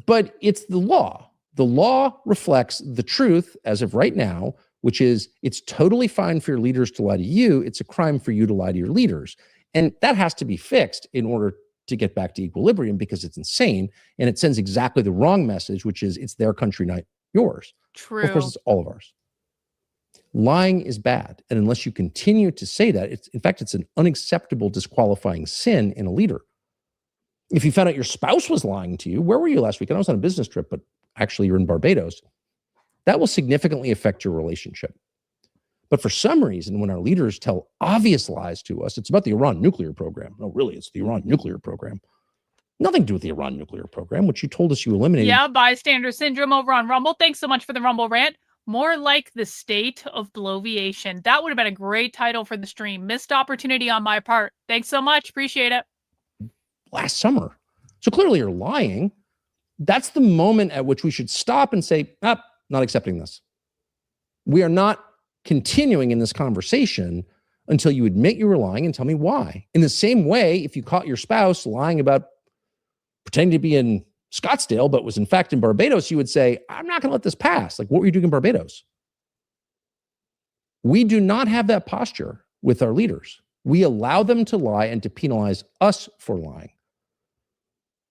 But it's the law. The law reflects the truth as of right now, which is it's totally fine for your leaders to lie to you. It's a crime for you to lie to your leaders. And that has to be fixed in order to get back to equilibrium because it's insane. And it sends exactly the wrong message, which is it's their country, not yours. True. Well, of course, it's all of ours. Lying is bad. And unless you continue to say that, in fact, it's an unacceptable disqualifying sin in a leader. If you found out your spouse was lying to you, where were you last week? I was on a business trip, but actually you're in Barbados. That will significantly affect your relationship. But for some reason, when our leaders tell obvious lies to us, it's about the Iran nuclear program. No, really, it's the Iran nuclear program. Nothing to do with the Iran nuclear program, which you told us you eliminated. Yeah, bystander syndrome over on Rumble. Thanks so much for the Rumble rant. More like the state of bloviation. That would have been a great title for the stream. Missed opportunity on my part. Thanks so much. Appreciate it. Last summer. So clearly you're lying. That's the moment at which we should stop and say, not accepting this. We are not continuing in this conversation until you admit you were lying and tell me why. In the same way, if you caught your spouse lying about pretending to be in Scottsdale, but was in fact in Barbados, you would say, I'm not going to let this pass. Like, what were you doing in Barbados? We do not have that posture with our leaders. We allow them to lie and to penalize us for lying.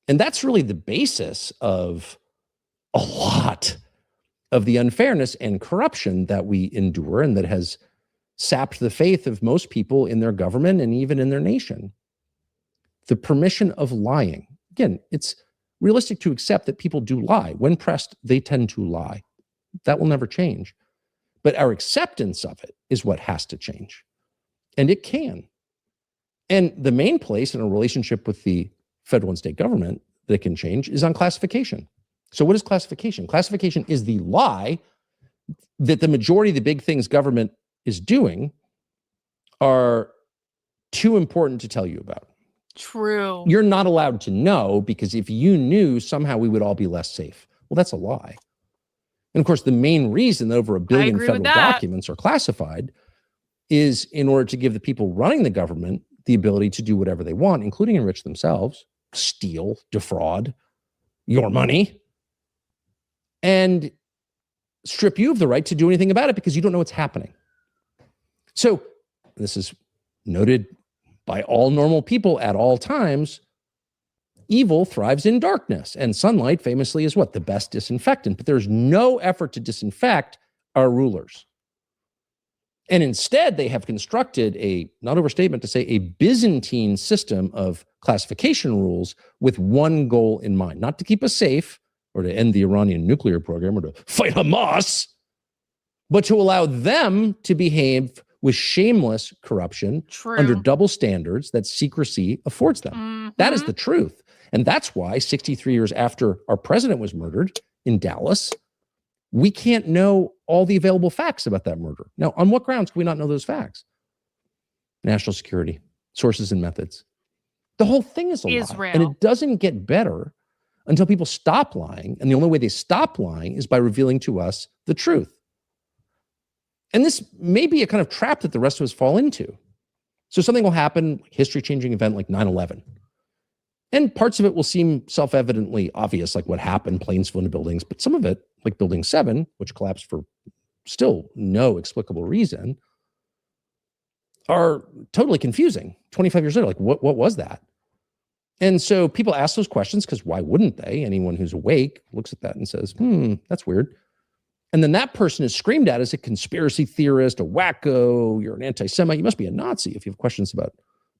And that's really the basis of a lot of the unfairness and corruption that we endure and that has sapped the faith of most people in their government and even in their nation. The permission of lying. Again, it's realistic to accept that people do lie. When pressed, they tend to lie. That will never change. But our acceptance of it is what has to change. And it can. And the main place in a relationship with the federal and state government that it can change is on classification. So what is classification? Classification is the lie that the majority of the big things government is doing are too important to tell you about. True. You're not allowed to know because if you knew, somehow we would all be less safe. Well, that's a lie. And of course, the main reason that over 1 billion federal documents are classified is in order to give the people running the government the ability to do whatever they want, including enrich themselves, steal, defraud your money, and strip you of the right to do anything about it because you don't know what's happening. So this is noted by all normal people at all times. Evil thrives in darkness, and sunlight famously is what? The best disinfectant. But there's no effort to disinfect our rulers. And instead, they have constructed a, not overstatement to say, a Byzantine system of classification rules with one goal in mind, not to keep us safe or to end the Iranian nuclear program or to fight Hamas, but to allow them to behave with shameless corruption under double standards that secrecy affords them. That is the truth. And that's why 63 years after our president was murdered in Dallas, we can't know all the available facts about that murder. Now, on what grounds can we not know those facts? National security, sources and methods. The whole thing is a lie. And it doesn't get better until people stop lying. And the only way they stop lying is by revealing to us the truth. And this may be a kind of trap that the rest of us fall into. So something will happen, history-changing event like 9/11. And parts of it will seem self-evidently obvious, like what happened, planes flew into buildings. But some of it, like Building 7, which collapsed for still no explicable reason, are totally confusing. 25 years later, like what was that? And so people ask those questions because why wouldn't they? Anyone who's awake looks at that and says, that's weird. And then that person is screamed at as a conspiracy theorist, a wacko, you're an anti-Semite, you must be a Nazi if you have questions about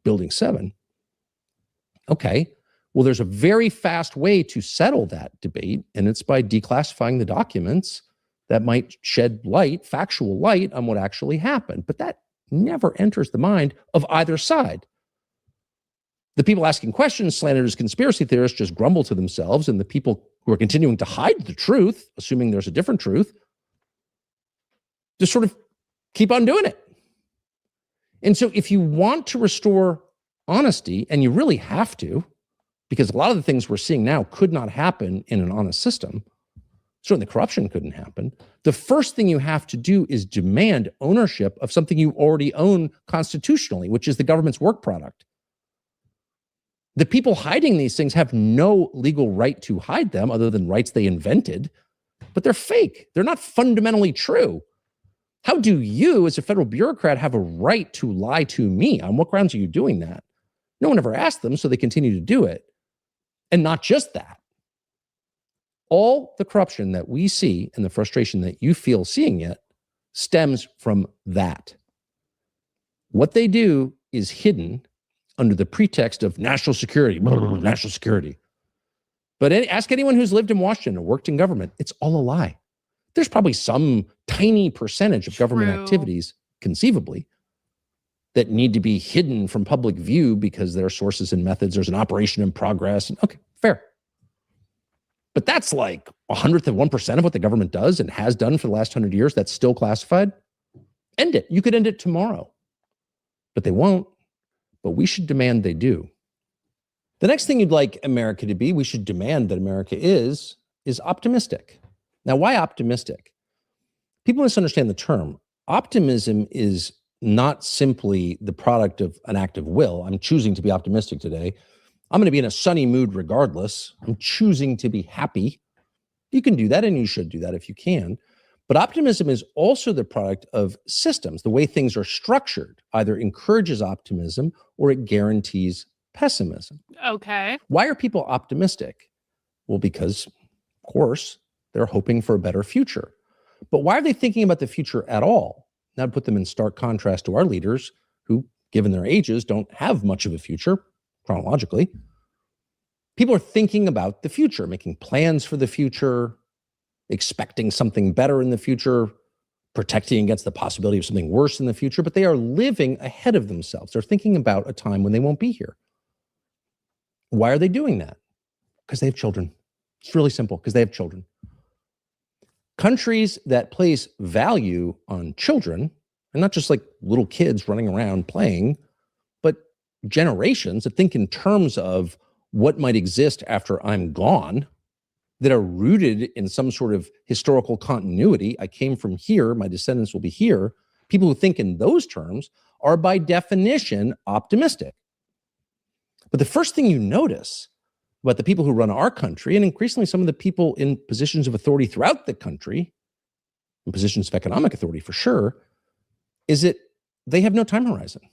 Building 7. Okay, well, there's a very fast way to settle that debate, and it's by declassifying the documents that might shed light, factual light, on what actually happened. But that never enters the mind of either side. The people asking questions, slandered as conspiracy theorists, just grumble to themselves, and the people who are continuing to hide the truth, assuming there's a different truth, just sort of keep on doing it. And so if you want to restore honesty, and you really have to, because a lot of the things we're seeing now could not happen in an honest system, certainly corruption couldn't happen, the first thing you have to do is demand ownership of something you already own constitutionally, which is the government's work product. The people hiding these things have no legal right to hide them other than rights they invented, but they're fake. They're not fundamentally true. How do you, as a federal bureaucrat, have a right to lie to me? On what grounds are you doing that? No one ever asked them, so they continue to do it. And not just that. All the corruption that we see and the frustration that you feel seeing it stems from that. What they do is hidden under the pretext of national security, national security. But ask anyone who's lived in Washington or worked in government, it's all a lie. There's probably some tiny percentage of government activities, conceivably, that need to be hidden from public view because there are sources and methods, there's an operation in progress. Okay, fair. But that's like 100th of 1% of what the government does and has done for the last 100 years. That's still classified. End it. You could end it tomorrow. But they won't. But we should demand they do. The next thing you'd like America to be, we should demand that America is optimistic. Now, why optimistic? People misunderstand the term. Optimism is not simply the product of an act of will. I'm choosing to be optimistic today. I'm going to be in a sunny mood regardless. I'm choosing to be happy. You can do that, and you should do that if you can. But optimism is also the product of systems. The way things are structured either encourages optimism or it guarantees pessimism. Okay. Why are people optimistic? Well, because, of course, they're hoping for a better future. But why are they thinking about the future at all? Now, to put them in stark contrast to our leaders who, given their ages, don't have much of a future chronologically. People are thinking about the future, making plans for the future, expecting something better in the future, protecting against the possibility of something worse in the future, but they are living ahead of themselves. They're thinking about a time when they won't be here. Why are they doing that? Because they have children. It's really simple, because they have children. Countries that place value on children, and not just like little kids running around playing, but generations that think in terms of what might exist after I'm gone, that are rooted in some sort of historical continuity. I came from here, my descendants will be here. People who think in those terms are by definition optimistic. But the first thing you notice about the people who run our country, and increasingly some of the people in positions of authority throughout the country, in positions of economic authority for sure, is that they have no time horizon.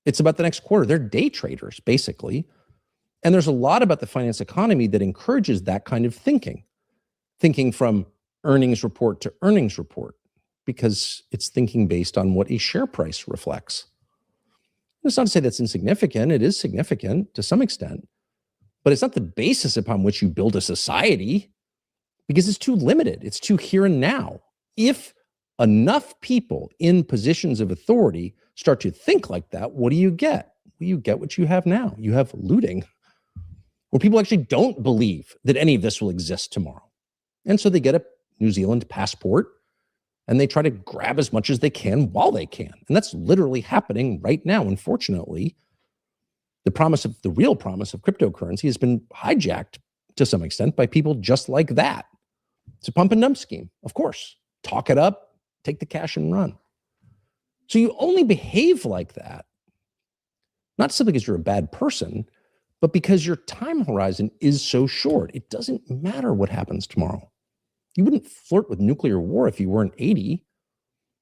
It's about the next quarter. They're day traders, basically. And there's a lot about the finance economy that encourages that kind of thinking from earnings report to earnings report, because it's thinking based on what a share price reflects. It's not to say that's insignificant. It is significant to some extent, but it's not the basis upon which you build a society, because it's too limited. It's too here and now. If enough people in positions of authority start to think like that, what do you get? Well, you get what you have now. You have looting, where people actually don't believe that any of this will exist tomorrow. And so they get a New Zealand passport and they try to grab as much as they can while they can. And that's literally happening right now. Unfortunately, the real promise of cryptocurrency has been hijacked to some extent by people just like that. It's a pump and dump scheme, of course. Talk it up, take the cash and run. So you only behave like that, not simply because you're a bad person, but because your time horizon is so short. It doesn't matter what happens tomorrow. You wouldn't flirt with nuclear war if you weren't 80.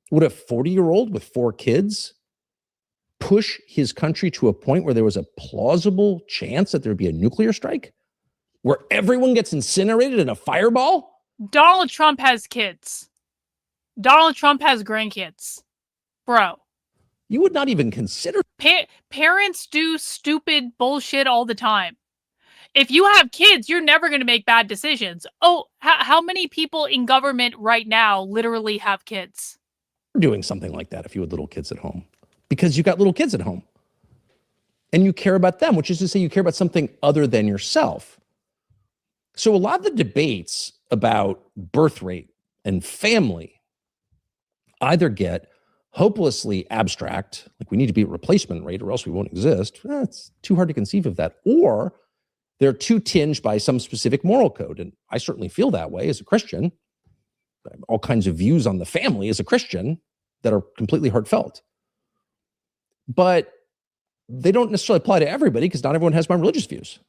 Would a 40-year-old with 4 kids push his country to a point where there was a plausible chance that there'd be a nuclear strike? Where everyone gets incinerated in a fireball? Donald Trump has kids. Donald Trump has grandkids. Bro. You would not even consider. Parents do stupid bullshit all the time. If you have kids, you're never going to make bad decisions. Oh, how many people in government right now literally have kids? Doing something like that if you had little kids at home, because you got little kids at home and you care about them, which is to say you care about something other than yourself. So a lot of the debates about birth rate and family either get hopelessly abstract, like we need to be at replacement rate or else we won't exist. It's too hard to conceive of that. Or they're too tinged by some specific moral code. And I certainly feel that way as a Christian. I have all kinds of views on the family as a Christian that are completely heartfelt. But they don't necessarily apply to everybody, because not everyone has my religious views.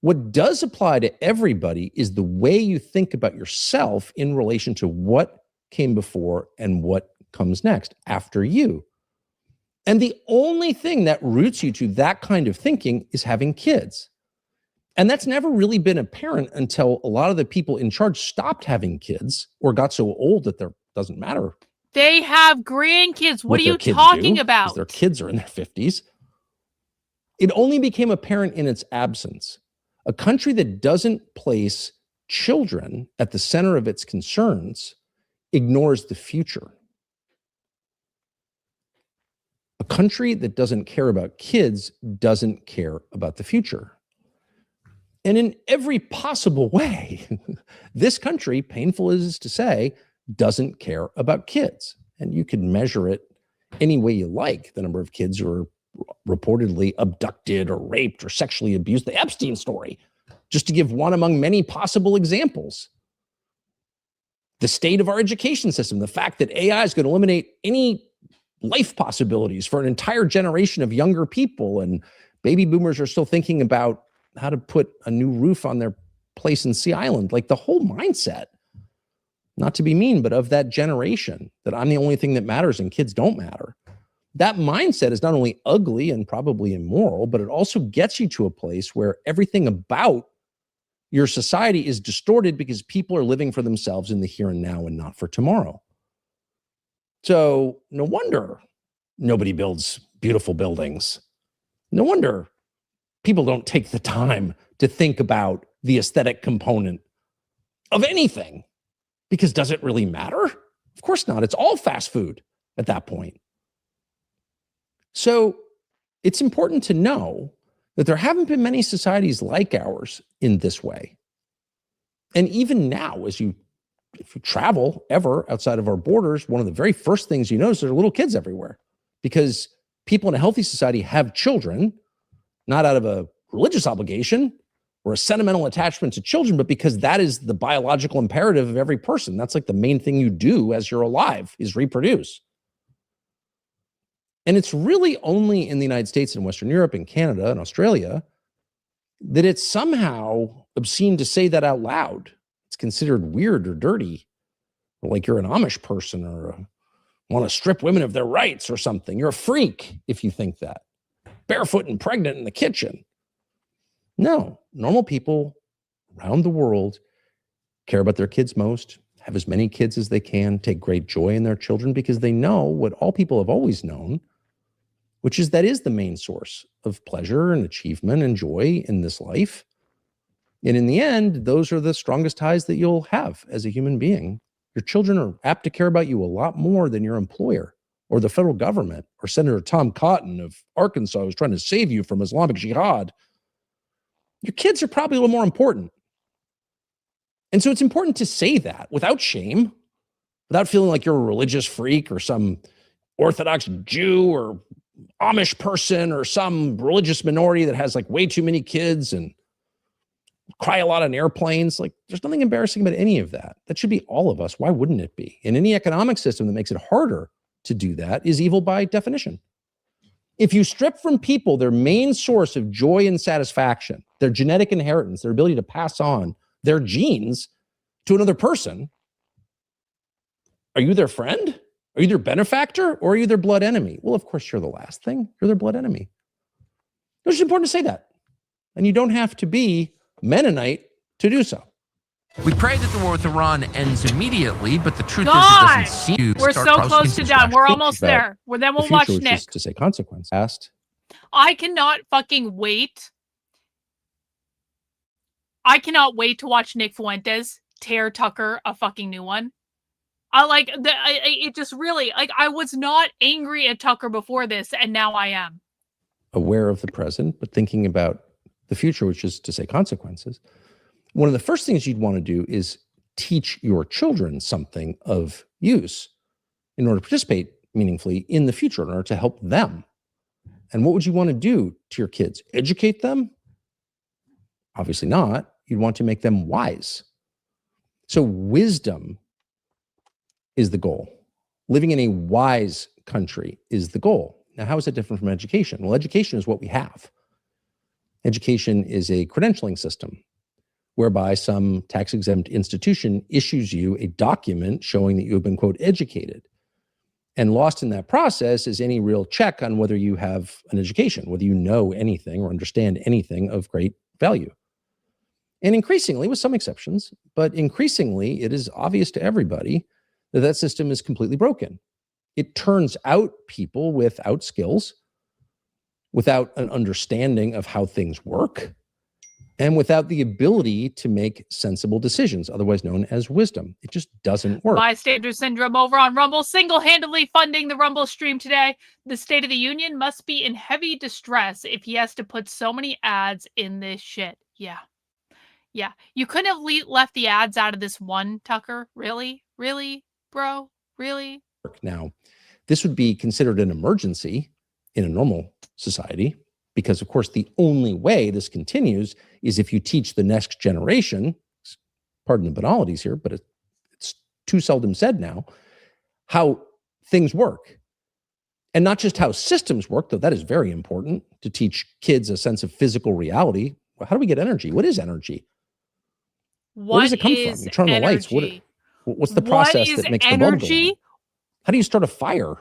What does apply to everybody is the way you think about yourself in relation to what came before and what comes next after you. And the only thing that roots you to that kind of thinking is having kids. And that's never really been apparent until a lot of the people in charge stopped having kids or got so old that there doesn't matter. They have grandkids. What are you talking about? Their kids are in their 50s. It only became apparent in its absence. A country that doesn't place children at the center of its concerns ignores the future. A country that doesn't care about kids doesn't care about the future. And in every possible way, this country, painful as it is to say, doesn't care about kids. And you can measure it any way you like, the number of kids who are reportedly abducted or raped or sexually abused, the Epstein story, just to give one among many possible examples. The state of our education system, the fact that AI is going to eliminate any life possibilities for an entire generation of younger people. And baby boomers are still thinking about how to put a new roof on their place in Sea Island. Like the whole mindset, not to be mean, but of that generation, that I'm the only thing that matters and kids don't matter. That mindset is not only ugly and probably immoral, but it also gets you to a place where everything about your society is distorted because people are living for themselves in the here and now and not for tomorrow. So no wonder nobody builds beautiful buildings. No wonder people don't take the time to think about the aesthetic component of anything, because does it really matter? Of course not. It's all fast food at that point. So it's important to know that there haven't been many societies like ours in this way. And even now, if you travel ever outside of our borders, one of the very first things you notice are little kids everywhere, because people in a healthy society have children, not out of a religious obligation or a sentimental attachment to children, but because that is the biological imperative of every person. That's like the main thing you do as you're alive, is reproduce. And it's really only in the United States and Western Europe and Canada and Australia that it's somehow obscene to say that out loud. It's considered weird or dirty, or like you're an Amish person or want to strip women of their rights or something. You're a freak if you think that. Barefoot and pregnant in the kitchen. No, normal people around the world care about their kids most, have as many kids as they can, take great joy in their children, because they know what all people have always known, which is that is the main source of pleasure and achievement and joy in this life. And in the end, those are the strongest ties that you'll have as a human being. Your children are apt to care about you a lot more than your employer or the federal government or Senator Tom Cotton of Arkansas, who's trying to save you from Islamic jihad. Your kids are probably a little more important. And so it's important to say that without shame, without feeling like you're a religious freak or some Orthodox Jew or Amish person or some religious minority that has like way too many kids and cry a lot on airplanes. Like, there's nothing embarrassing about any of that. That should be all of us. Why wouldn't it be? And any economic system that makes it harder to do that is evil by definition. If you strip from people their main source of joy and satisfaction, their genetic inheritance, their ability to pass on their genes to another person, are you their friend? Are you their benefactor? Or are you their blood enemy? Well, of course, you're the last thing. You're their blood enemy. It's important to say that. And you don't have to be Mennonite to do so. We pray that the war with Iran ends immediately, but the truth is God! it doesn't seem to. We're so close to done. We're almost there. Well, then we'll watch Nick. To say consequence. I cannot fucking wait. I cannot wait to watch Nick Fuentes tear Tucker a fucking new one. It just really, like, I was not angry at Tucker before this, and now I am. Aware of the present, but thinking about the future, which is to say consequences. One of the first things you'd want to do is teach your children something of use in order to participate meaningfully in the future, in order to help them. And what would you want to do to your kids? Educate them? Obviously not. You'd want to make them wise. So wisdom is the goal. Living in a wise country is the goal. Now, how is that different from education? Well, education is what we have. Education is a credentialing system whereby some tax-exempt institution issues you a document showing that you have been, quote, educated. And lost in that process is any real check on whether you have an education, whether you know anything or understand anything of great value. And increasingly, with some exceptions, but increasingly, it is obvious to everybody that that system is completely broken. It turns out people without skills, without an understanding of how things work, and without the ability to make sensible decisions, otherwise known as wisdom. It just doesn't work. Bystander syndrome over on Rumble, single-handedly funding the Rumble stream today. The State of the Union must be in heavy distress if he has to put so many ads in this shit. Yeah. Yeah. You couldn't have left the ads out of this one, Tucker. Really? Really, bro? Really? Now, this would be considered an emergency in a normal society, because, of course, the only way this continues is if you teach the next generation, pardon the banalities here, but it's too seldom said now, how things work. And not just how systems work, though that is very important to teach kids a sense of physical reality. Well, how do we get energy? What is energy? Where does it come from? You turn on the lights. What's the process that makes the bulb go on? How do you start a fire?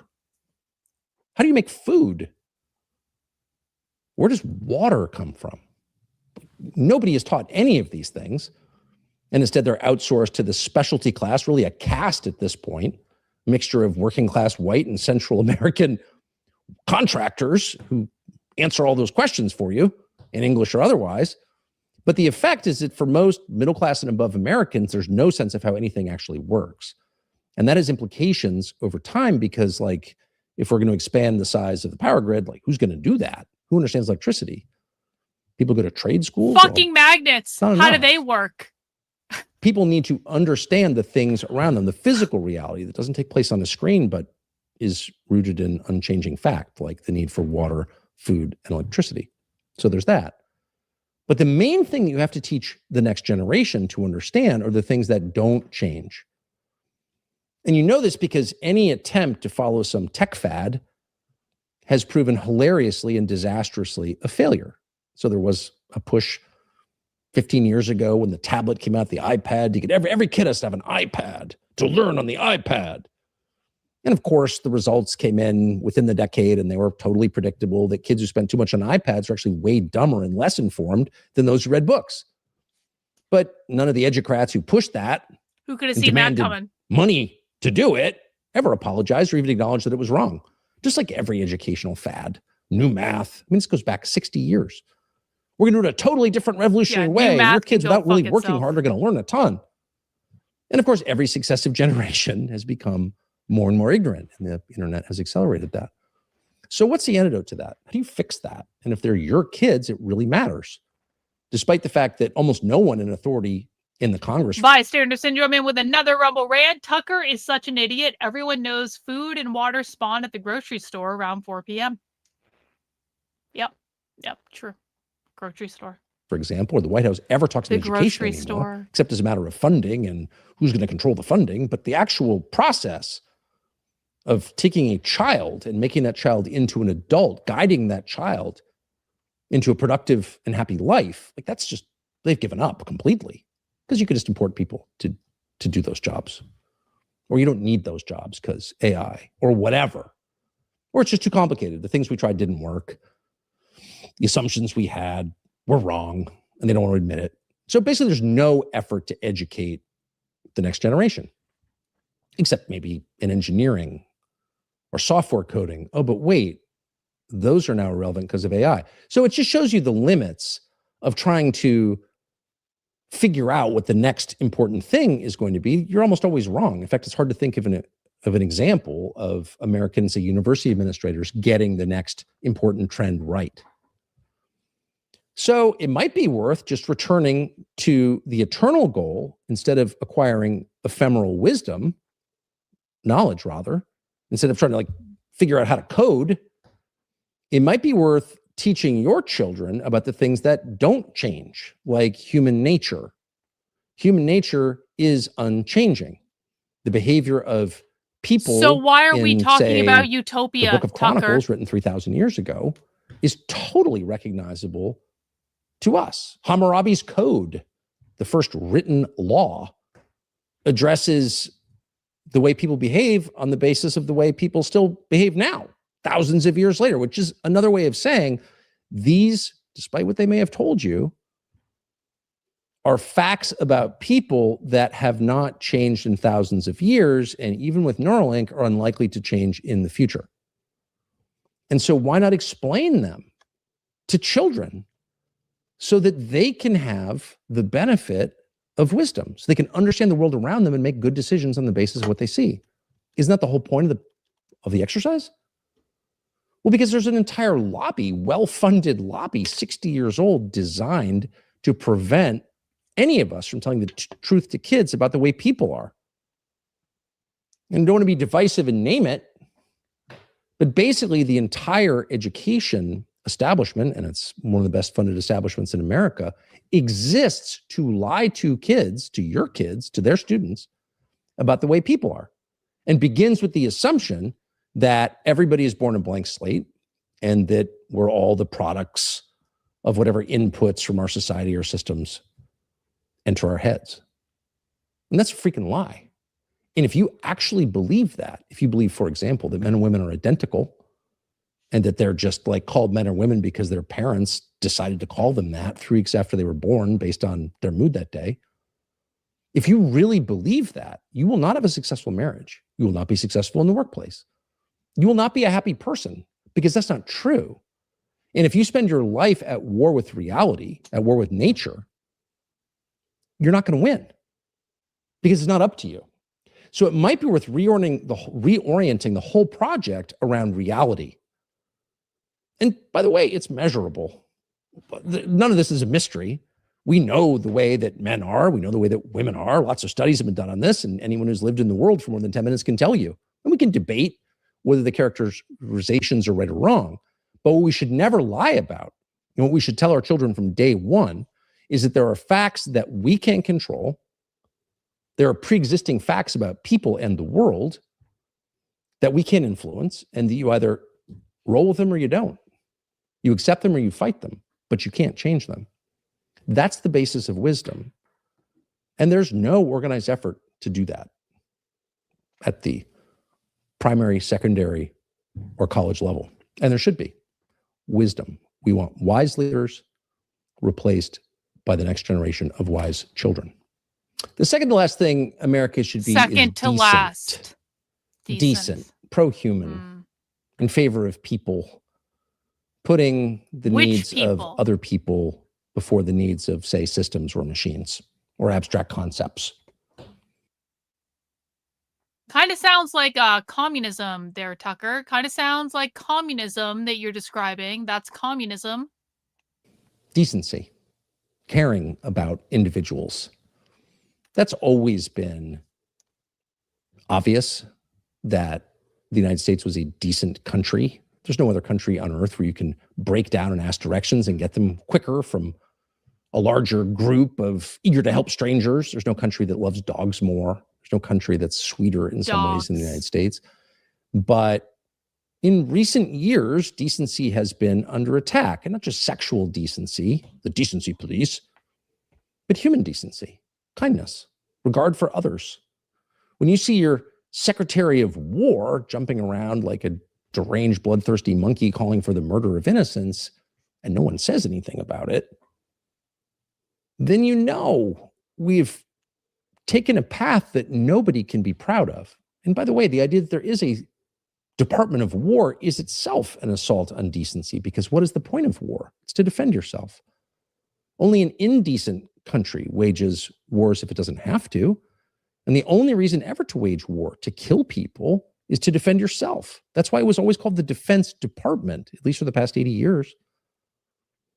How do you make food? Where does water come from? Nobody is taught any of these things. And instead, they're outsourced to the specialty class, really a caste at this point, mixture of working class white and Central American contractors who answer all those questions for you in English or otherwise. But the effect is that for most middle class and above Americans, there's no sense of how anything actually works. And that has implications over time because, like, if we're going to expand the size of the power grid, like, who's going to do that? Who understands electricity? People go to trade schools? Fucking magnets. How do they work? People need to understand the things around them, the physical reality that doesn't take place on a screen, but is rooted in unchanging fact, like the need for water, food, and electricity. So there's that. But the main thing that you have to teach the next generation to understand are the things that don't change. And you know this because any attempt to follow some tech fad has proven hilariously and disastrously a failure. So there was a push 15 years ago when the tablet came out, the iPad, to get every kid has to have an iPad to learn on the iPad. And of course, the results came in within the decade and they were totally predictable that kids who spend too much on iPads are actually way dumber and less informed than those who read books. But none of the educrats who pushed that, who could have seen that coming, money to do it, ever apologized or even acknowledged that it was wrong. Just like every educational fad, new math. I mean, this goes back 60 years. We're going to do it a totally different revolutionary way. Your kids, without really working hard, are going to learn a ton. And of course, every successive generation has become more and more ignorant, and the internet has accelerated that. So what's the antidote to that? How do you fix that? And if they're your kids, it really matters, despite the fact that almost no one in authority in the Congress. Bystander syndrome in with another Rumble rant. Tucker is such an idiot. Everyone knows food and water spawn at the grocery store around 4 p.m. Yep, true. Grocery store. For example, or the White House ever talks about education anymore, store, except as a matter of funding and who's going to control the funding. But the actual process of taking a child and making that child into an adult, guiding that child into a productive and happy life, like that's just, they've given up completely because you could just import people to do those jobs. Or you don't need those jobs because AI or whatever. Or it's just too complicated. The things we tried didn't work. The assumptions we had were wrong and they don't want to admit it. So basically there's no effort to educate the next generation, except maybe in engineering or software coding. Oh, but wait, those are now irrelevant because of AI. So it just shows you the limits of trying to figure out what the next important thing is going to be. You're almost always wrong. In fact, it's hard to think of an example of American, say, university administrators getting the next important trend right. So it might be worth just returning to the eternal goal instead of acquiring ephemeral wisdom, knowledge rather, instead of trying to figure out how to code. It might be worth teaching your children about the things that don't change, like human nature. Human nature is unchanging. The behavior of people. So why are we talking about utopia? The Book of Chronicles, Tucker? written 3,000 years ago, is totally recognizable to us. Hammurabi's Code, the first written law, addresses the way people behave on the basis of the way people still behave now, thousands of years later, which is another way of saying these, despite what they may have told you, are facts about people that have not changed in thousands of years, and even with Neuralink are unlikely to change in the future. And so why not explain them to children so that they can have the benefit of wisdom, so they can understand the world around them and make good decisions on the basis of what they see? Isn't that the whole point of the exercise? Well, because there's an entire lobby, well-funded lobby, 60 years old, designed to prevent any of us from telling the truth to kids about the way people are. And don't want to be divisive and name it, but basically the entire education establishment, and it's one of the best funded establishments in America, exists to lie to kids, to your kids, to their students, about the way people are, and begins with the assumption that everybody is born a blank slate and that we're all the products of whatever inputs from our society or systems enter our heads. And that's a freaking lie. And if you actually believe that, if you believe, for example, that men and women are identical and that they're just like called men or women because their parents decided to call them that 3 weeks after they were born based on their mood that day, if you really believe that, you will not have a successful marriage. You will not be successful in the workplace. You will not be a happy person because that's not true. And if you spend your life at war with reality, at war with nature, you're not going to win because it's not up to you. So it might be worth reorienting the whole project around reality. And by the way, it's measurable. None of this is a mystery. We know the way that men are. We know the way that women are. Lots of studies have been done on this, and anyone who's lived in the world for more than 10 minutes can tell you. And we can debate whether the characterizations are right or wrong. But what we should never lie about, and what we should tell our children from day one, is that there are facts that we can't control. There are pre-existing facts about people and the world that we can't influence, and that you either roll with them or you don't. You accept them or you fight them, but you can't change them. That's the basis of wisdom. And there's no organized effort to do that at the primary, secondary, or college level. And there should be wisdom. We want wise leaders replaced by the next generation of wise children. The second to last thing America should be second to last. Decent, pro-human, in favor of people, putting the needs of other people before the needs of, say, systems or machines or abstract concepts. Kind of sounds like communism there, Tucker. Kind of sounds like communism that you're describing. That's communism. Decency, caring about individuals. That's always been obvious that the United States was a decent country. There's no other country on earth where you can break down and ask directions and get them quicker from a larger group of eager to help strangers. There's no country that loves dogs more. There's no country that's sweeter in some ways than the United States. But in recent years, decency has been under attack, and not just sexual decency, the decency police, but human decency, kindness, regard for others. When you see your Secretary of War jumping around like a deranged, bloodthirsty monkey calling for the murder of innocents, and no one says anything about it, then you know we've taken a path that nobody can be proud of. And by the way, the idea that there is a Department of War is itself an assault on decency, because what is the point of war? It's to defend yourself. Only an indecent country wages wars if it doesn't have to. And the only reason ever to wage war, to kill people, is to defend yourself. That's why it was always called the Defense Department, at least for the past 80 years.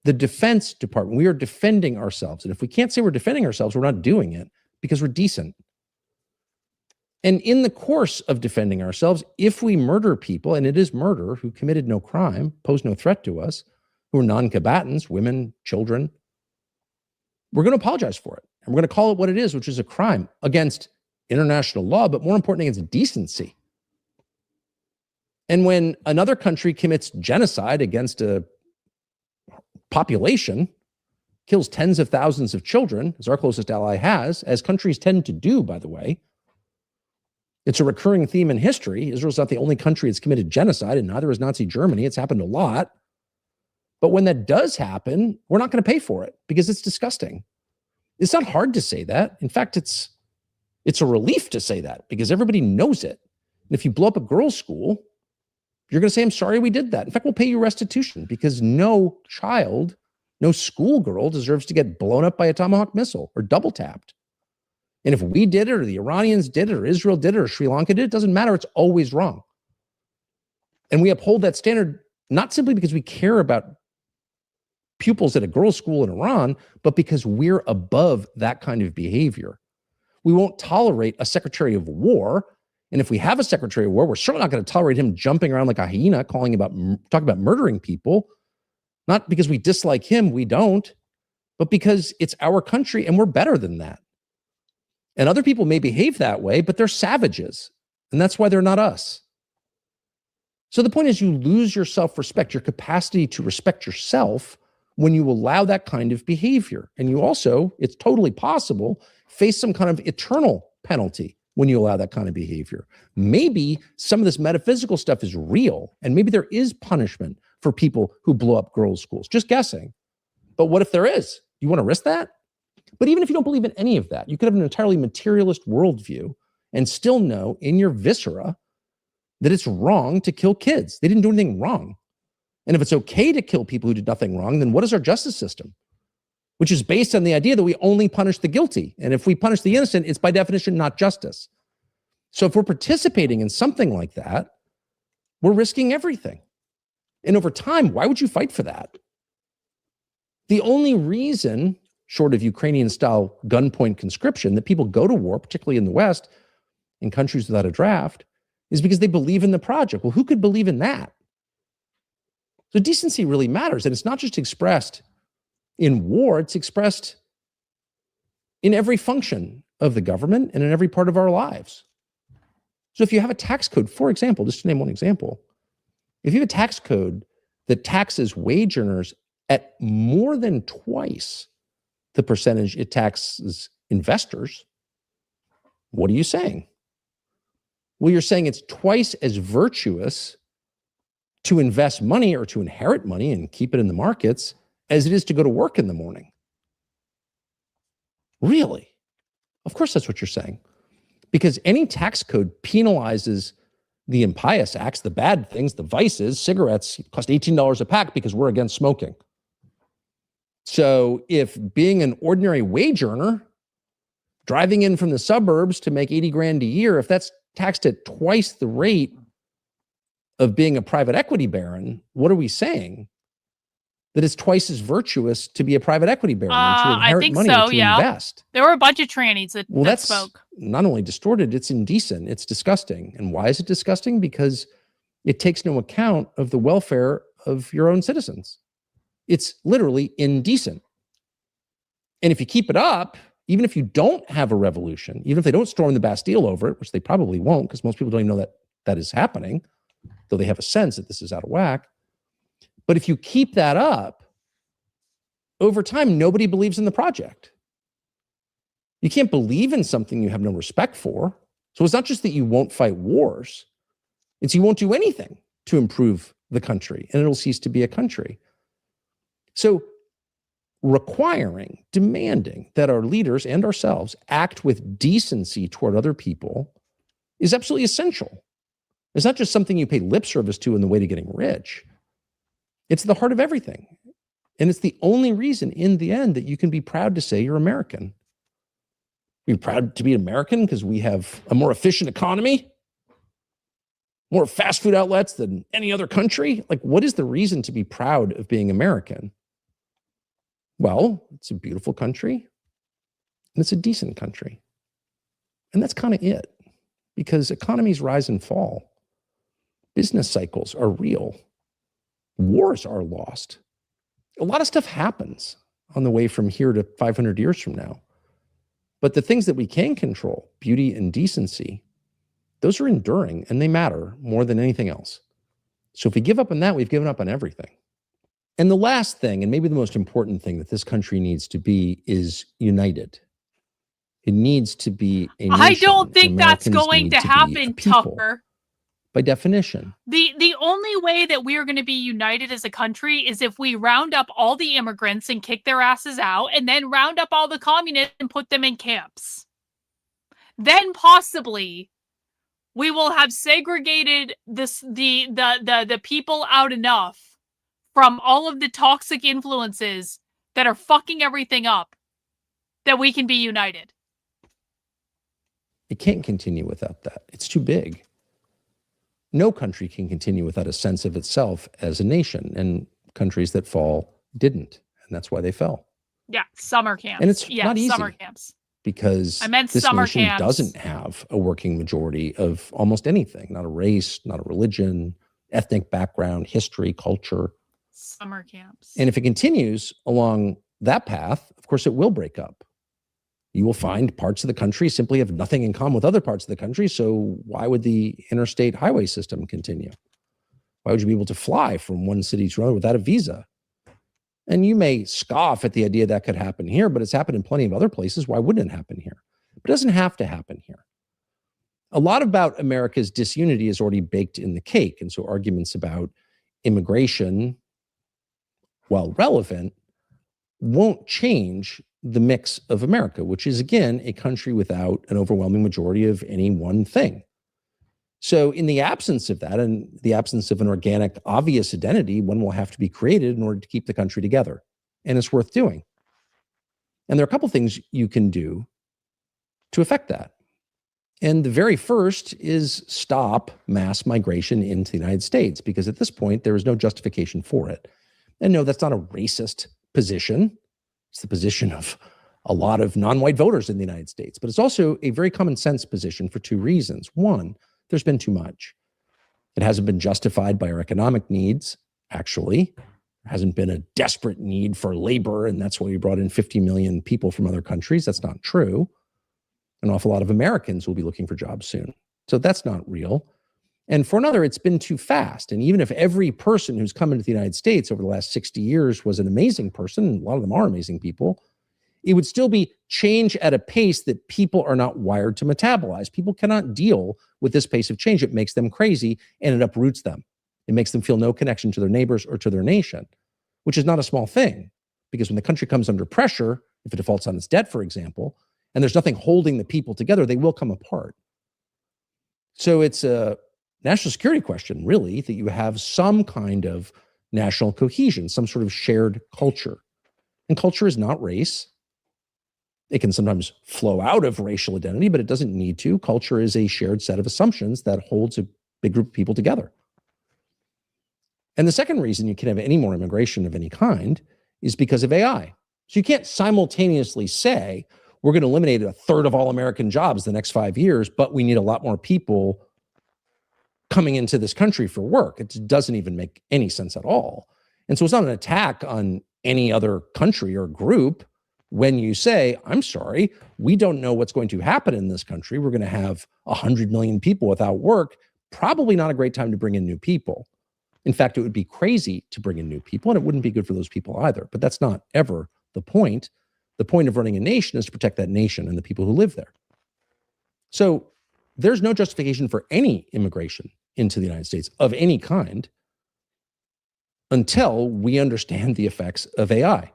The Defense Department. We are defending ourselves. And if we can't say we're defending ourselves, we're not doing it because we're decent. And in the course of defending ourselves, if we murder people, and it is murder, who committed no crime, pose no threat to us, who are non-combatants, women, children, we're going to apologize for it. And we're going to call it what it is, which is a crime against international law, but more importantly, against decency. And when another country commits genocide against a population, kills tens of thousands of children, as our closest ally has, as countries tend to do, by the way, it's a recurring theme in history. Israel's not the only country that's committed genocide, and neither is Nazi Germany. It's happened a lot. But when that does happen, we're not going to pay for it because it's disgusting. It's not hard to say that. In fact, it's a relief to say that because everybody knows it. And if you blow up a girls' school, you're going to say, I'm sorry we did that. In fact, we'll pay you restitution because no child, no schoolgirl deserves to get blown up by a Tomahawk missile or double tapped. And if we did it or the Iranians did it or Israel did it or Sri Lanka did it, it doesn't matter. It's always wrong. And we uphold that standard not simply because we care about pupils at a girls' school in Iran, but because we're above that kind of behavior. We won't tolerate a Secretary of War. And if we have a Secretary of War, we're certainly not going to tolerate him jumping around like a hyena, talking about murdering people. Not because we dislike him, we don't, but because it's our country and we're better than that. And other people may behave that way, but they're savages. And that's why they're not us. So the point is you lose your self-respect, your capacity to respect yourself when you allow that kind of behavior. And you also, it's totally possible, face some kind of eternal penalty when you allow that kind of behavior. Maybe some of this metaphysical stuff is real, and maybe there is punishment for people who blow up girls' schools. Just guessing. But what if there is? You want to risk that? But even if you don't believe in any of that, you could have an entirely materialist worldview and still know in your viscera that it's wrong to kill kids. They didn't do anything wrong. And if it's okay to kill people who did nothing wrong, then what is our justice system? Which is based on the idea that we only punish the guilty. And if we punish the innocent, it's by definition not justice. So if we're participating in something like that, we're risking everything. And over time, why would you fight for that? The only reason, short of Ukrainian-style gunpoint conscription, that people go to war, particularly in the West, in countries without a draft, is because they believe in the project. Well, who could believe in that? So decency really matters. And it's not just expressed in war, it's expressed in every function of the government and in every part of our lives. So if you have a tax code, for example, just to name one example, if you have a tax code that taxes wage earners at more than twice the percentage it taxes investors, what are you saying? Well, you're saying it's twice as virtuous to invest money or to inherit money and keep it in the markets as it is to go to work in the morning. Really? Of course that's what you're saying. Because any tax code penalizes the impious acts, the bad things, the vices. Cigarettes cost $18 a pack because we're against smoking. So if being an ordinary wage earner, driving in from the suburbs to make 80 grand a year, if that's taxed at twice the rate of being a private equity baron, what are we saying? That it's twice as virtuous to be a private equity baron and to inherit I think money so, or to yeah. invest. There were a bunch of trannies that, Well, that that's spoke. not only distorted, it's indecent, it's disgusting. And why is it disgusting? Because it takes no account of the welfare of your own citizens. It's literally indecent. And if you keep it up, even if you don't have a revolution, even if they don't storm the Bastille over it, which they probably won't, because most people don't even know that that is happening, though they have a sense that this is out of whack. But if you keep that up, over time, nobody believes in the project. You can't believe in something you have no respect for. So it's not just that you won't fight wars, it's you won't do anything to improve the country, and it'll cease to be a country. So requiring, demanding that our leaders and ourselves act with decency toward other people is absolutely essential. It's not just something you pay lip service to in the way to getting rich. It's the heart of everything. And it's the only reason in the end that you can be proud to say you're American. You're proud to be American because we have a more efficient economy, more fast food outlets than any other country. Like, what is the reason to be proud of being American? Well, it's a beautiful country and it's a decent country. And that's kind of it, because economies rise and fall. Business cycles are real. Wars are lost. A lot of stuff happens on the way from here to 500 years from now. But the things that we can control, beauty and decency, those are enduring and they matter more than anything else. So if we give up on that, we've given up on everything. And the last thing, and maybe the most important thing that this country needs to be, is united. It needs to be a nation. I don't think that's Americans going need to be a happen, people, Tucker. by definition. The only way that we are going to be united as a country is if we round up all the immigrants and kick their asses out, and then round up all the communists and put them in camps. Then possibly we will have segregated the people out enough from all of the toxic influences that are fucking everything up that we can be united. It can't continue without that. It's too big. No country can continue without a sense of itself as a nation, and countries that fall didn't, and that's why they fell. Yeah, summer camps. And it's yeah, not easy. Summer camps. Because I meant this summer nation camps. doesn't have a working majority of almost anything, not a race, not a religion, ethnic background, history, culture. Summer camps. And if it continues along that path, of course, it will break up. You will find parts of the country simply have nothing in common with other parts of the country. So why would the interstate highway system continue? Why would you be able to fly from one city to another without a visa? And you may scoff at the idea that could happen here, but it's happened in plenty of other places. Why wouldn't it happen here? But it doesn't have to happen here. A lot about America's disunity is already baked in the cake. And so arguments about immigration, while relevant, won't change the mix of America, which is, again, a country without an overwhelming majority of any one thing. So in the absence of that, and the absence of an organic, obvious identity, one will have to be created in order to keep the country together. And it's worth doing. And there are a couple things you can do to affect that. And the very first is stop mass migration into the United States, because at this point, there is no justification for it. And no, that's not a racist position. It's the position of a lot of non-white voters in the United States. But it's also a very common sense position for two reasons. One, there's been too much. It hasn't been justified by our economic needs, actually. There hasn't been a desperate need for labor, and that's why we brought in 50 million people from other countries. That's not true. An awful lot of Americans will be looking for jobs soon. So that's not real. And for another, it's been too fast. And even if every person who's come into the United States over the last 60 years was an amazing person, and a lot of them are amazing people, it would still be change at a pace that people are not wired to metabolize. People cannot deal with this pace of change. It makes them crazy and it uproots them. It makes them feel no connection to their neighbors or to their nation, which is not a small thing. Because when the country comes under pressure, if it defaults on its debt, for example, and there's nothing holding the people together, they will come apart. So it's a national security question, really, that you have some kind of national cohesion, some sort of shared culture. And culture is not race. It can sometimes flow out of racial identity, but it doesn't need to. Culture is a shared set of assumptions that holds a big group of people together. And the second reason you can have any more immigration of any kind is because of AI. So you can't simultaneously say, we're going to eliminate a third of all American jobs the next 5 years, but we need a lot more people coming into this country for work. It doesn't even make any sense at all. And so it's not an attack on any other country or group when you say, I'm sorry, we don't know what's going to happen in this country. We're going to have 100 million people without work. Probably not a great time to bring in new people. In fact, it would be crazy to bring in new people, and it wouldn't be good for those people either. But that's not ever the point. The point of running a nation is to protect that nation and the people who live there. So there's no justification for any immigration into the United States of any kind until we understand the effects of AI.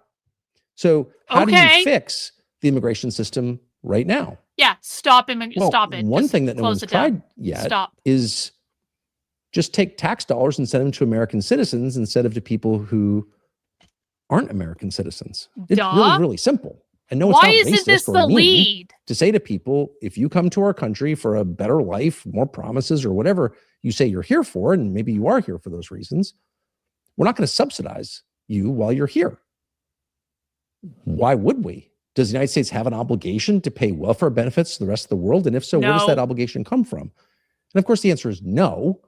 So how do you fix the immigration system right now? Yeah, stop it. Well, Stop it. One Just thing that no close one's it down. tried yet Stop. is just take tax dollars and send them to American citizens instead of to people who aren't American citizens. It's really, really simple. And no, it's Why not isn't racist this or the mean lead? to say to people, if you come to our country for a better life, more promises, or whatever you say you're here for, and maybe you are here for those reasons, we're not going to subsidize you while you're here. Why would we? Does the United States have an obligation to pay welfare benefits to the rest of the world? And if so, where does that obligation come from? And of course, the answer is no.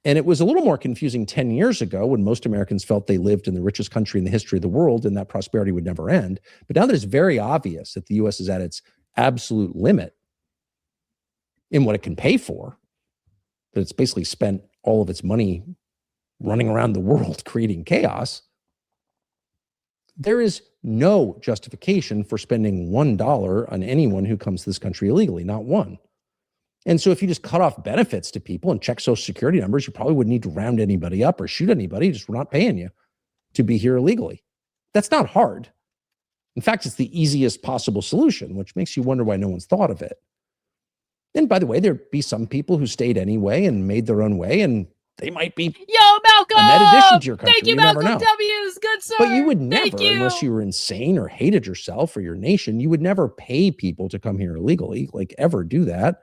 And it was a little more confusing 10 years ago when most Americans felt they lived in the richest country in the history of the world and that prosperity would never end. But now that it's very obvious that the US is at its absolute limit in what it can pay for, that it's basically spent all of its money running around the world creating chaos, there is no justification for spending $1 on anyone who comes to this country illegally, not one. And so if you just cut off benefits to people and check social security numbers, you probably wouldn't need to round anybody up or shoot anybody. Just we're not paying you to be here illegally. That's not hard. In fact, it's the easiest possible solution, which makes you wonder why no one's thought of it. And by the way, there'd be some people who stayed anyway and made their own way, and they might be Malcolm! a net addition to your country. Thank you, never Malcolm know. W's. Good sir. But you would never, Thank you. unless you were insane or hated yourself or your nation, you would never pay people to come here illegally, like ever do that.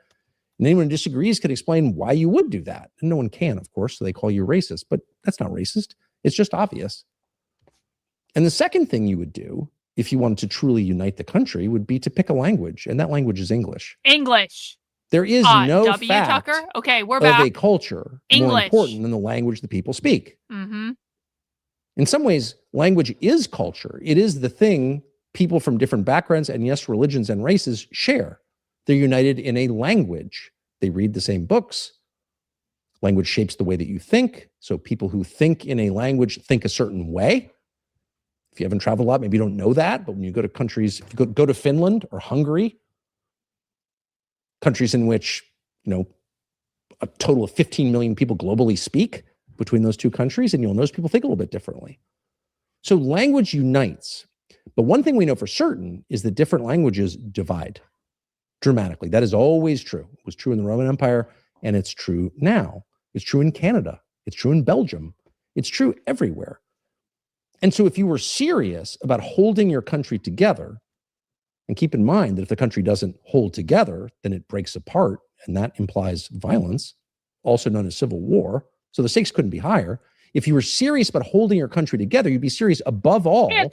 And anyone who disagrees can explain why you would do that. And no one can, of course, so they call you racist. But that's not racist. It's just obvious. And the second thing you would do, if you wanted to truly unite the country, would be to pick a language. And that language is English. English. There is no W. fact Tucker. Okay, we're of back. a culture more English. important than the language the people speak. Mm-hmm. In some ways, language is culture. It is the thing people from different backgrounds and, yes, religions and races share. They're united in a language. They read the same books. Language shapes the way that you think. So people who think in a language think a certain way. If you haven't traveled a lot, maybe you don't know that, but when you go to countries, if you go to Finland or Hungary, countries in which, a total of 15 million people globally speak between those two countries, and you'll notice people think a little bit differently. So language unites. But one thing we know for certain is that different languages divide dramatically. That is always true. It was true in the Roman Empire, and it's true now. It's true in Canada. It's true in Belgium. It's true everywhere. And so if you were serious about holding your country together, and keep in mind that if the country doesn't hold together, then it breaks apart, and that implies violence, also known as civil war. So the stakes couldn't be higher. If you were serious about holding your country together, you'd be serious above all about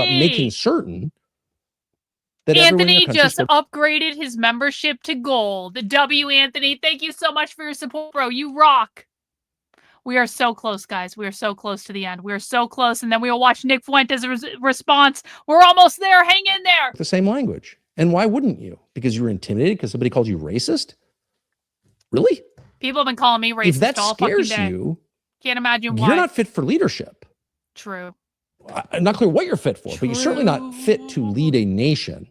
making certain that Anthony just upgraded his membership to gold. W. Anthony, thank you so much for your support, bro. You rock. We are so close, guys. We are so close to the end. We are so close. And then we will watch Nick Fuentes' response. We're almost there. Hang in there. The same language. And why wouldn't you? Because you were intimidated because somebody called you racist? Really? People have been calling me racist if that all fucking scares day. you, Can't imagine why. you're not fit for leadership. True. I'm not clear what you're fit for, but you're certainly not fit to lead a nation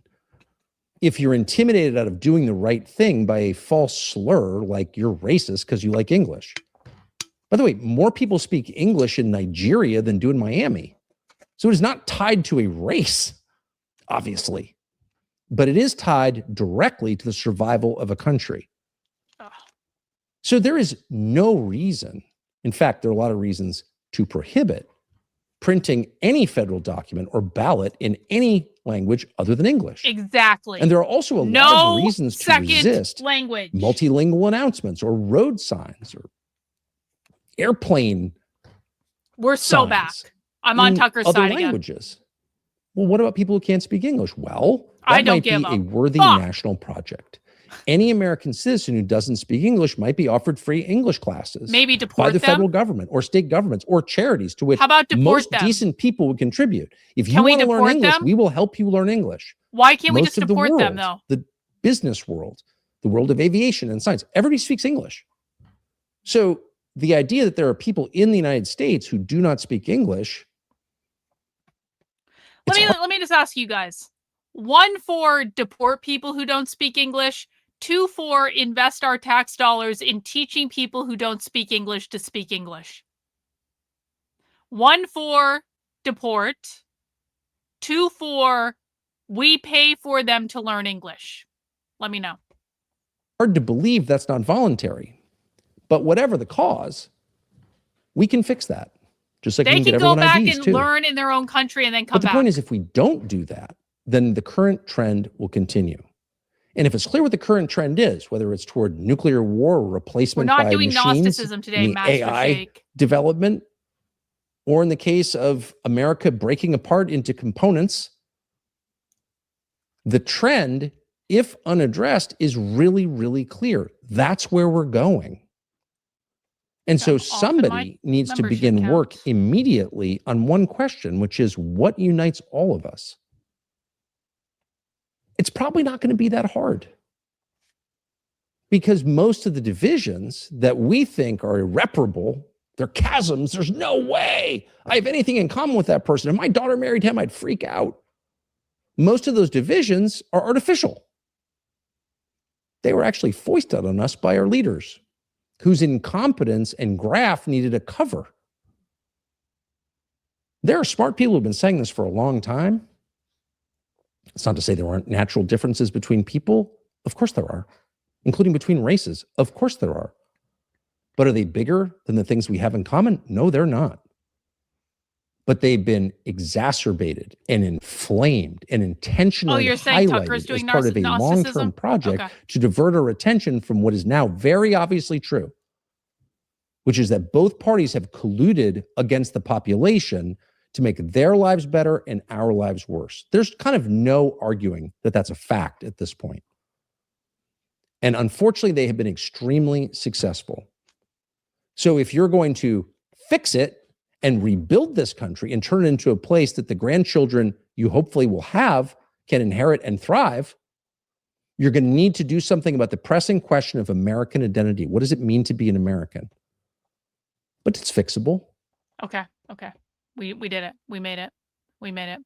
if you're intimidated out of doing the right thing by a false slur like you're racist because you like English. By the way, more people speak English in Nigeria than do in Miami. So it is not tied to a race, obviously, but it is tied directly to the survival of a country. So there is no reason, in fact, there are a lot of reasons to prohibit printing any federal document or ballot in any language other than English. Exactly. And there are also a lot of reasons to second resist language. multilingual announcements or road signs or airplane We're so signs back. I'm on in Tucker's other side languages. Well, what about people who can't speak English? Well, I that don't might be give a a worthy fuck. national project. Any American citizen who doesn't speak English might be offered free English classes. Maybe by deport the them? federal government or state governments or charities to which How about deport most them? decent people would contribute. If you Can we want to learn deport English, them? we will help you learn English. Why can't we Most just of the deport them, world, though? the business world, the world of aviation and science, everybody speaks English. So the idea that there are people in the United States who do not speak English. Let me just ask you guys. 1, for deport people who don't speak English. 2, for invest our tax dollars in teaching people who don't speak English to speak English. 1, for deport. 2, for we pay for them to learn English. Let me know. Hard to believe that's not voluntary. But whatever the cause, we can fix that. Just like They we can get go everyone back IDs and too. learn in their own country and then come But the back. point is, if we don't do that, then the current trend will continue. And if it's clear what the current trend is, whether it's toward nuclear war or We're replacement not by doing machines, Gnosticism today, in the Master AI Shake. development, or in the case of America breaking apart into components, the trend, if unaddressed, is really, really clear. That's where we're going. And so somebody needs to begin work immediately on one question, which is what unites all of us? It's probably not going to be that hard, because most of the divisions that we think are irreparable, they're chasms. There's no way I have anything in common with that person. If my daughter married him, I'd freak out. Most of those divisions are artificial. They were actually foisted on us by our leaders, whose incompetence and graft needed a cover. There are smart people who've been saying this for a long time. It's not to say there aren't natural differences between people. Of course there are, including between races. Of course there are. But are they bigger than the things we have in common? No, they're not. But they've been exacerbated and inflamed and intentionally you're saying highlighted Tucker's doing as part of a long-term Gnosticism? project Okay. to divert our attention from what is now very obviously true, which is that both parties have colluded against the population to make their lives better and our lives worse. There's kind of no arguing that that's a fact at this point. And unfortunately, they have been extremely successful. So if you're going to fix it and rebuild this country and turn it into a place that the grandchildren you hopefully will have can inherit and thrive, you're going to need to do something about the pressing question of American identity. What does it mean to be an American? but it's fixable. Okay. Okay. We did it. We made it. We made it.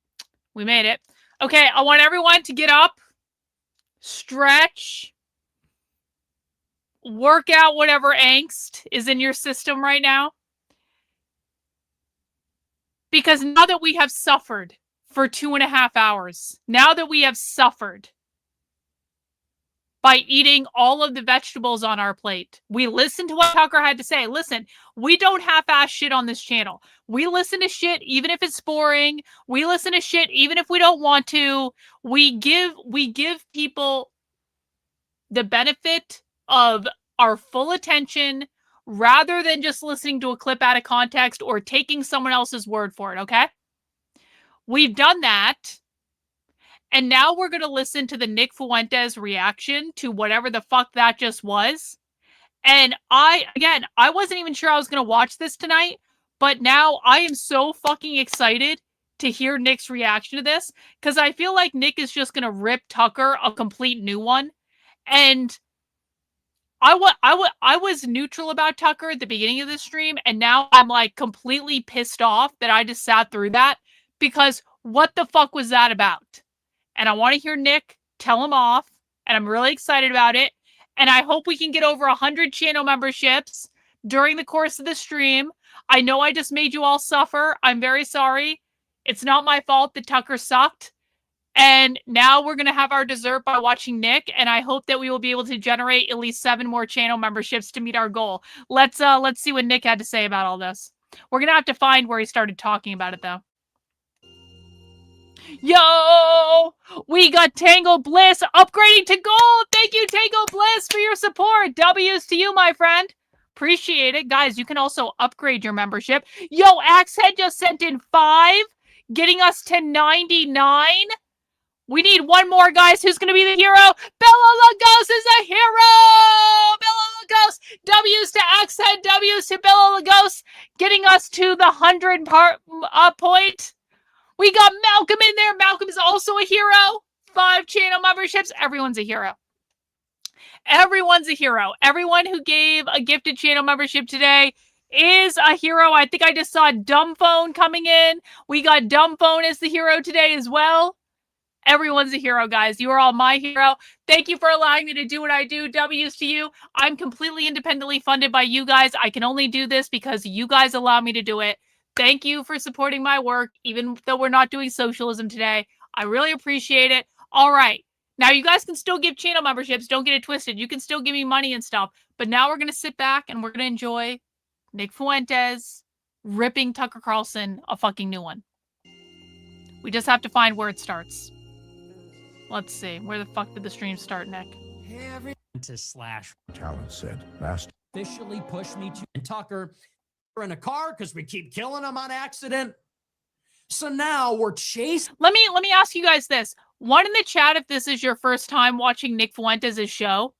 We made it. Okay. I want everyone to get up, stretch, work out whatever angst is in your system right now. Because now that we have suffered for 2.5 hours, now that we have suffered by eating all of the vegetables on our plate, we listened to what Tucker had to say. Listen, we don't half-ass shit on this channel. We listen to shit even if it's boring. We listen to shit even if we don't want to. We give people the benefit of our full attention rather than just listening to a clip out of context or taking someone else's word for it, okay? We've done that. And now we're going to listen to the Nick Fuentes reaction to whatever the fuck that just was. And I wasn't even sure I was going to watch this tonight, but now I am so fucking excited to hear Nick's reaction to this because I feel like Nick is just going to rip Tucker a complete new one. And I was neutral about Tucker at the beginning of the stream, and now I'm like completely pissed off that I just sat through that because what the fuck was that about? And I want to hear Nick tell him off, and I'm really excited about it. And I hope we can get over 100 channel memberships during the course of the stream. I know I just made you all suffer. I'm very sorry. It's not my fault that Tucker sucked. And now we're going to have our dessert by watching Nick, and I hope that we will be able to generate at least 7 more channel memberships to meet our goal. Let's see what Nick had to say about all this. We're going to have to find where he started talking about it, though. Yo! We got Tango Bliss upgrading to gold! Thank you, Tango Bliss, for your support! W's to you, my friend. Appreciate it. Guys, you can also upgrade your membership. Yo, Axehead just sent in 5, getting us to 99. We need one more, guys. Who's going to be the hero? Bella Lagos is a hero! Bella Lagos! W's to Axehead, W's to Bella Lagos, getting us to the 100 point. We got Malcolm in there. Malcolm is also a hero. 5 channel memberships. Everyone's a hero. Everyone's a hero. Everyone who gave a gifted channel membership today is a hero. I think I just saw Dumb Phone coming in. We got Dumb Phone as the hero today as well. Everyone's a hero, guys. You are all my hero. Thank you for allowing me to do what I do. W's to you. I'm completely independently funded by you guys. I can only do this because you guys allow me to do it. Thank you for supporting my work, even though we're not doing socialism today. I really appreciate it. All right. Now, you guys can still give channel memberships. Don't get it twisted. You can still give me money and stuff. But now we're going to sit back and we're going to enjoy Nick Fuentes ripping Tucker Carlson a fucking new one. We just have to find where it starts. Let's see. Where the fuck did the stream start, Nick? To slash. Talent said last. Officially push me to and Tucker. We're in a car because we keep killing them on accident. So now we're chasing. Let me ask you guys this. 1 in the chat if this is your first time watching Nick Fuentes' show.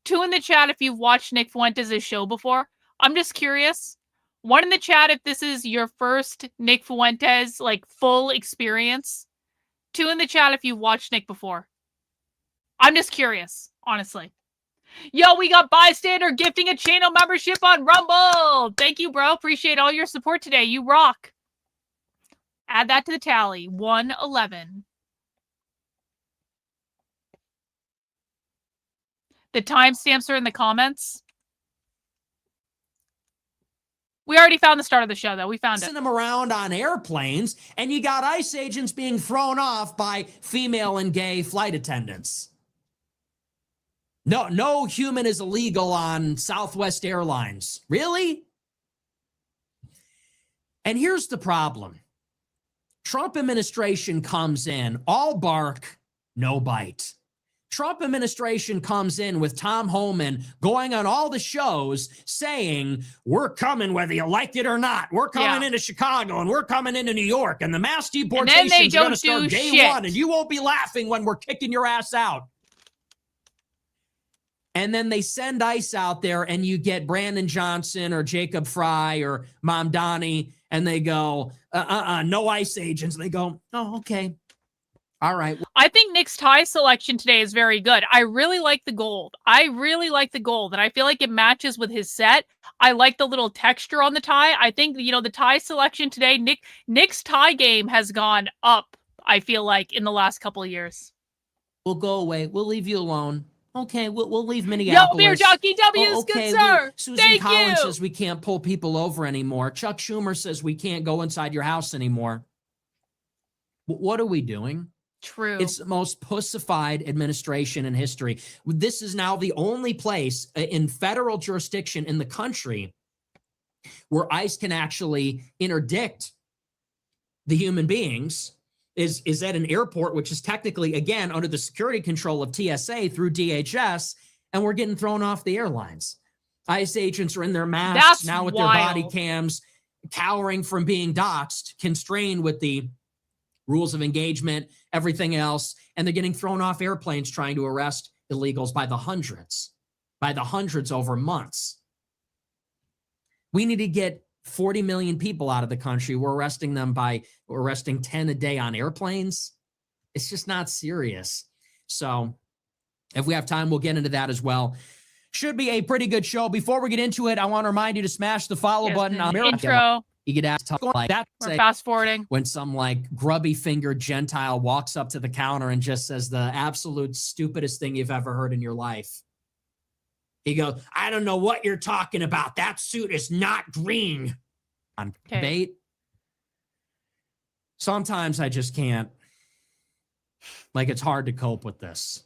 2 in the chat if you've watched Nick Fuentes' show before. I'm just curious. 1 in the chat if this is your first Nick Fuentes like full experience. 2 in the chat if you've watched Nick before. I'm just curious, honestly. Yo, we got Bystander gifting a channel membership on Rumble. Thank you, bro. Appreciate all your support today. You rock. Add that to the tally. 111. The timestamps are in the comments. We already found the start of the show, though. We found it. Them around on airplanes, and you got ICE agents being thrown off by female and gay flight attendants. No human is illegal on Southwest Airlines. Really? And here's the problem. Trump administration comes in, all bark, no bite. Trump administration comes in with Tom Homan going on all the shows saying, we're coming whether you like it or not. We're coming into Chicago and we're coming into New York and the mass deportations are going to start day 1 and you won't be laughing when we're kicking your ass out. And then they send ICE out there and you get Brandon Johnson or Jacob Fry or Mamdani and they go, no ICE agents. And they go, oh, okay. All right. I think Nick's tie selection today is very good. I really like the gold. And I feel like it matches with his set. I like the little texture on the tie. I think, the tie selection today, Nick's tie game has gone up, I feel like, in the last couple of years. We'll go away. We'll leave you alone. Okay, we'll leave Yo, Minneapolis. Beer Jockey W's, good sir. Susan Thank Collins you. says we can't pull people over anymore. Chuck Schumer says we can't go inside your house anymore. What are we doing? True. It's the most pussified administration in history. This is now the only place in federal jurisdiction in the country where ICE can actually interdict the human beings is at an airport, which is technically, again, under the security control of TSA through DHS, and we're getting thrown off the airlines. ICE agents are in their masks That's now with wild. their body cams, cowering from being doxxed, constrained with the rules of engagement, everything else, and they're getting thrown off airplanes trying to arrest illegals by the hundreds over months. We need to get 40 million people out of the country. We're arresting 10 a day on airplanes. It's just not serious. So if we have time, we'll get into that as well. Should be a pretty good show. Before we get into it, I want to remind you to smash the follow button on intro. You get asked like that. We're fast forwarding. When some grubby fingered Gentile walks up to the counter and just says the absolute stupidest thing you've ever heard in your life. He goes, I don't know what you're talking about. That suit is not green. On bait. Sometimes I just can't. It's hard to cope with this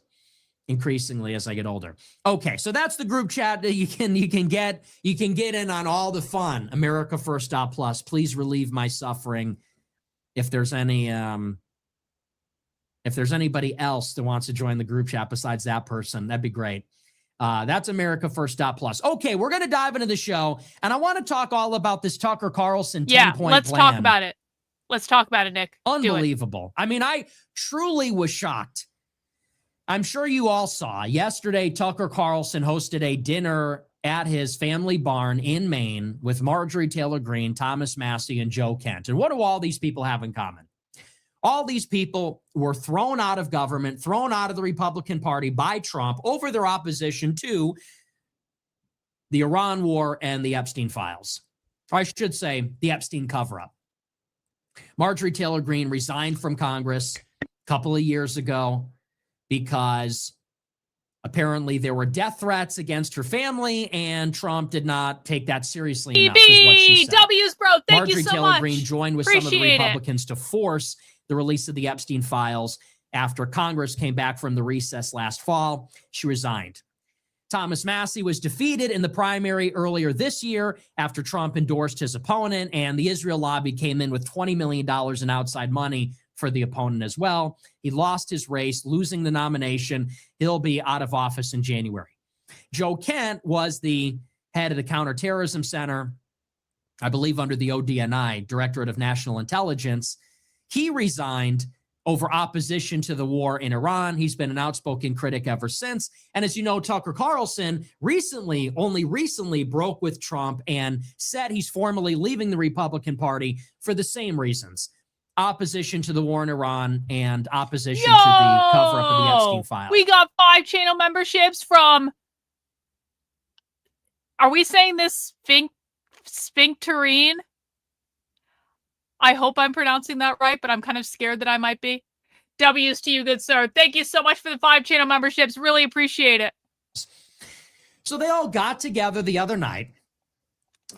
increasingly as I get older. Okay, so that's the group chat that you can get in on all the fun. America First Plus. Please relieve my suffering. If there's anybody else that wants to join the group chat besides that person, that'd be great. That's America First Plus. Okay, we're gonna dive into the show, and I want to talk all about this Tucker Carlson 10-point plan. Let's talk about it. Let's talk about it, Nick. Unbelievable. I mean, I truly was shocked. I'm sure you all saw yesterday, Tucker Carlson hosted a dinner at his family barn in Maine with Marjorie Taylor Greene, Thomas Massie, and Joe Kent. And what do all these people have in common? All these people were thrown out of government, thrown out of the Republican Party by Trump over their opposition to the Iran war and the Epstein files. Or I should say the Epstein cover-up. Marjorie Taylor Greene resigned from Congress a couple of years ago because apparently there were death threats against her family, and Trump did not take that seriously enough, is what she said. W's, bro. Thank you so Marjorie Taylor much. Greene joined with some of the Republicans to force the release of the Epstein files after Congress came back from the recess last fall. She resigned. Thomas Massie was defeated in the primary earlier this year after Trump endorsed his opponent, and the Israel lobby came in with $20 million in outside money for the opponent as well. He lost his race, losing the nomination. He'll be out of office in January. Joe Kent was the head of the Counterterrorism Center, I believe under the ODNI, Directorate of National Intelligence. He resigned over opposition to the war in Iran. He's been an outspoken critic ever since. And as you know, Tucker Carlson only recently broke with Trump and said he's formally leaving the Republican Party for the same reasons. Opposition to the war in Iran and opposition to the cover-up of the Epstein files. We got 5 channel memberships from, are we saying this Sphincterine? I hope I'm pronouncing that right, but I'm kind of scared that I might be. W's to you, good sir. Thank you so much for the 5 channel memberships. Really appreciate it. So they all got together the other night.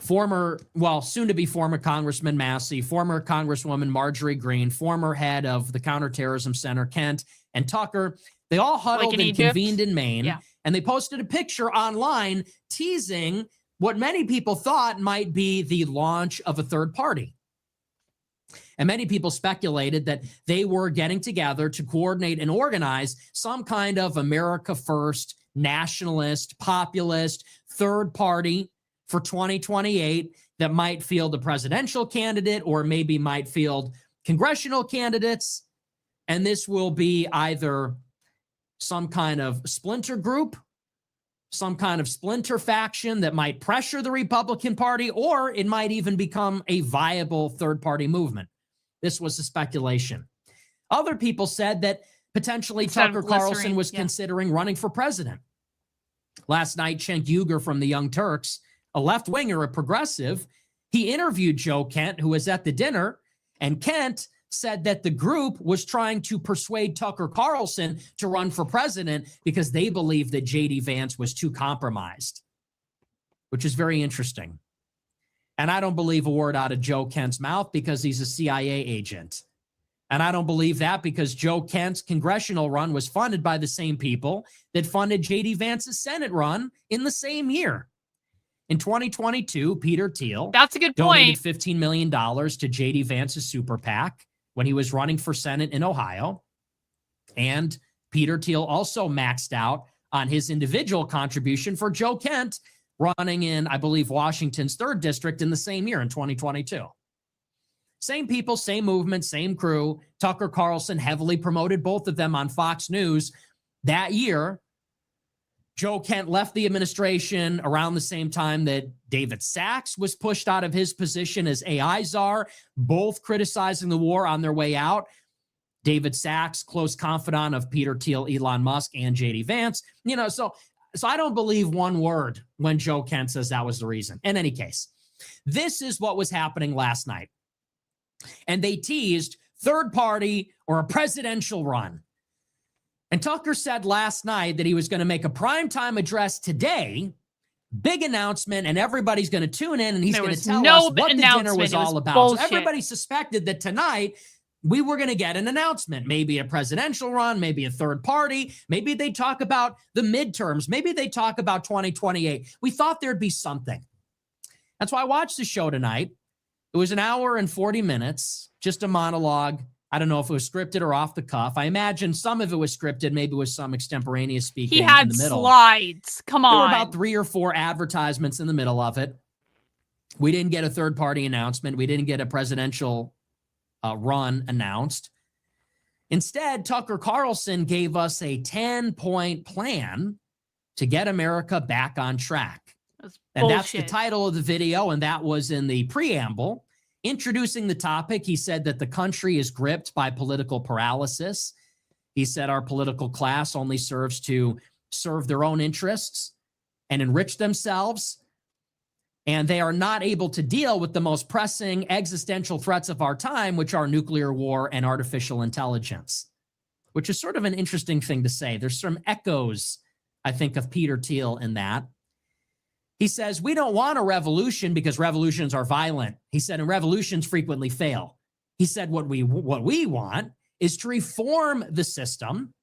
Soon-to-be former Congressman Massie, former Congresswoman Marjorie Greene, former head of the Counterterrorism Center, Kent, and Tucker. They all huddled and convened in Maine, and they posted a picture online teasing what many people thought might be the launch of a third party. And many people speculated that they were getting together to coordinate and organize some kind of America First, nationalist, populist, third party for 2028 that might field a presidential candidate or maybe might field congressional candidates. And this will be either some kind of splinter group, some kind of splinter faction that might pressure the Republican Party, or it might even become a viable third party movement. This was the speculation. Other people said that potentially Instead of Tucker Carlson glycerine, was yeah. considering running for president. Last night, Cenk Uygur from the Young Turks, a left-winger, a progressive, he interviewed Joe Kent, who was at the dinner, and Kent said that the group was trying to persuade Tucker Carlson to run for president because they believed that J.D. Vance was too compromised, which is very interesting. And I don't believe a word out of Joe Kent's mouth because he's a CIA agent. And I don't believe that because Joe Kent's congressional run was funded by the same people that funded J.D. Vance's Senate run in the same year. In 2022, Peter Thiel That's a good donated point. $15 million to J.D. Vance's super PAC when he was running for Senate in Ohio. And Peter Thiel also maxed out on his individual contribution for Joe Kent running in, I believe, Washington's 3rd district in the same year in 2022. Same people, same movement, same crew. Tucker Carlson heavily promoted both of them on Fox News that year. Joe Kent left the administration around the same time that David Sachs was pushed out of his position as AI czar, both criticizing the war on their way out. David Sachs, close confidant of Peter Thiel, Elon Musk, and J.D. Vance. So I don't believe one word when Joe Kent says that was the reason. In any case, this is what was happening last night. And they teased third party or a presidential run. And Tucker said last night that he was going to make a primetime address today, big announcement, and everybody's going to tune in and he's going to tell us what the dinner was all about. So everybody suspected that tonight we were going to get an announcement, maybe a presidential run, maybe a third party, maybe they talk about the midterms, maybe they talk about 2028. We thought there'd be something. That's why I watched the show tonight. It was an hour and 40 minutes, just a monologue. I don't know if it was scripted or off the cuff. I imagine some of it was scripted, maybe with some extemporaneous speaking He had in the middle. slides. Come on. There were about 3 or 4 advertisements in the middle of it. We didn't get a third-party announcement. We didn't get a presidential run announced. Instead, Tucker Carlson gave us a 10-point plan to get America back on track. And that's the title of the video, and that was in the preamble. Introducing the topic, he said that the country is gripped by political paralysis. He said our political class only serves to serve their own interests and enrich themselves, and they are not able to deal with the most pressing existential threats of our time, which are nuclear war and artificial intelligence, which is sort of an interesting thing to say. There's some echoes, I think, of Peter Thiel in that. He says, we don't want a revolution because revolutions are violent. He said, and revolutions frequently fail. He said, what we want is to reform the system.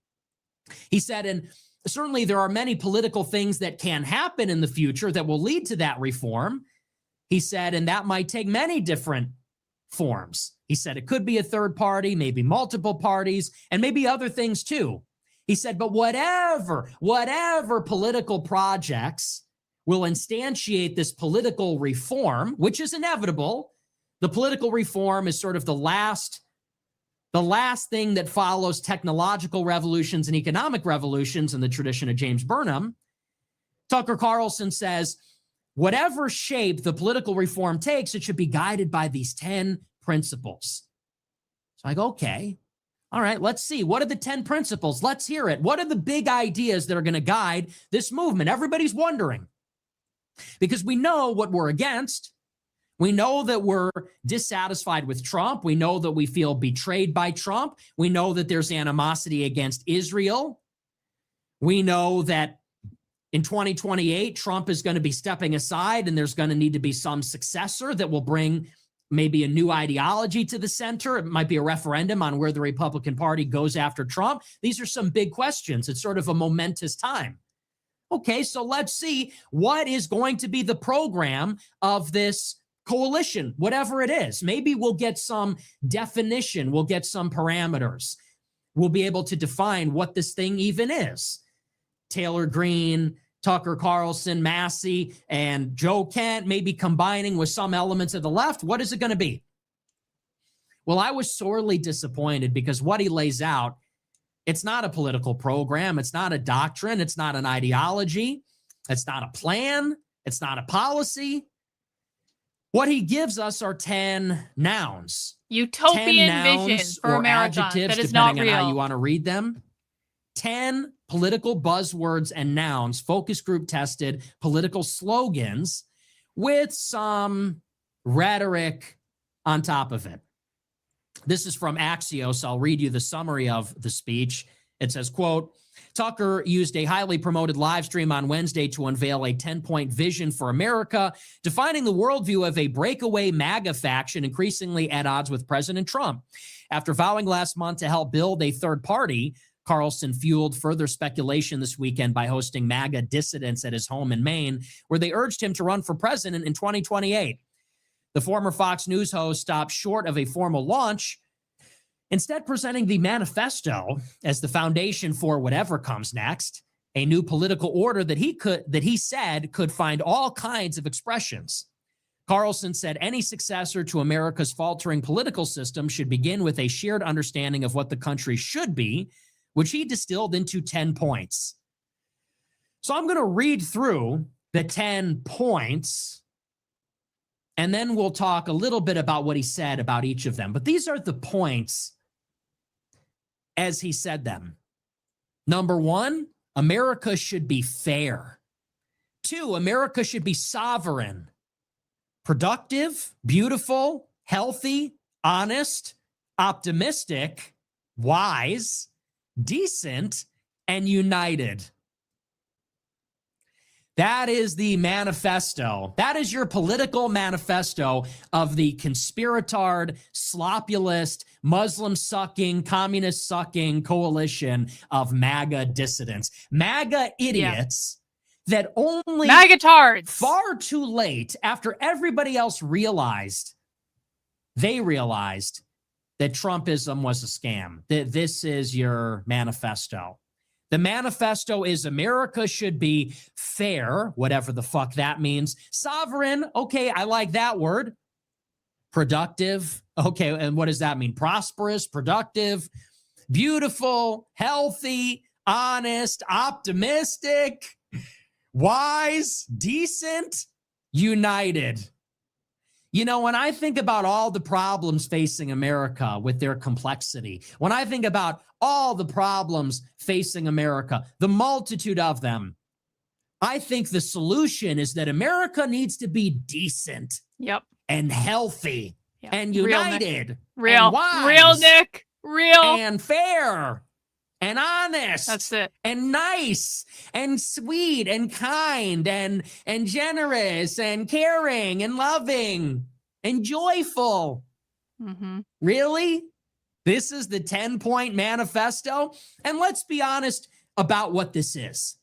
He said, and certainly there are many political things that can happen in the future that will lead to that reform. He said, and that might take many different forms. He said, it could be a third party, maybe multiple parties, and maybe other things too. He said, but whatever political projects will instantiate this political reform, which is inevitable. The political reform is sort of the last thing that follows technological revolutions and economic revolutions in the tradition of James Burnham. Tucker Carlson says, whatever shape the political reform takes, it should be guided by these 10 principles. So I go, okay, all right, let's see. What are the 10 principles? Let's hear it. What are the big ideas that are going to guide this movement? Everybody's wondering. Because we know what we're against. We know that we're dissatisfied with Trump. We know that we feel betrayed by Trump. We know that there's animosity against Israel. We know that in 2028, Trump is going to be stepping aside and there's going to need to be some successor that will bring maybe a new ideology to the center. It might be a referendum on where the Republican Party goes after Trump. These are some big questions. It's sort of a momentous time. Okay, so let's see what is going to be the program of this coalition, whatever it is. Maybe we'll get some definition. We'll get some parameters. We'll be able to define what this thing even is. Taylor Greene, Tucker Carlson, Massey, and Joe Kent, maybe combining with some elements of the left. What is it going to be? Well, I was sorely disappointed because what he lays out, it's not a political program. It's not a doctrine. It's not an ideology. It's not a plan. It's not a policy. What he gives us are 10 nouns. Utopian 10 vision nouns for or America adjectives, that is not depending on how you real. want to read them. 10 political buzzwords and nouns, focus group tested political slogans with some rhetoric on top of it. This is from Axios. I'll read you the summary of the speech. It says, quote, Tucker used a highly promoted live stream on Wednesday to unveil a 10-point vision for America, defining the worldview of a breakaway MAGA faction increasingly at odds with President Trump. After vowing last month to help build a third party, Carlson fueled further speculation this weekend by hosting MAGA dissidents at his home in Maine, where they urged him to run for president in 2028. The former Fox News host stopped short of a formal launch, instead presenting the manifesto as the foundation for whatever comes next, a new political order that he said could find all kinds of expressions. Carlson said any successor to America's faltering political system should begin with a shared understanding of what the country should be, which he distilled into 10 points. So I'm going to read through the 10 points, and then we'll talk a little bit about what he said about each of them. But these are the points as he said them. Number 1, America should be fair. 2, America should be sovereign, productive, beautiful, healthy, honest, optimistic, wise, decent, and united. That is the manifesto. That is your political manifesto of the conspiratard, slopulist, Muslim-sucking, communist-sucking coalition of MAGA dissidents. MAGA idiots that only MAGA-tards far too late, after everybody else realized that Trumpism was a scam. This is your manifesto. The manifesto is America should be fair, whatever the fuck that means. Sovereign, okay, I like that word. Productive, okay, and what does that mean? Prosperous, productive, beautiful, healthy, honest, optimistic, wise, decent, united. You know, when I think about all the problems facing America with their complexity, when I think about all the problems facing America, the multitude of them, I think the solution is that America needs to be decent and healthy and united Real, and wise real, Nick, real, and fair and honest. That's it. And nice and sweet and kind and generous and caring and loving and joyful. Really? This is the 10-point manifesto? And let's be honest about what this is.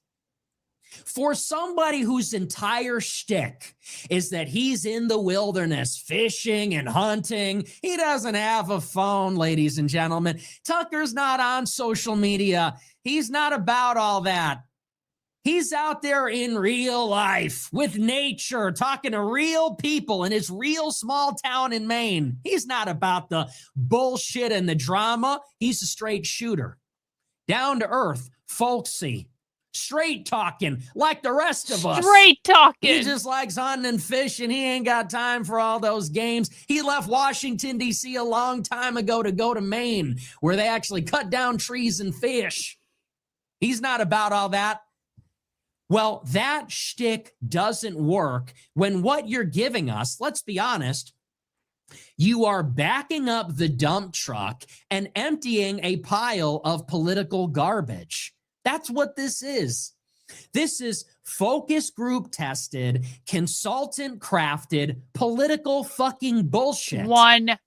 For somebody whose entire shtick is that he's in the wilderness fishing and hunting, he doesn't have a phone, ladies and gentlemen. Tucker's not on social media. He's not about all that. He's out there in real life with nature, talking to real people in his real small town in Maine. He's not about the bullshit and the drama. He's a straight shooter. Down to earth, folksy. Straight talking like the rest of us. Straight talking. He just likes hunting and fishing. He ain't got time for all those games. He left Washington, D.C. a long time ago to go to Maine, where they actually cut down trees and fish. He's not about all that. Well, that shtick doesn't work when what you're giving us, let's be honest, you are backing up the dump truck and emptying a pile of political garbage. That's what this is. This is focus group tested, consultant crafted, political fucking bullshit. 1,000%.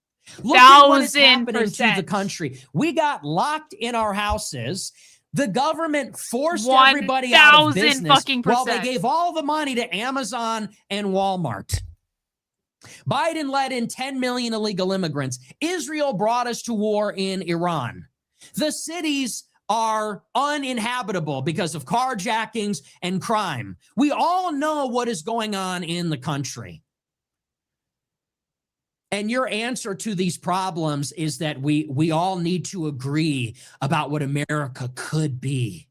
Look at what is happening to the country. We got locked in our houses. The government forced everybody out of business while they gave all the money to Amazon and Walmart. Biden let in 10 million illegal immigrants. Israel brought us to war in Iran. The cities are uninhabitable because of carjackings and crime. We all know what is going on in the country. And your answer to these problems is that we all need to agree about what America could be.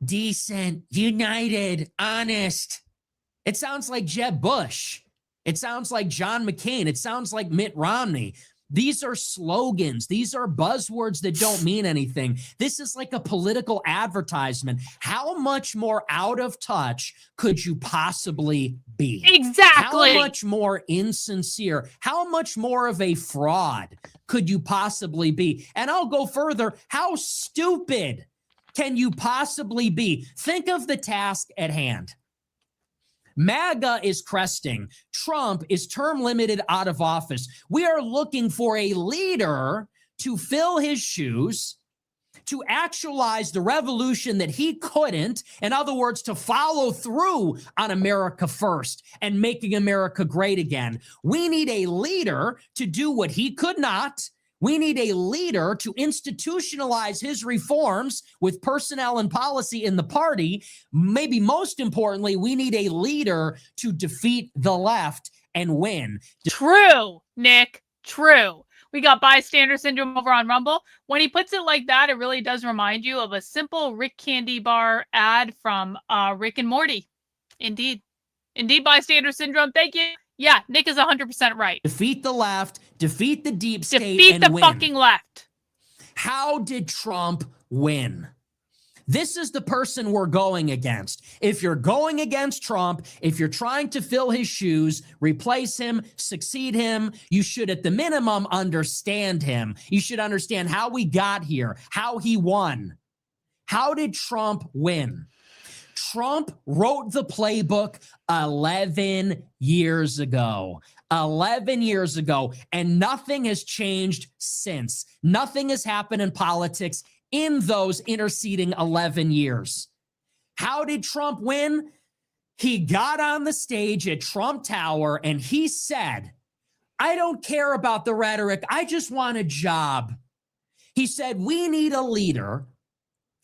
Decent, united, honest. It sounds like Jeb Bush. It sounds like John McCain. It sounds like Mitt Romney. These are slogans. These are buzzwords that don't mean anything. This is like a political advertisement. How much more out of touch could you possibly be? Exactly. How much more insincere? How much more of a fraud could you possibly be? And I'll go further. How stupid can you possibly be? Think of the task at hand. MAGA is cresting. Trump is term limited out of office. We are looking for a leader to fill his shoes, to actualize the revolution that he couldn't. In other words, to follow through on America first and making America great again. We need a leader to do what he could not. We need a leader to institutionalize his reforms with personnel and policy in the party. Maybe most importantly, we need a leader to defeat the left and win. True, Nick. True. We got bystander syndrome over on Rumble. When he puts it like that, it really does remind you of a simple Rick Candy Bar ad from Rick and Morty. Indeed. Indeed, bystander syndrome. Thank you. Yeah, Nick is 100% right. Defeat the left, defeat the deep state, defeat and the win. fucking left. How did Trump win? This is the person we're going against. If you're going against Trump, if you're trying to fill his shoes, replace him, succeed him, you should at the minimum understand him. You should understand how we got here, how he won. How did Trump win? Trump wrote the playbook 11 years ago. 11 years ago, and nothing has changed since. Nothing has happened in politics in those interceding 11 years. How did Trump win? He got on the stage at Trump Tower and he said, I don't care about the rhetoric. I just want a job. He said, we need a leader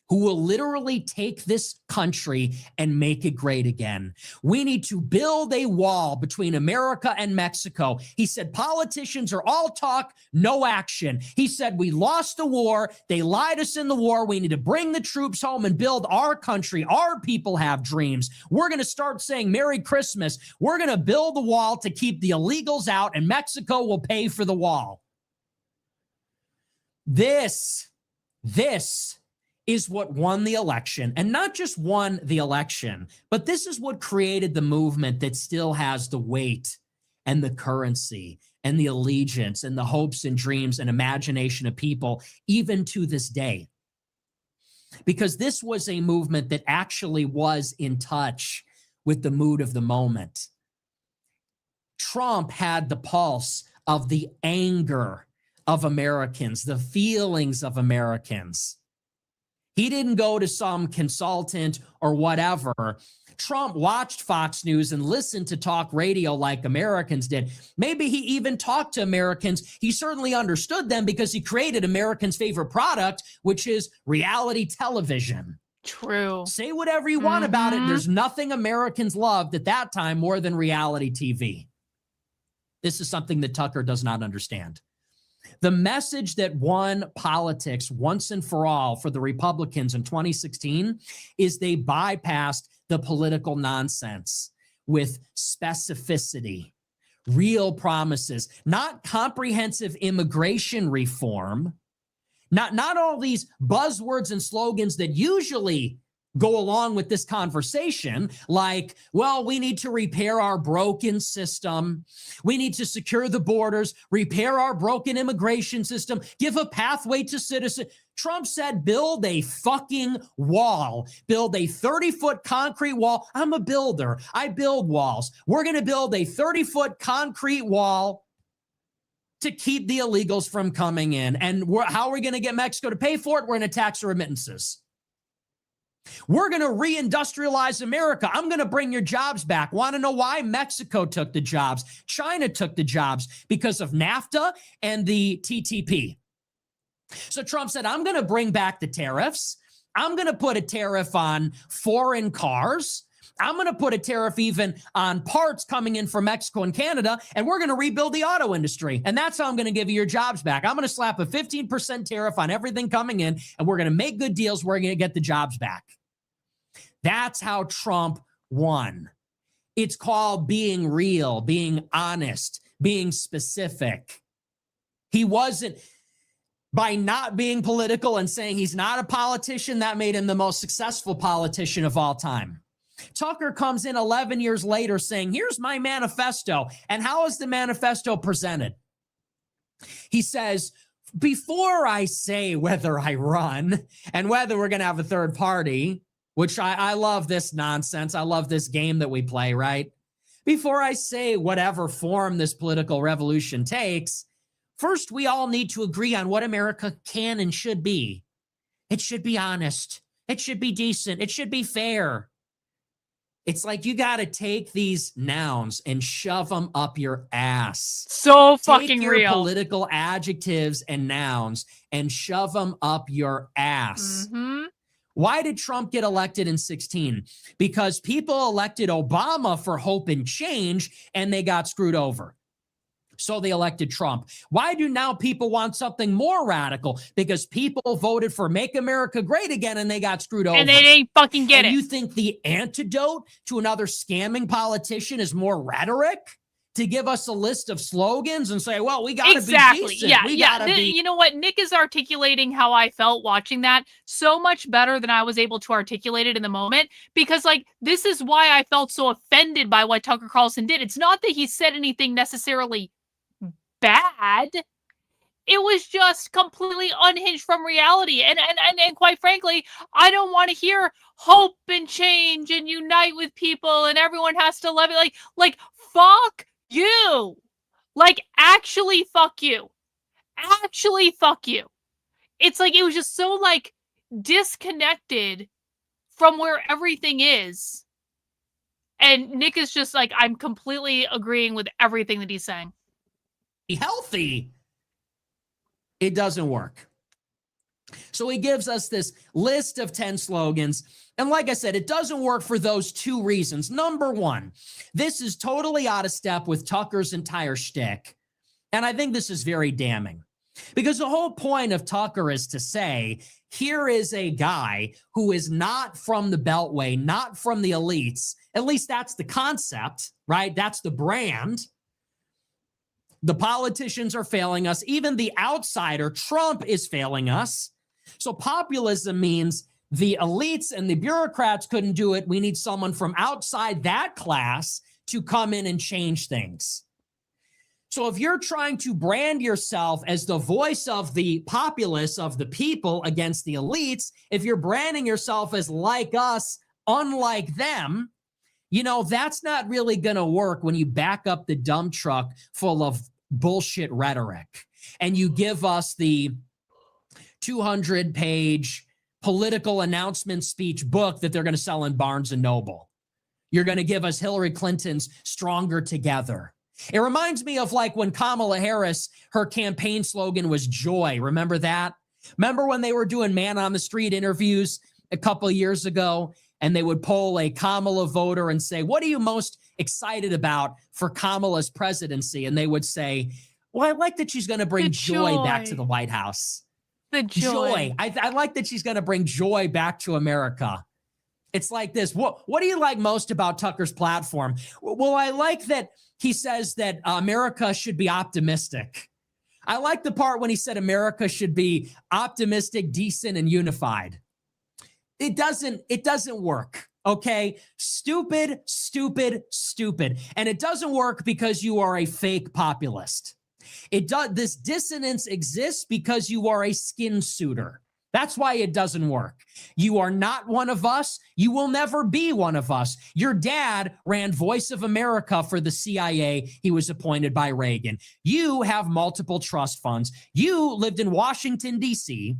who will literally take this country and make it great again. We need to build a wall between America and Mexico. He said, politicians are all talk, no action. He said, we lost the war. They lied us in the war. We need to bring the troops home and build our country. Our people have dreams. We're going to start saying Merry Christmas. We're going to build the wall to keep the illegals out, and Mexico will pay for the wall. This is what won the election, and not just won the election, but this is what created the movement that still has the weight and the currency and the allegiance and the hopes and dreams and imagination of people, even to this day. Because this was a movement that actually was in touch with the mood of the moment. Trump had the pulse of the anger of Americans, the feelings of Americans. He didn't go to some consultant or whatever. Trump watched Fox News and listened to talk radio like Americans did. Maybe he even talked to Americans. He certainly understood them because he created Americans' favorite product, which is reality television. True. Say whatever you want about it. There's nothing Americans loved at that time more than reality TV. This is something that Tucker does not understand. The message that won politics once and for all for the Republicans in 2016 is they bypassed the political nonsense with specificity, real promises, not comprehensive immigration reform, not all these buzzwords and slogans that usually go along with this conversation, like, well, we need to repair our broken system. We need to secure the borders, repair our broken immigration system, give a pathway to citizen. Trump said, build a fucking wall, build a 30-foot concrete wall. I'm a builder. I build walls. We're going to build a 30-foot concrete wall to keep the illegals from coming in. And how are we going to get Mexico to pay for it? We're going to tax the remittances. We're going to reindustrialize America. I'm going to bring your jobs back. Want to know why? Mexico took the jobs. China took the jobs because of NAFTA and the TTP. So Trump said, I'm going to bring back the tariffs. I'm going to put a tariff on foreign cars. I'm going to put a tariff even on parts coming in from Mexico and Canada, and we're going to rebuild the auto industry. And that's how I'm going to give you your jobs back. I'm going to slap a 15% tariff on everything coming in, and we're going to make good deals. We're going to get the jobs back. That's how Trump won. It's called being real, being honest, being specific. He wasn't, by not being political and saying he's not a politician, that made him the most successful politician of all time. Tucker comes in 11 years later saying, here's my manifesto. And how is the manifesto presented? He says, before I say whether I run and whether we're going to have a third party, which I love this nonsense. I love this game that we play, right? Before I say whatever form this political revolution takes, first we all need to agree on what America can and should be. It should be honest. It should be decent. It should be fair. It's like you got to take these nouns and shove them up your ass. So fucking take your real. Political adjectives and nouns and shove them up your ass. Mm-hmm. Why did Trump get elected in 16? Because people elected Obama for hope and change, and they got screwed over. So they elected Trump. Why do now people want something more radical? Because people voted for Make America Great Again and they got screwed over. And they didn't fucking get it. You think the antidote to another scamming politician is more rhetoric? To give us a list of slogans and say, well, we got to be decent. You know what? Nick is articulating how I felt watching that so much better than I was able to articulate it in the moment. Because, like, this is why I felt so offended by what Tucker Carlson did. It's not that he said anything necessarily bad. It was just completely unhinged from reality. And quite frankly, I don't want to hear hope and change and unite with people and everyone has to love it. Like, fuck you. Like, actually fuck you. Actually fuck you. It's like, it was just so, like, disconnected from where everything is. And Nick is just like, I'm completely agreeing with everything that he's saying. Healthy. It doesn't work. So he gives us this list of 10 slogans. And like I said, it doesn't work for those two reasons. Number one, this is totally out of step with Tucker's entire shtick. And I think this is very damning. Because the whole point of Tucker is to say, here is a guy who is not from the Beltway, not from the elites. At least that's the concept, right? That's the brand. The politicians are failing us. Even the outsider, Trump, is failing us. So populism means the elites and the bureaucrats couldn't do it. We need someone from outside that class to come in and change things. So if you're trying to brand yourself as the voice of the populace, of the people against the elites, if you're branding yourself as like us, unlike them, you know, that's not really going to work when you back up the dump truck full of bullshit rhetoric and you give us the 200-page political announcement speech book that they're going to sell in Barnes and Noble. You're going to give us Hillary Clinton's Stronger Together. It reminds me of like when Kamala Harris, her campaign slogan was joy. Remember that? Remember when they were doing man on the street interviews a couple of years ago and they would poll a Kamala voter and say, what are you most excited about for Kamala's presidency? And they would say, well, I like that she's going to bring joy back to the White House. The joy. I like that she's going to bring joy back to America. It's like this. What do you like most about Tucker's platform? Well, I like that he says that America should be optimistic. I like the part when he said America should be optimistic, decent, and unified. It doesn't work. Okay. Stupid, stupid, stupid. And it doesn't work because you are a fake populist. This dissonance exists because you are a skin suitor. That's why it doesn't work. You are not one of us. You will never be one of us. Your dad ran Voice of America for the CIA. He was appointed by Reagan. You have multiple trust funds. You lived in Washington, D.C.,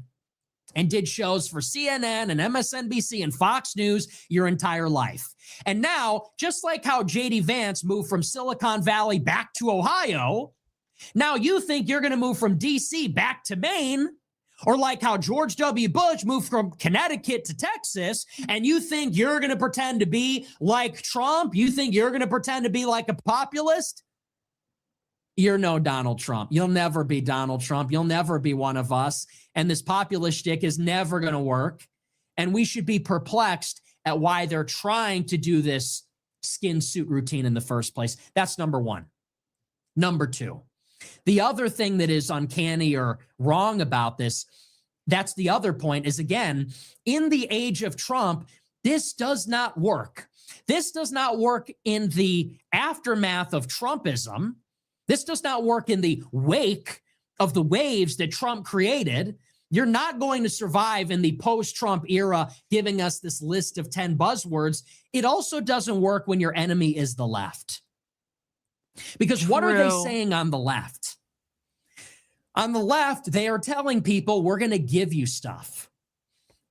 and did shows for CNN and MSNBC and Fox News your entire life. And now, just like how J.D. Vance moved from Silicon Valley back to Ohio, now you think you're going to move from D.C. back to Maine, or like how George W. Bush moved from Connecticut to Texas, and you think you're going to pretend to be like Trump? You think you're going to pretend to be like a populist? You're no Donald Trump. You'll never be Donald Trump. You'll never be one of us. And this populist shtick is never going to work. And we should be perplexed at why they're trying to do this skin suit routine in the first place. That's number one. Number two, The other thing that is uncanny or wrong about this, that's the other point, is again, in the age of Trump, this does not work. This does not work in the aftermath of Trumpism. This does not work in the wake of the waves that Trump created. You're not going to survive in the post-Trump era, giving us this list of 10 buzzwords. It also doesn't work when your enemy is the left. Because what are they saying on the left? On the left, they are telling people, we're going to give you stuff.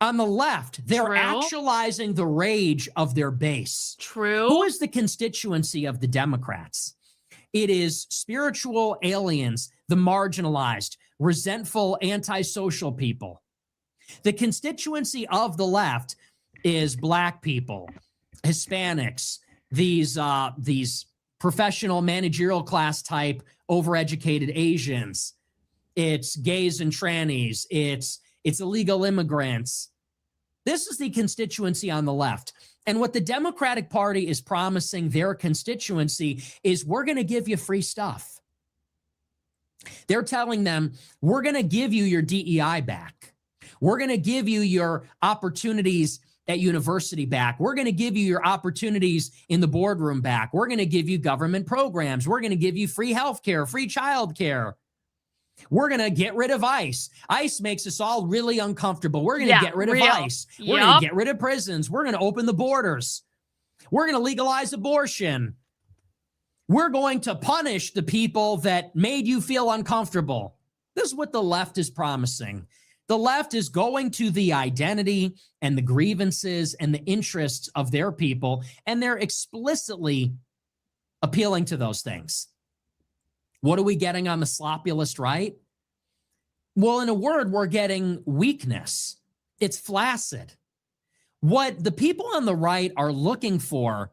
On the left, they're actualizing the rage of their base. True. Who is the constituency of the Democrats? It is spiritual aliens, the marginalized, resentful, antisocial people. The constituency of the left is Black people, Hispanics, these professional managerial class type, overeducated Asians. It's gays and trannies. It's illegal immigrants. This is the constituency on the left. And what the Democratic Party is promising their constituency is, we're going to give you free stuff. They're telling them, we're going to give you your DEI back. We're going to give you your opportunities at university back. We're going to give you your opportunities in the boardroom back. We're going to give you government programs. We're going to give you free health care, free child care. We're going to get rid of ICE. ICE makes us all really uncomfortable. We're going to get rid of ICE. We're going to get rid of prisons. We're going to open the borders. We're going to legalize abortion. We're going to punish the people that made you feel uncomfortable. This is what the left is promising. The left is going to the identity and the grievances and the interests of their people, and they're explicitly appealing to those things. What are we getting on the sloppulist right? Well, in a word, we're getting weakness. It's flaccid. What the people on the right are looking for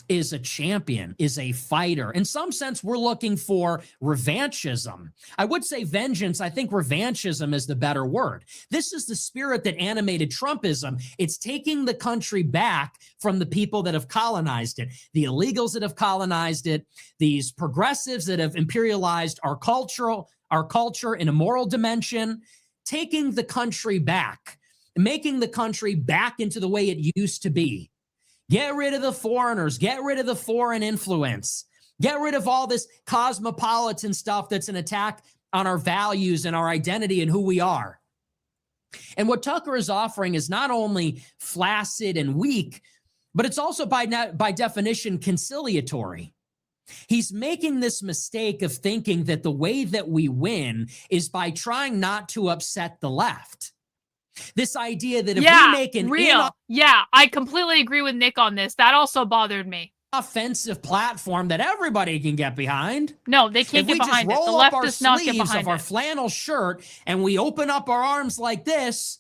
is a champion, is a fighter. In some sense, we're looking for revanchism. I would say vengeance. I think revanchism is the better word. This is the spirit that animated Trumpism. It's taking the country back from the people that have colonized it, the illegals that have colonized it, these progressives that have imperialized our culture in a moral dimension, taking the country back, making the country back into the way it used to be. Get rid of the foreigners. Get rid of the foreign influence. Get rid of all this cosmopolitan stuff that's an attack on our values and our identity and who we are. And what Tucker is offering is not only flaccid and weak, but it's also by definition conciliatory. He's making this mistake of thinking that the way that we win is by trying not to upset the left. This idea that if we make an I completely agree with Nick on this. That also bothered me. Offensive platform that everybody can get behind. No, they can't get behind it. The left does not get behind it. Of our flannel shirt and we open up our arms like this.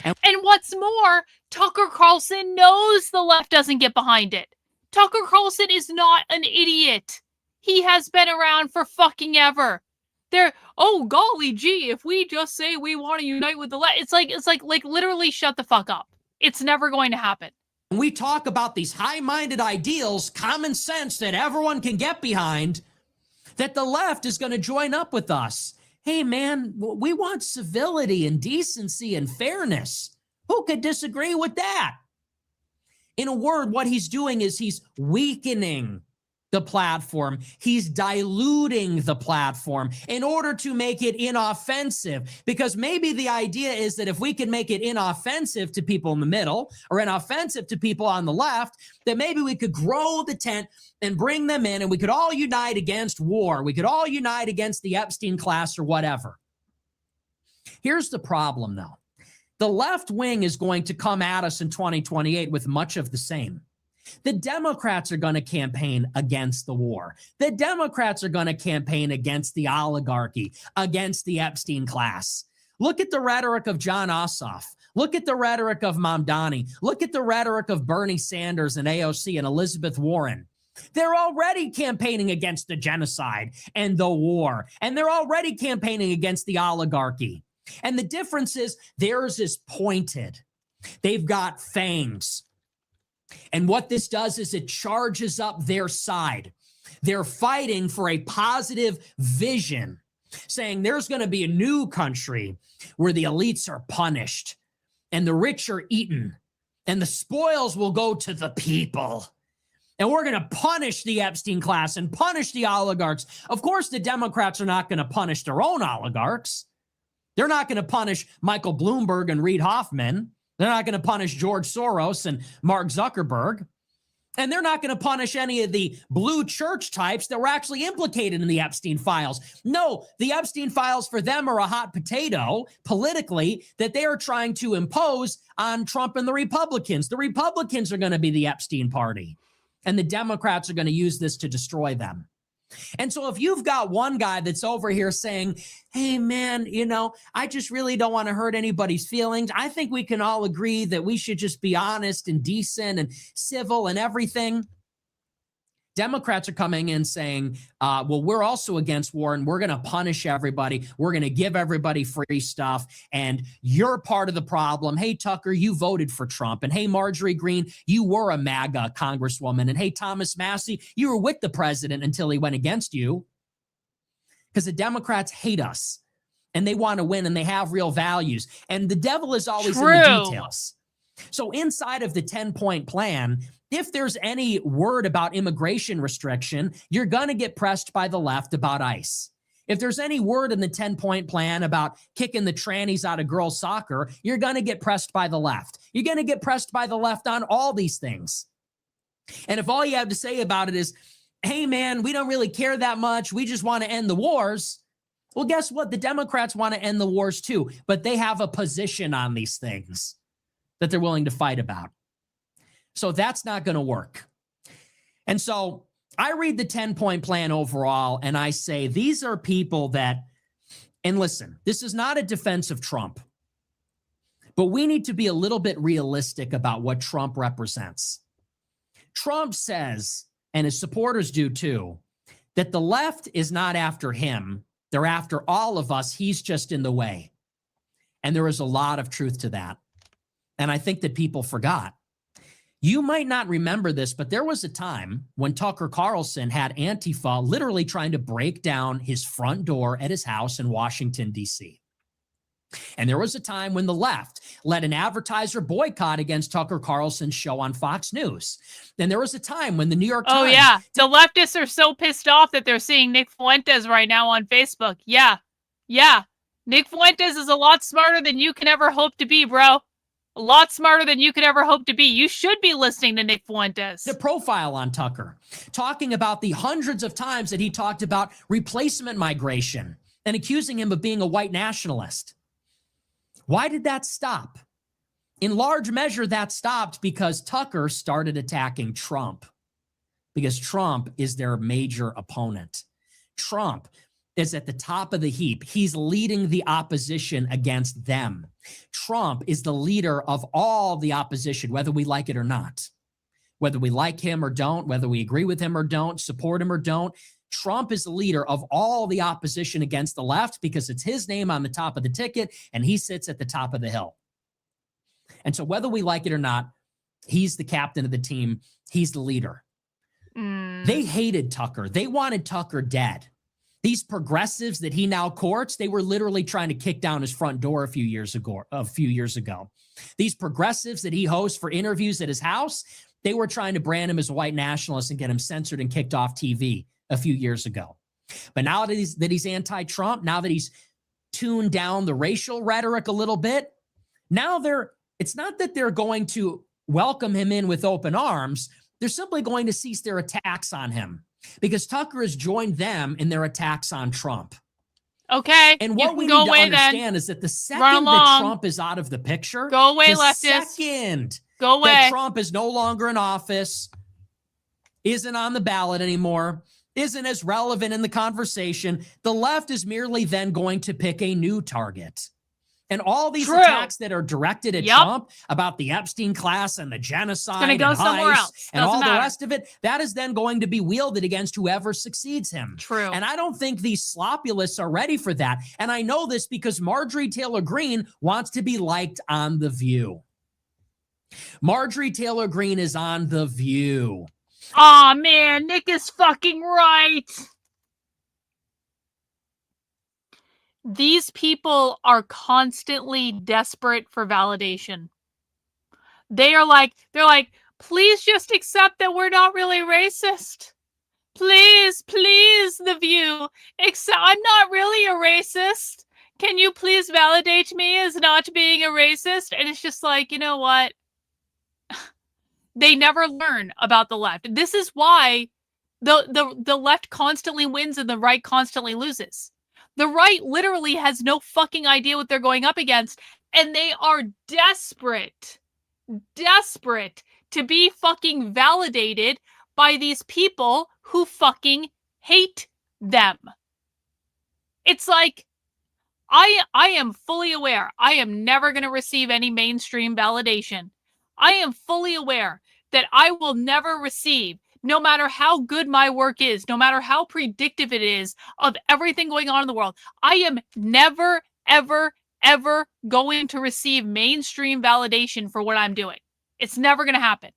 And what's more, Tucker Carlson knows the left doesn't get behind it. Tucker Carlson is not an idiot. He has been around for fucking ever. They're, oh golly gee, if we just say we want to unite with the left, it's like literally shut the fuck up. It's never going to happen. When we talk about these high-minded ideals, common sense that everyone can get behind, that the left is going to join up with us. Hey man, we want civility and decency and fairness. Who could disagree with that? In a word, what he's doing is he's weakening the platform. He's diluting the platform in order to make it inoffensive, because maybe the idea is that if we can make it inoffensive to people in the middle or inoffensive to people on the left, that maybe we could grow the tent and bring them in and we could all unite against war. We could all unite against the Epstein class or whatever. Here's the problem though. The left wing is going to come at us in 2028 with much of the same. The Democrats are going to campaign against the war. The Democrats are going to campaign against the oligarchy, against the Epstein class. Look at the rhetoric of John Ossoff. Look at the rhetoric of Mamdani. Look at the rhetoric of Bernie Sanders and AOC and Elizabeth Warren. They're already campaigning against the genocide and the war, and they're already campaigning against the oligarchy. And the difference is theirs is pointed. They've got fangs. And what this does is it charges up their side. They're fighting for a positive vision, saying there's going to be a new country where the elites are punished and the rich are eaten and the spoils will go to the people. And we're going to punish the Epstein class and punish the oligarchs. Of course, the Democrats are not going to punish their own oligarchs. They're not going to punish Michael Bloomberg and Reid Hoffman. They're not going to punish George Soros and Mark Zuckerberg. And they're not going to punish any of the blue church types that were actually implicated in the Epstein files. No, the Epstein files for them are a hot potato politically that they are trying to impose on Trump and the Republicans. The Republicans are going to be the Epstein party, and the Democrats are going to use this to destroy them. And so if you've got one guy that's over here saying, hey, man, you know, I just really don't want to hurt anybody's feelings. I think we can all agree that we should just be honest and decent and civil and everything. Democrats are coming in saying, well, we're also against war and we're going to punish everybody. We're going to give everybody free stuff. And you're part of the problem. Hey, Tucker, you voted for Trump. And hey, Marjorie Greene, you were a MAGA congresswoman. And hey, Thomas Massey, you were with the president until he went against you. Because the Democrats hate us and they want to win and they have real values. And the devil is always in the details. So inside of the 10-point plan, if there's any word about immigration restriction, you're going to get pressed by the left about ICE. If there's any word in the 10-point plan about kicking the trannies out of girls' soccer, you're going to get pressed by the left. You're going to get pressed by the left on all these things. And if all you have to say about it is, hey, man, we don't really care that much. We just want to end the wars. Well, guess what? The Democrats want to end the wars too, but they have a position on these things that they're willing to fight about. So that's not going to work. And so I read the 10-point plan overall, and I say these are people that, and listen, this is not a defense of Trump, but we need to be a little bit realistic about what Trump represents. Trump says, and his supporters do too, that the left is not after him. They're after all of us. He's just in the way. And there is a lot of truth to that. And I think that people forgot. You might not remember this, but there was a time when Tucker Carlson had Antifa literally trying to break down his front door at his house in Washington, D.C. And there was a time when the left led an advertiser boycott against Tucker Carlson's show on Fox News. Then there was a time when the New York Times... Oh, yeah. The leftists are so pissed off that they're seeing Nick Fuentes right now on Facebook. Yeah. Yeah. Nick Fuentes is a lot smarter than you can ever hope to be, bro. A lot smarter than you could ever hope to be. You should be listening to Nick Fuentes. The profile on Tucker, talking about the hundreds of times that he talked about replacement migration and accusing him of being a white nationalist. Why did that stop? In large measure, that stopped because Tucker started attacking Trump, because Trump is their major opponent. Trump is at the top of the heap. He's leading the opposition against them. Trump is the leader of all the opposition, whether we like it or not. Whether we like him or don't, whether we agree with him or don't, support him or don't, Trump is the leader of all the opposition against the left because it's his name on the top of the ticket and he sits at the top of the hill. And so whether we like it or not, he's the captain of the team. He's the leader. They hated Tucker. They wanted Tucker dead. These progressives that he now courts, they were literally trying to kick down his front door a few years ago. These progressives that he hosts for interviews at his house, they were trying to brand him as a white nationalist and get him censored and kicked off TV a few years ago. But now that he's anti-Trump, now that he's tuned down the racial rhetoric a little bit, now it's not that they're going to welcome him in with open arms. They're simply going to cease their attacks on him, because Tucker has joined them in their attacks on Trump. Okay. And what we need to understand is that the second that Trump is out of the picture, go away, the leftist. Second go away. That Trump is no longer in office, isn't on the ballot anymore, isn't as relevant in the conversation, the left is merely then going to pick a new target. And all these attacks that are directed at Trump about the Epstein class and the genocide and ICE and all the rest of it, that is then going to be wielded against whoever succeeds him. True. And I don't think these sloppulists are ready for that. And I know this because Marjorie Taylor Greene wants to be liked on The View. Marjorie Taylor Greene is on The View. Aw, man, Nick is fucking right. These people are constantly desperate for validation. They're like, please just accept that we're not really racist. Please, The View, I'm not really a racist. Can you please validate me as not being a racist? And it's just like, you know what? They never learn about the left. This is why the left constantly wins and the right constantly loses. The right literally has no fucking idea what they're going up against, and they are desperate to be fucking validated by these people who fucking hate them. It's like, I am fully aware I am never going to receive any mainstream validation. I am fully aware that I will never receive, no matter how good my work is, no matter how predictive it is of everything going on in the world, I am never, ever, ever going to receive mainstream validation for what I'm doing. It's never going to happen.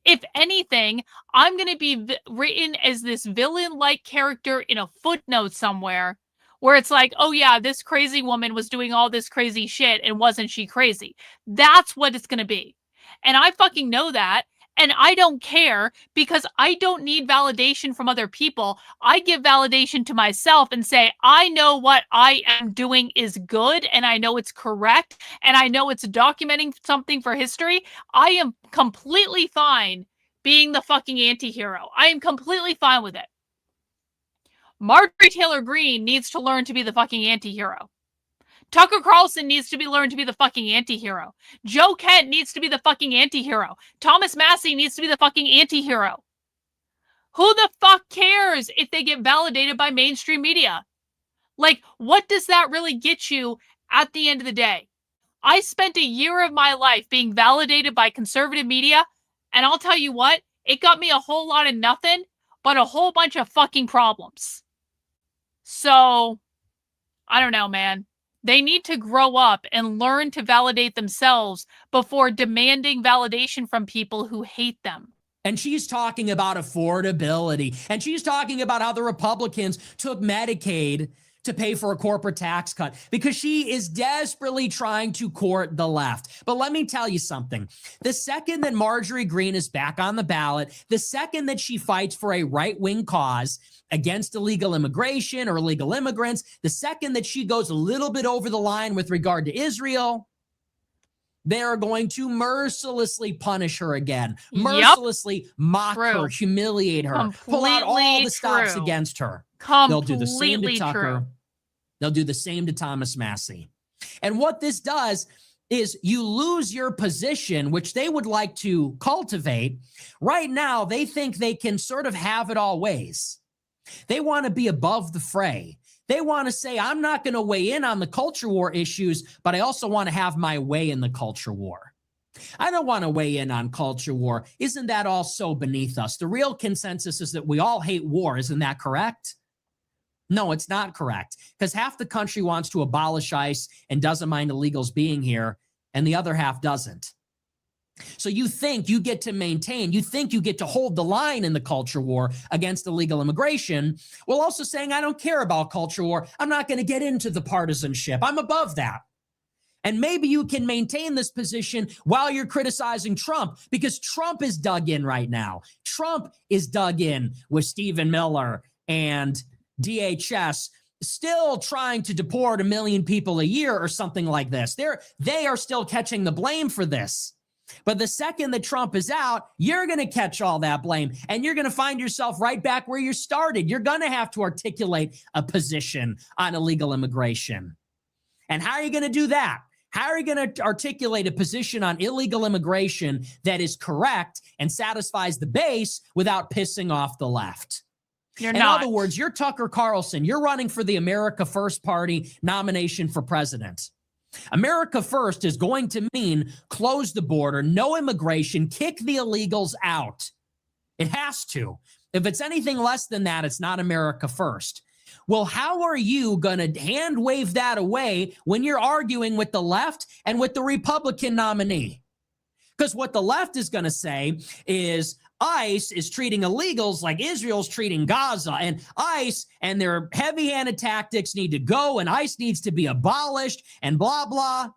If anything, I'm going to be written as this villain-like character in a footnote somewhere where it's like, oh yeah, this crazy woman was doing all this crazy shit and wasn't she crazy? That's what it's going to be. And I fucking know that. And I don't care because I don't need validation from other people. I give validation to myself and say, I know what I am doing is good and I know it's correct and I know it's documenting something for history. I am completely fine being the fucking anti-hero. I am completely fine with it. Marjorie Taylor Greene needs to learn to be the fucking anti-hero. Tucker Carlson needs to be learned to be the fucking anti-hero. Joe Kent needs to be the fucking anti-hero. Thomas Massey needs to be the fucking anti-hero. Who the fuck cares if they get validated by mainstream media? Like, what does that really get you at the end of the day? I spent a year of my life being validated by conservative media, and I'll tell you what, it got me a whole lot of nothing, but a whole bunch of fucking problems. So, I don't know, man. They need to grow up and learn to validate themselves before demanding validation from people who hate them. And she's talking about affordability. And she's talking about how the Republicans took Medicaid to pay for a corporate tax cut because she is desperately trying to court the left. But let me tell you something. The second that Marjorie Greene is back on the ballot, the second that she fights for a right-wing cause against illegal immigration or illegal immigrants, the second that she goes a little bit over the line with regard to Israel, they're going to mercilessly punish her again, mercilessly mock her, humiliate her, pull out all the stops against her. They'll do the same to Tucker. They'll do the same to Thomas Massey. And what this does is you lose your position, which they would like to cultivate. Right now, they think they can sort of have it all ways. They want to be above the fray. They want to say, I'm not going to weigh in on the culture war issues, but I also want to have my way in the culture war. I don't want to weigh in on culture war. Isn't that all so beneath us? The real consensus is that we all hate war. Isn't that correct? No, it's not correct, because half the country wants to abolish ICE and doesn't mind illegals being here, and the other half doesn't. So you think you get to maintain, you think you get to hold the line in the culture war against illegal immigration, while also saying, I don't care about culture war. I'm not going to get into the partisanship. I'm above that. And maybe you can maintain this position while you're criticizing Trump, because Trump is dug in right now. Trump is dug in with Stephen Miller and DHS, still trying to deport 1 million people a year or something like this. They are still catching the blame for this. But the second that Trump is out, you're going to catch all that blame, and you're going to find yourself right back where you started. You're going to have to articulate a position on illegal immigration. And how are you going to do that? How are you going to articulate a position on illegal immigration that is correct and satisfies the base without pissing off the left? In other words, you're Tucker Carlson. You're running for the America First Party nomination for president. America First is going to mean close the border, no immigration, kick the illegals out. It has to. If it's anything less than that, it's not America First. Well, how are you going to hand wave that away when you're arguing with the left and with the Republican nominee? Because what the left is going to say is ICE is treating illegals like Israel's treating Gaza, and ICE and their heavy-handed tactics need to go, and ICE needs to be abolished, and blah, blah.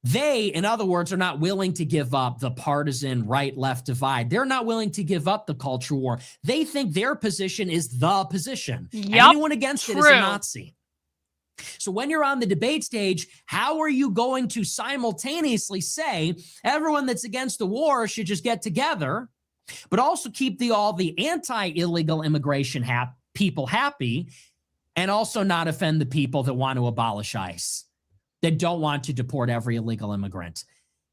They, in other words, are not willing to give up the partisan right-left divide. They're not willing to give up the culture war. They think their position is the position. And anyone against it is a Nazi. So when you're on the debate stage, how are you going to simultaneously say everyone that's against the war should just get together, but also keep all the anti-illegal immigration people happy, and also not offend the people that want to abolish ICE, that don't want to deport every illegal immigrant?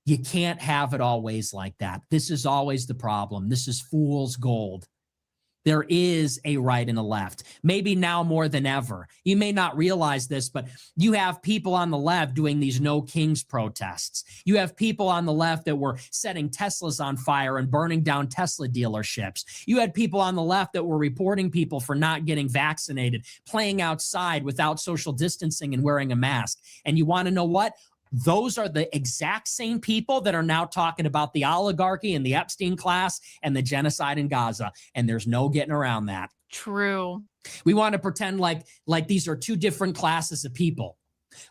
You can't have it always like that. This is always the problem. This is fool's gold. There is a right and a left, maybe now more than ever. You may not realize this, but you have people on the left doing these No Kings protests. You have people on the left that were setting Teslas on fire and burning down Tesla dealerships. You had people on the left that were reporting people for not getting vaccinated, playing outside without social distancing and wearing a mask. And you want to know what? Those are the exact same people that are now talking about the oligarchy and the Epstein class and the genocide in Gaza. And there's no getting around that. True. We want to pretend like these are two different classes of people.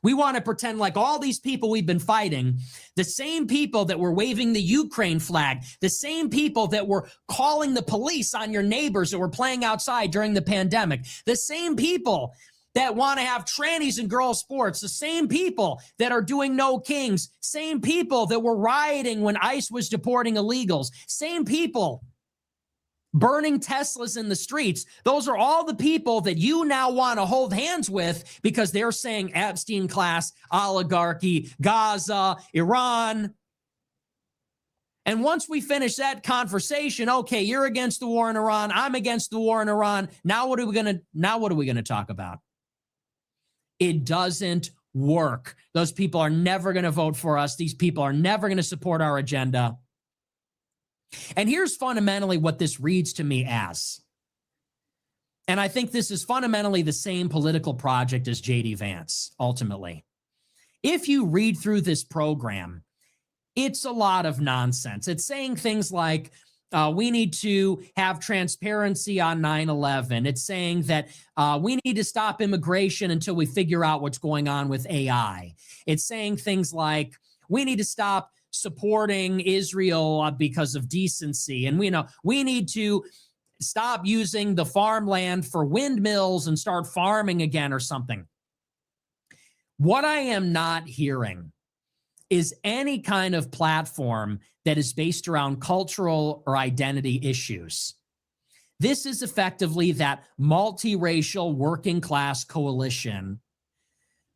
We want to pretend like all these people we've been fighting, the same people that were waving the Ukraine flag, the same people that were calling the police on your neighbors that were playing outside during the pandemic, the same people that want to have trannies and girls sports, the same people that are doing No Kings, same people that were rioting when ICE was deporting illegals, same people burning Teslas in the streets. Those are all the people that you now want to hold hands with because they're saying Epstein class, oligarchy, Gaza, Iran. And once we finish that conversation, okay, you're against the war in Iran, I'm against the war in Iran. Now what are we going to talk about? It doesn't work. Those people are never going to vote for us. These people are never going to support our agenda. And here's fundamentally what this reads to me as. And I think this is fundamentally the same political project as J.D. Vance, ultimately. If you read through this program, it's a lot of nonsense. It's saying things like, we need to have transparency on 9/11. It's saying that we need to stop immigration until we figure out what's going on with AI. It's saying things like we need to stop supporting Israel because of decency. And we need to stop using the farmland for windmills and start farming again or something. What I am not hearing is any kind of platform that is based around cultural or identity issues. This is effectively that multiracial working class coalition,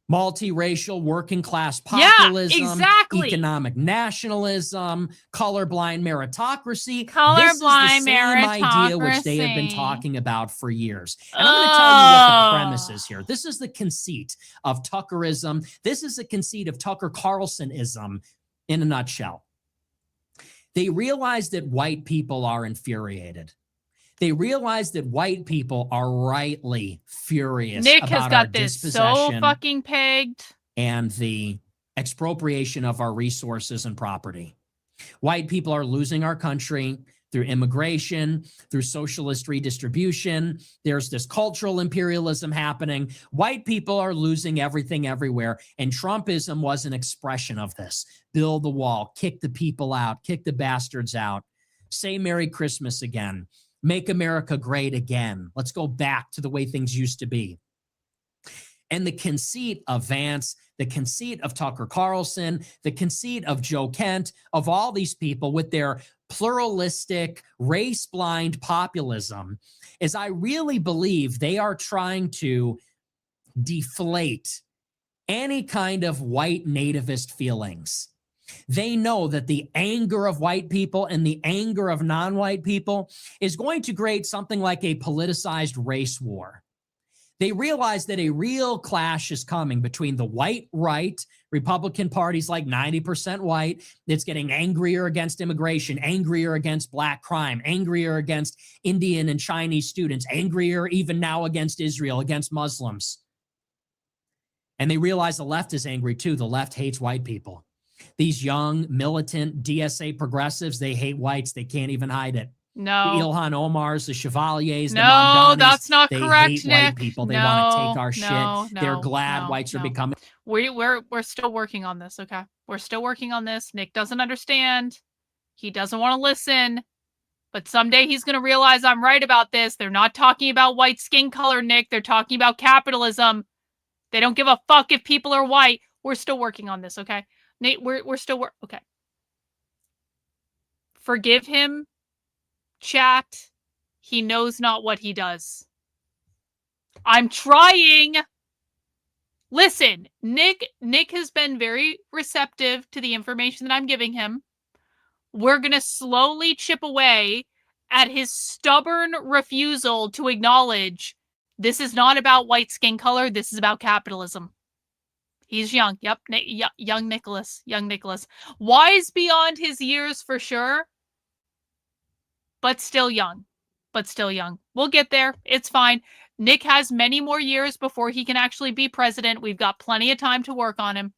multiracial working class populism, economic nationalism, colorblind meritocracy. This is the same idea which they have been talking about for years. And I'm going to tell you what the premise is here. This is the conceit of Tuckerism. This is the conceit of Tucker Carlsonism in a nutshell. They realize that white people are infuriated. They realize that white people are rightly furious Nick about has our got this so dispossession fucking pegged. and the expropriation of our resources and property. White people are losing our country through immigration, through socialist redistribution. There's this cultural imperialism happening. White people are losing everything everywhere. And Trumpism was an expression of this. Build the wall, kick the people out, kick the bastards out, say Merry Christmas again. Make America great again. Let's go back to the way things used to be. And the conceit of Vance, the conceit of Tucker Carlson, the conceit of Joe Kent, of all these people with their pluralistic, race-blind populism, is I really believe they are trying to deflate any kind of white nativist feelings. They know that the anger of white people and the anger of non-white people is going to create something like a politicized race war. They realize that a real clash is coming between the white right, Republican parties like 90% white, that's getting angrier against immigration, angrier against black crime, angrier against Indian and Chinese students, angrier even now against Israel, against Muslims. And they realize the left is angry too. The left hates white people. These young, militant DSA progressives, they hate whites. They can't even hide it. The No. Ilhan Omars, the Chevaliers, the No, Mamdanis, that's not they correct, hate Nick. white people. They want to take our No, shit. They're no, glad no, whites are no. becoming. We're still working on this, okay? We're still working on this. Nick doesn't understand. He doesn't want to listen. But someday he's going to realize I'm right about this. They're not talking about white skin color, Nick. They're talking about capitalism. They don't give a fuck if people are white. We're still working on this, okay? Nate, we're still okay. Forgive him, chat. He knows not what he does. I'm trying. Listen, Nick has been very receptive to the information that I'm giving him. We're going to slowly chip away at his stubborn refusal to acknowledge this is not about white skin color. This is about capitalism. He's young. Yep. Young Nicholas. Young Nicholas. Wise beyond his years for sure. But still young. We'll get there. It's fine. Nick has many more years before he can actually be president. We've got plenty of time to work on him.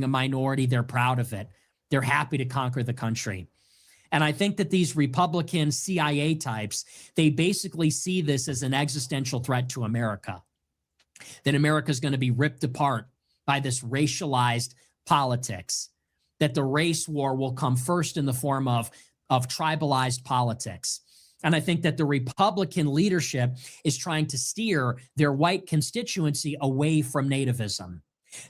A minority, they're proud of it. They're happy to conquer the country. And I think that these Republican CIA types, they basically see this as an existential threat to America. That America is going to be ripped apart by this racialized politics. That the race war will come first in the form of tribalized politics. And I think that the Republican leadership is trying to steer their white constituency away from nativism.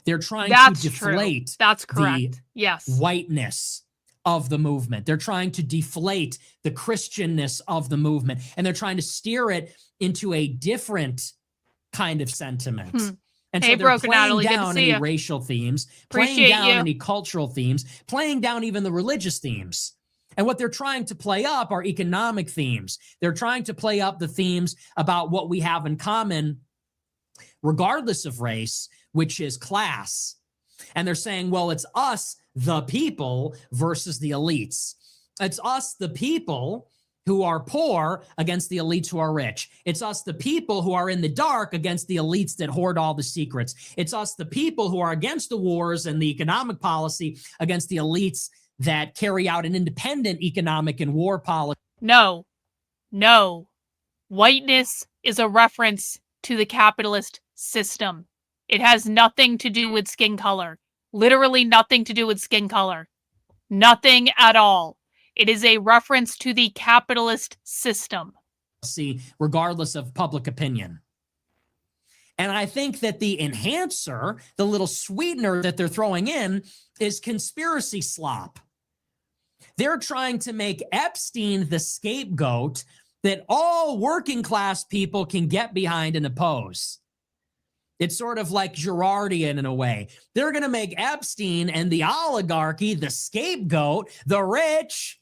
They're trying to deflate the whiteness of the movement. They're trying to deflate the Christianness of the movement. And they're trying to steer it into a different kind of sentiment. And so they're playing down any racial themes, playing down any cultural themes, playing down even the religious themes. And what they're trying to play up are economic themes. They're trying to play up the themes about what we have in common, regardless of race, which is class. And they're saying, well, it's us, the people, versus the elites. It's us, the people, who are poor against the elites who are rich. It's us, the people, who are in the dark against the elites that hoard all the secrets. It's us, the people, who are against the wars and the economic policy against the elites that carry out an independent economic and war policy. No. Whiteness is a reference to the capitalist system. It has nothing to do with skin color. Literally nothing to do with skin color. Nothing at all. It is a reference to the capitalist system. See, regardless of public opinion. And I think that the enhancer, the little sweetener that they're throwing in, is conspiracy slop. They're trying to make Epstein the scapegoat that all working class people can get behind and oppose. It's sort of like Girardian in a way. They're going to make Epstein and the oligarchy the scapegoat, the rich.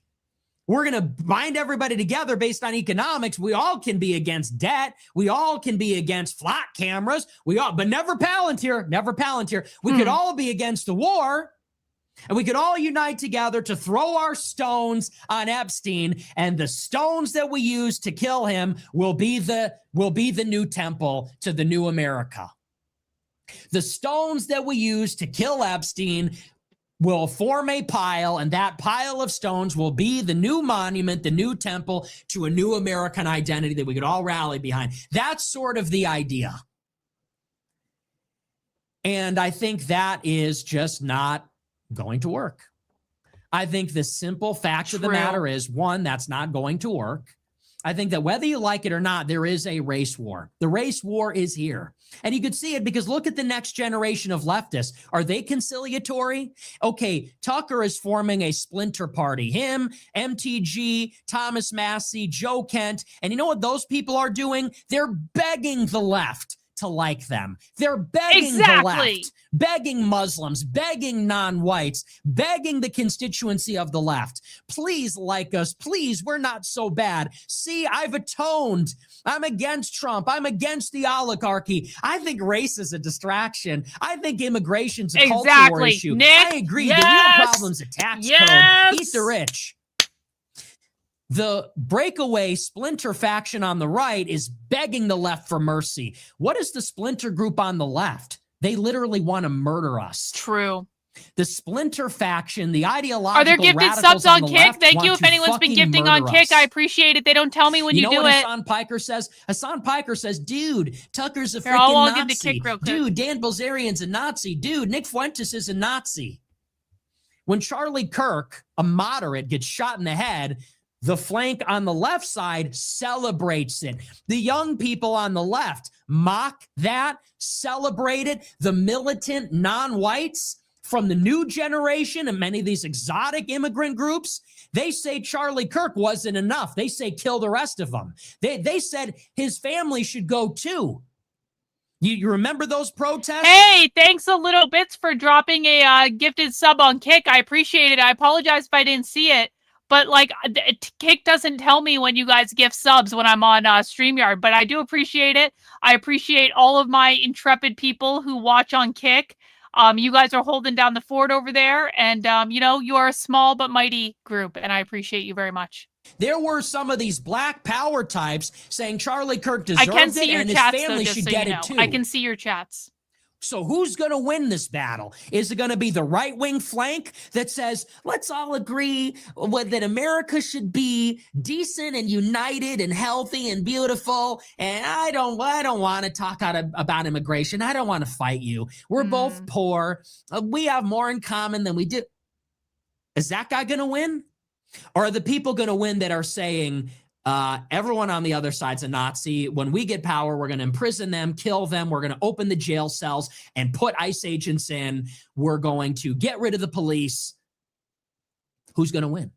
We're going to bind everybody together based on economics. We all can be against debt. We all can be against flat cameras. But never Palantir, never Palantir. We could all be against the war. And we could all unite together to throw our stones on Epstein, and the stones that we use to kill him will be the new temple to the new America. The stones that we use to kill Epstein will form a pile, and that pile of stones will be the new monument, the new temple to a new American identity that we could all rally behind. That's sort of the idea. And I think that is just not going to work. I think the simple fact of the matter is, one, that's not going to work. I think that whether you like it or not, there is a race war. The race war is here. And you could see it because look at the next generation of leftists. Are they conciliatory? Okay, Tucker is forming a splinter party. Him, MTG, Thomas Massey, Joe Kent. And you know what those people are doing? They're begging the left to like them. They're begging the left, begging Muslims, begging non-whites, begging the constituency of the left. Please like us. Please, we're not so bad. See, I've atoned. I'm against Trump. I'm against the oligarchy. I think race is a distraction. I think immigration's a cultural issue. Nick, I agree. The real problem's a tax code. Eat the rich. The breakaway splinter faction on the right is begging the left for mercy. What is the splinter group on the left? They literally want to murder us. True. The splinter faction, the ideological Are there gifted radicals subs on the Kick? left Thank want you if to anyone's been fucking gifting on murder Kick. us. I appreciate it. They don't tell me when you know do what it. Hassan Piker says? Hassan Piker says, dude, Tucker's a Here, I'll freaking give the Nazi. Kick real quick. Dude, Dan Bilzerian's a Nazi. Dude, Nick Fuentes is a Nazi. When Charlie Kirk, a moderate, gets shot in the head, the flank on the left side celebrates it. The young people on the left mock that, celebrate it. The militant non-whites from the new generation and many of these exotic immigrant groups, they say Charlie Kirk wasn't enough. They say kill the rest of them. They said his family should go too. You remember those protests? Hey, thanks a little bits for dropping a gifted sub on Kick. I appreciate it. I apologize if I didn't see it. But, like, Kick doesn't tell me when you guys gift subs when I'm on StreamYard. But I do appreciate it. I appreciate all of my intrepid people who watch on Kick. You guys are holding down the fort over there. And, you know, you are a small but mighty group. And I appreciate you very much. There were some of these black power types saying Charlie Kirk deserved I can see your and his chats, family though, should just so get you it know. too. I can see your chats. So who's going to win this battle? Is it going to be the right-wing flank that says, let's all agree that America should be decent and united and healthy and beautiful, and I don't want to talk about immigration. I don't want to fight you. We're both poor. We have more in common than we do. Is that guy going to win? Or are the people going to win that are saying, everyone on the other side's a Nazi. When we get power, we're going to imprison them, kill them. We're going to open the jail cells and put ICE agents in. We're going to get rid of the police. Who's going to win?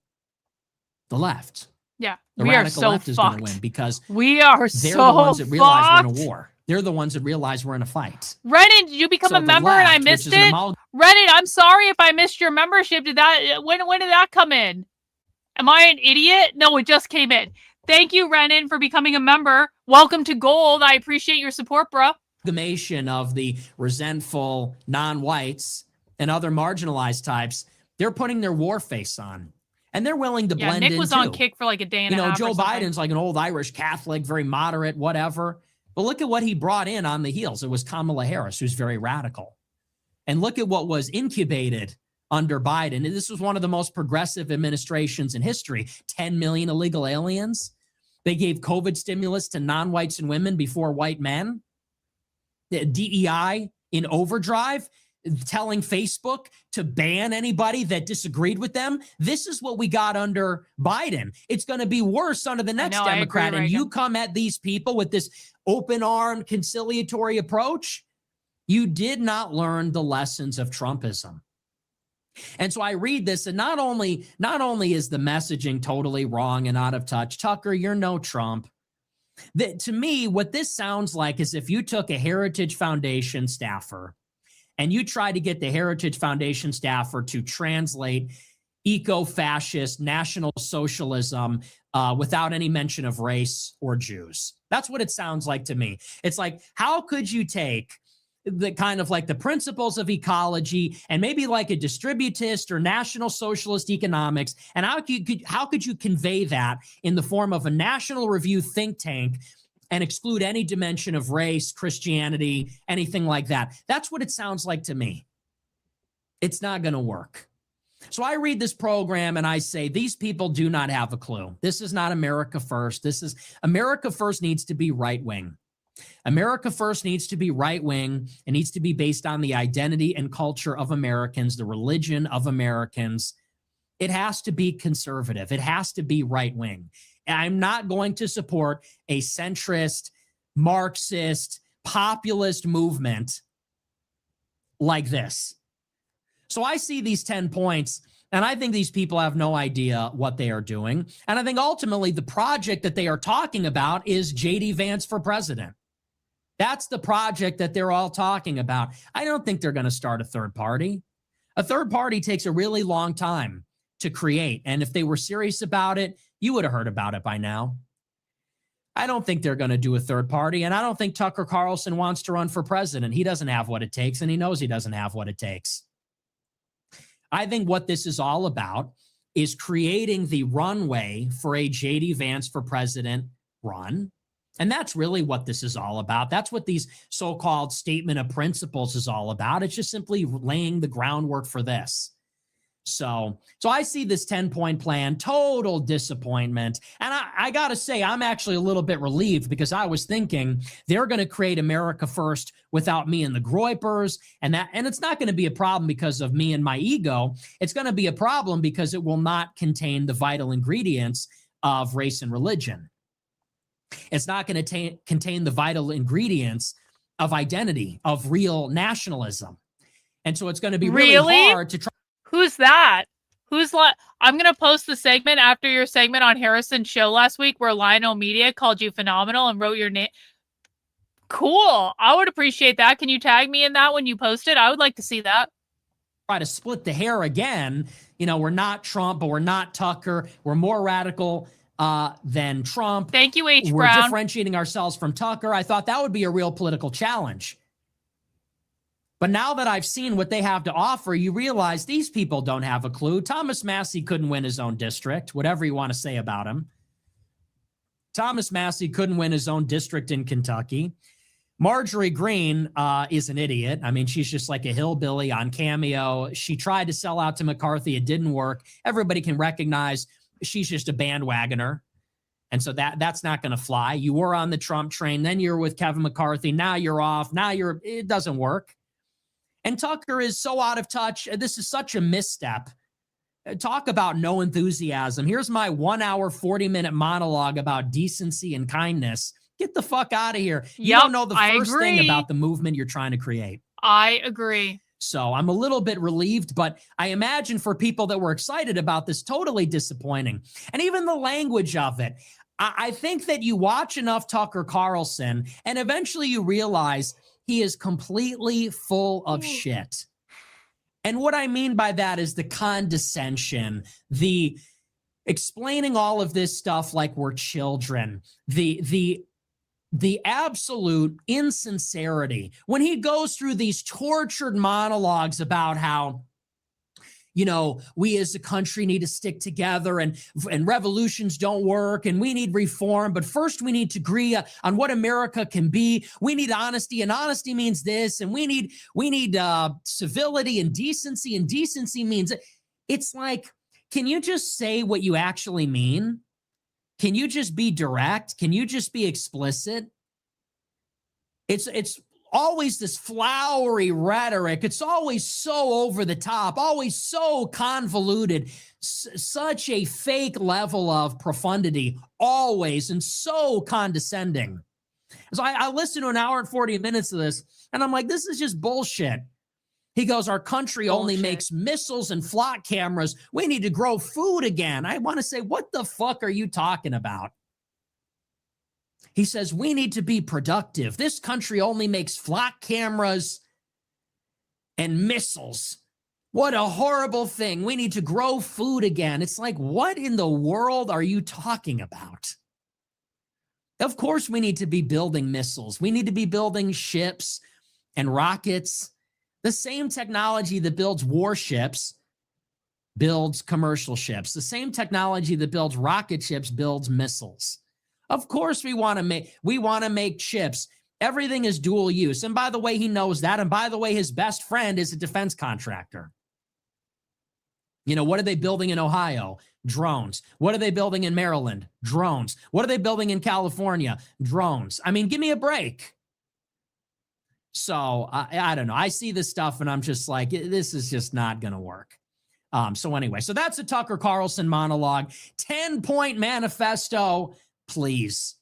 The left. Yeah, The we are radical so left is going to fucked. win because We are they're so the ones that realize we're in fucked. a war. They're the ones that realize we're in a fight. Renan, did you become So a the member and I left, which missed is an it? amalgam- Renan, I'm sorry if I missed your membership. Did that when did that come in? Am I an idiot? No, it just came in. Thank you, Renan, for becoming a member. Welcome to Gold. I appreciate your support, bro. Amalgamation of the resentful non-whites and other marginalized types, they're putting their war face on. And they're willing to Yeah, blend Nick in was too. on Kick for like a day and You a know, half. Joe or something. Biden's like an old Irish Catholic, very moderate, whatever. But look at what he brought in on the heels. It was Kamala Harris, who's very radical. And look at what was incubated under Biden. And this was one of the most progressive administrations in history. 10 million illegal aliens. They gave COVID stimulus to non-whites and women before white men. The DEI in overdrive, telling Facebook to ban anybody that disagreed with them. This is what we got under Biden. It's going to be worse under the next know, I Democrat. agree, And Reagan. you come at these people with this open-armed conciliatory approach. You did not learn the lessons of Trumpism. And so I read this, and not only is the messaging totally wrong and out of touch, Tucker, you're no Trump. To me, what this sounds like is if you took a Heritage Foundation staffer and you tried to get the Heritage Foundation staffer to translate eco-fascist National Socialism without any mention of race or Jews. That's what it sounds like to me. It's like, how could you take the kind of like the principles of ecology and maybe like a distributist or National Socialist economics, and how could you convey that in the form of a National Review think tank and exclude any dimension of race, Christianity, anything like that? That's what it sounds like to me. It's not going to work. So I read this program and I say, these people do not have a clue. This is not America First. America First needs to be right-wing. America First needs to be right-wing. It needs to be based on the identity and culture of Americans, the religion of Americans. It has to be conservative. It has to be right-wing. I'm not going to support a centrist, Marxist, populist movement like this. So I see these 10 points, and I think these people have no idea what they are doing. And I think ultimately the project that they are talking about is J.D. Vance for president. That's the project that they're all talking about. I don't think they're going to start a third party. A third party takes a really long time to create. And if they were serious about it, you would have heard about it by now. I don't think they're going to do a third party. And I don't think Tucker Carlson wants to run for president. He doesn't have what it takes, and he knows he doesn't have what it takes. I think what this is all about is creating the runway for a J.D. Vance for president run. And that's really what this is all about. That's what these so-called statement of principles is all about. It's just simply laying the groundwork for this. So I see this 10-point plan, total disappointment. And I got to say, I'm actually a little bit relieved because I was thinking they're going to create America first without me and the Groypers. And it's not going to be a problem because of me and my ego. It's going to be a problem because it will not contain the vital ingredients of race and religion. It's not going to contain the vital ingredients of identity, of real nationalism. And so it's going to be really hard to try. Who's that? I'm going to post the segment after your segment on Harrison's show last week where Lionel Media called you phenomenal and wrote your name. Cool. I would appreciate that. Can you tag me in that when you post it? I would like to see that. Try to split the hair again. You know, we're not Trump, but we're not Tucker. We're more radical than Trump. Thank you, H. We're Brown. differentiating ourselves from Tucker. I thought that would be a real political challenge. But now that I've seen what they have to offer, you realize these people don't have a clue. Thomas Massie couldn't win his own district, whatever you want to say about him. Thomas Massie couldn't win his own district in Kentucky. Marjorie Greene is an idiot. I mean, she's just like a hillbilly on Cameo. She tried to sell out to McCarthy. It didn't work. Everybody can recognize she's just a bandwagoner. And so that's not going to fly. You were on the Trump train. Then you're with Kevin McCarthy. Now you're off. It doesn't work. And Tucker is so out of touch. This is such a misstep. Talk about no enthusiasm. Here's my 1 hour, 40-minute monologue about decency and kindness. Get the fuck out of here. You don't know the first thing about the movement you're trying to create. I agree. So I'm a little bit relieved, but I imagine for people that were excited about this, totally disappointing. And even the language of it. I think that you watch enough Tucker Carlson and eventually you realize he is completely full of shit. And what I mean by that is the condescension, the explaining all of this stuff like we're children, the absolute insincerity. When he goes through these tortured monologues about how, you know, we as a country need to stick together and revolutions don't work and we need reform. But first we need to agree on what America can be. We need honesty and honesty means this. And we need civility and decency means it's like, can you just say what you actually mean? Can you just be direct? Can you just be explicit? It's always this flowery rhetoric. It's always so over the top, always so convoluted, such a fake level of profundity, always, and so condescending. So I listened to an hour and 40 minutes of this, and I'm like, this is just bullshit. He goes, our country only makes missiles and flock cameras. We need to grow food again. I want to say, what the fuck are you talking about? He says, we need to be productive. This country only makes flock cameras and missiles. What a horrible thing. We need to grow food again. It's like, what in the world are you talking about? Of course, we need to be building missiles. We need to be building ships and rockets. The same technology that builds warships builds commercial ships. The same technology that builds rocket ships builds missiles. Of course, we want to make chips. Everything is dual use. And by the way, he knows that. And by the way, his best friend is a defense contractor. You know, what are they building in Ohio? Drones. What are they building in Maryland? Drones. What are they building in California? Drones. I mean, give me a break. So I don't know. I see this stuff and I'm just like, this is just not going to work. So anyway, so that's a Tucker Carlson monologue. 10-point manifesto. Please.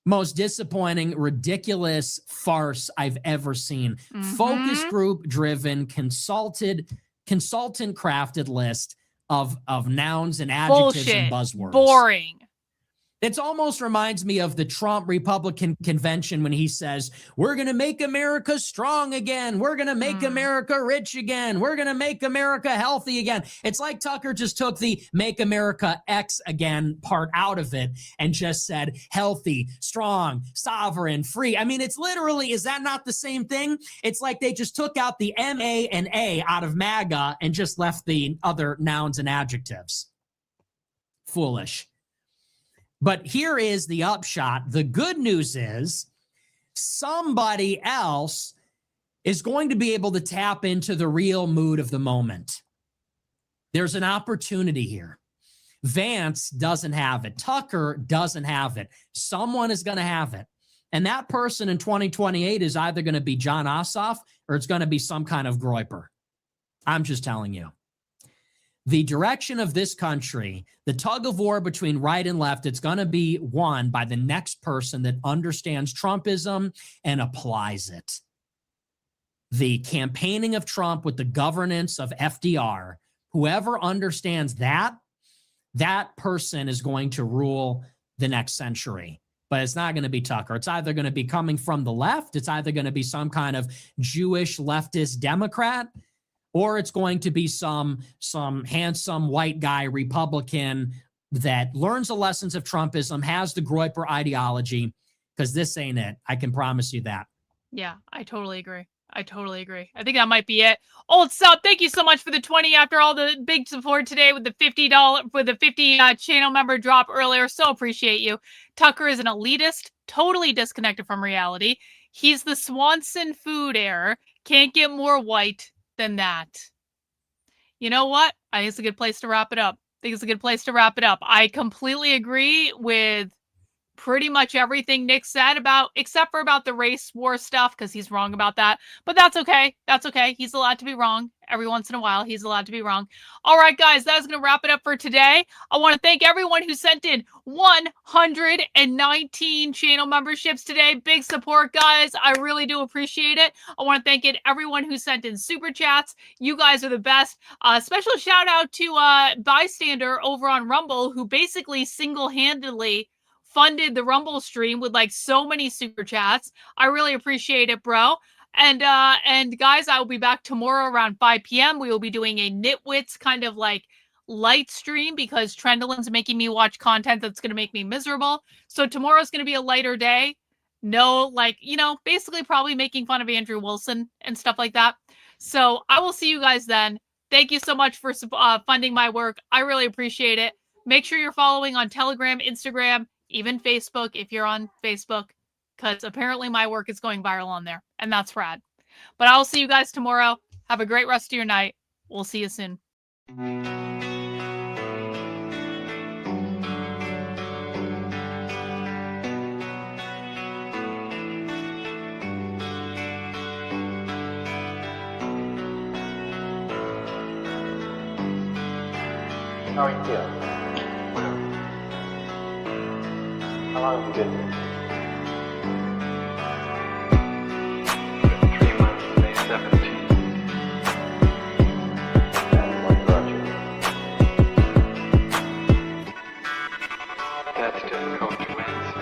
Most disappointing, ridiculous farce I've ever seen. Focus group driven, consultant crafted list of nouns and adjectives and buzzwords. Boring. It almost reminds me of the Trump Republican convention when he says, we're going to make America strong again. We're going to make America rich again. We're going to make America healthy again. It's like Tucker just took the make America X again part out of it and just said healthy, strong, sovereign, free. I mean, it's literally, is that not the same thing? It's like they just took out the M-A and A out of MAGA and just left the other nouns and adjectives. Foolish. But here is the upshot. The good news is somebody else is going to be able to tap into the real mood of the moment. There's an opportunity here. Vance doesn't have it. Tucker doesn't have it. Someone is going to have it. And that person in 2028 is either going to be John Ossoff or it's going to be some kind of Groyper. I'm just telling you. The direction of this country, the tug of war between right and left, it's going to be won by the next person that understands Trumpism and applies it. The campaigning of Trump with the governance of FDR, whoever understands that, that person is going to rule the next century. But it's not going to be Tucker. It's either going to be coming from the left, it's either going to be some kind of Jewish leftist Democrat, or it's going to be some handsome white guy Republican that learns the lessons of Trumpism, has the Groyper ideology, because this ain't it. I can promise you that. Yeah, I totally agree. I totally agree. I think that might be it. Old Sub, thank you so much for the 20 after all the big support today with the $50 with the 50 channel member drop earlier. So appreciate you. Tucker is an elitist, totally disconnected from reality. He's the Swanson food heir. Can't get more white than that. You know what? I think it's a good place to wrap it up. I completely agree with pretty much everything Nick said except for about the race war stuff, because he's wrong about that. But that's okay. That's okay. He's allowed to be wrong. Every once in a while, he's allowed to be wrong. All right, guys, that's going to wrap it up for today. I want to thank everyone who sent in 119 channel memberships today. Big support, guys. I really do appreciate it. I want to thank everyone who sent in super chats. You guys are the best. Special shout out to Bystander over on Rumble, who basically single-handedly funded the Rumble stream with like so many super chats. I really appreciate it, bro. And guys, I will be back tomorrow around 5 p.m. We will be doing a Nitwits kind of like light stream because Trendolin's making me watch content that's going to make me miserable. So tomorrow's going to be a lighter day. No, like, you know, basically probably making fun of Andrew Wilson and stuff like that. So I will see you guys then. Thank you so much for funding my work. I really appreciate it. Make sure you're following on Telegram, Instagram, even Facebook if you're on Facebook, because apparently my work is going viral on there, and that's rad. But I'll see you guys tomorrow. Have a great rest of your night. We'll see you soon. How are you feeling? How long have you been here? 3 months, May 17th. And what brought you? That's difficult to answer.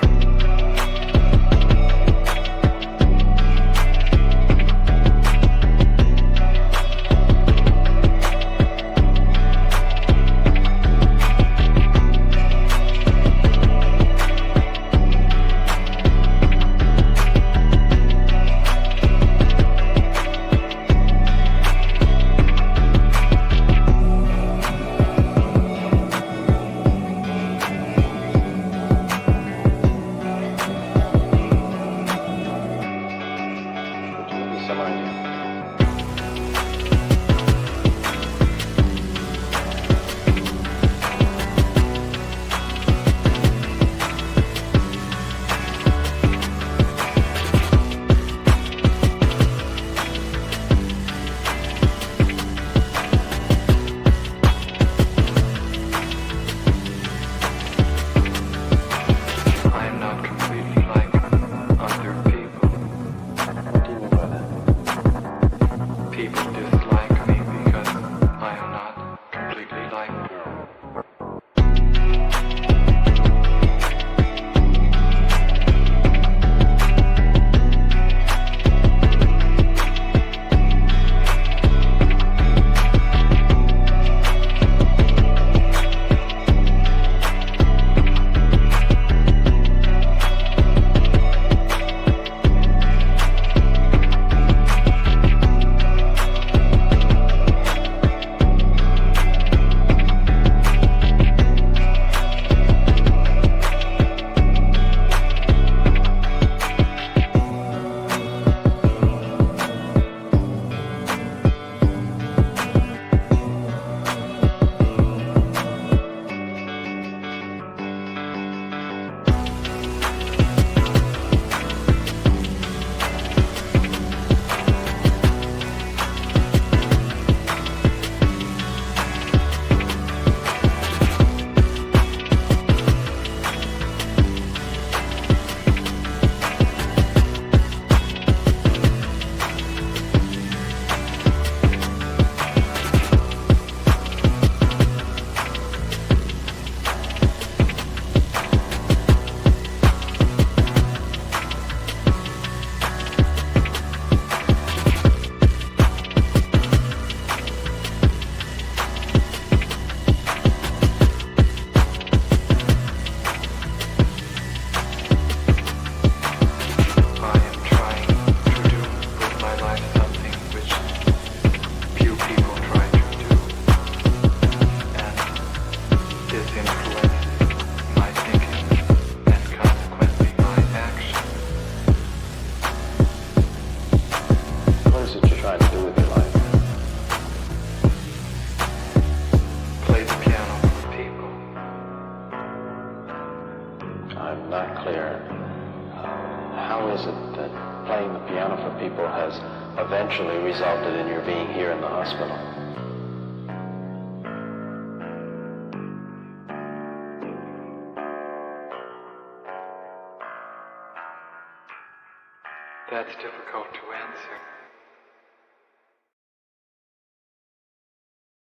How is it that playing the piano for people has eventually resulted in your being here in the hospital? That's difficult to answer.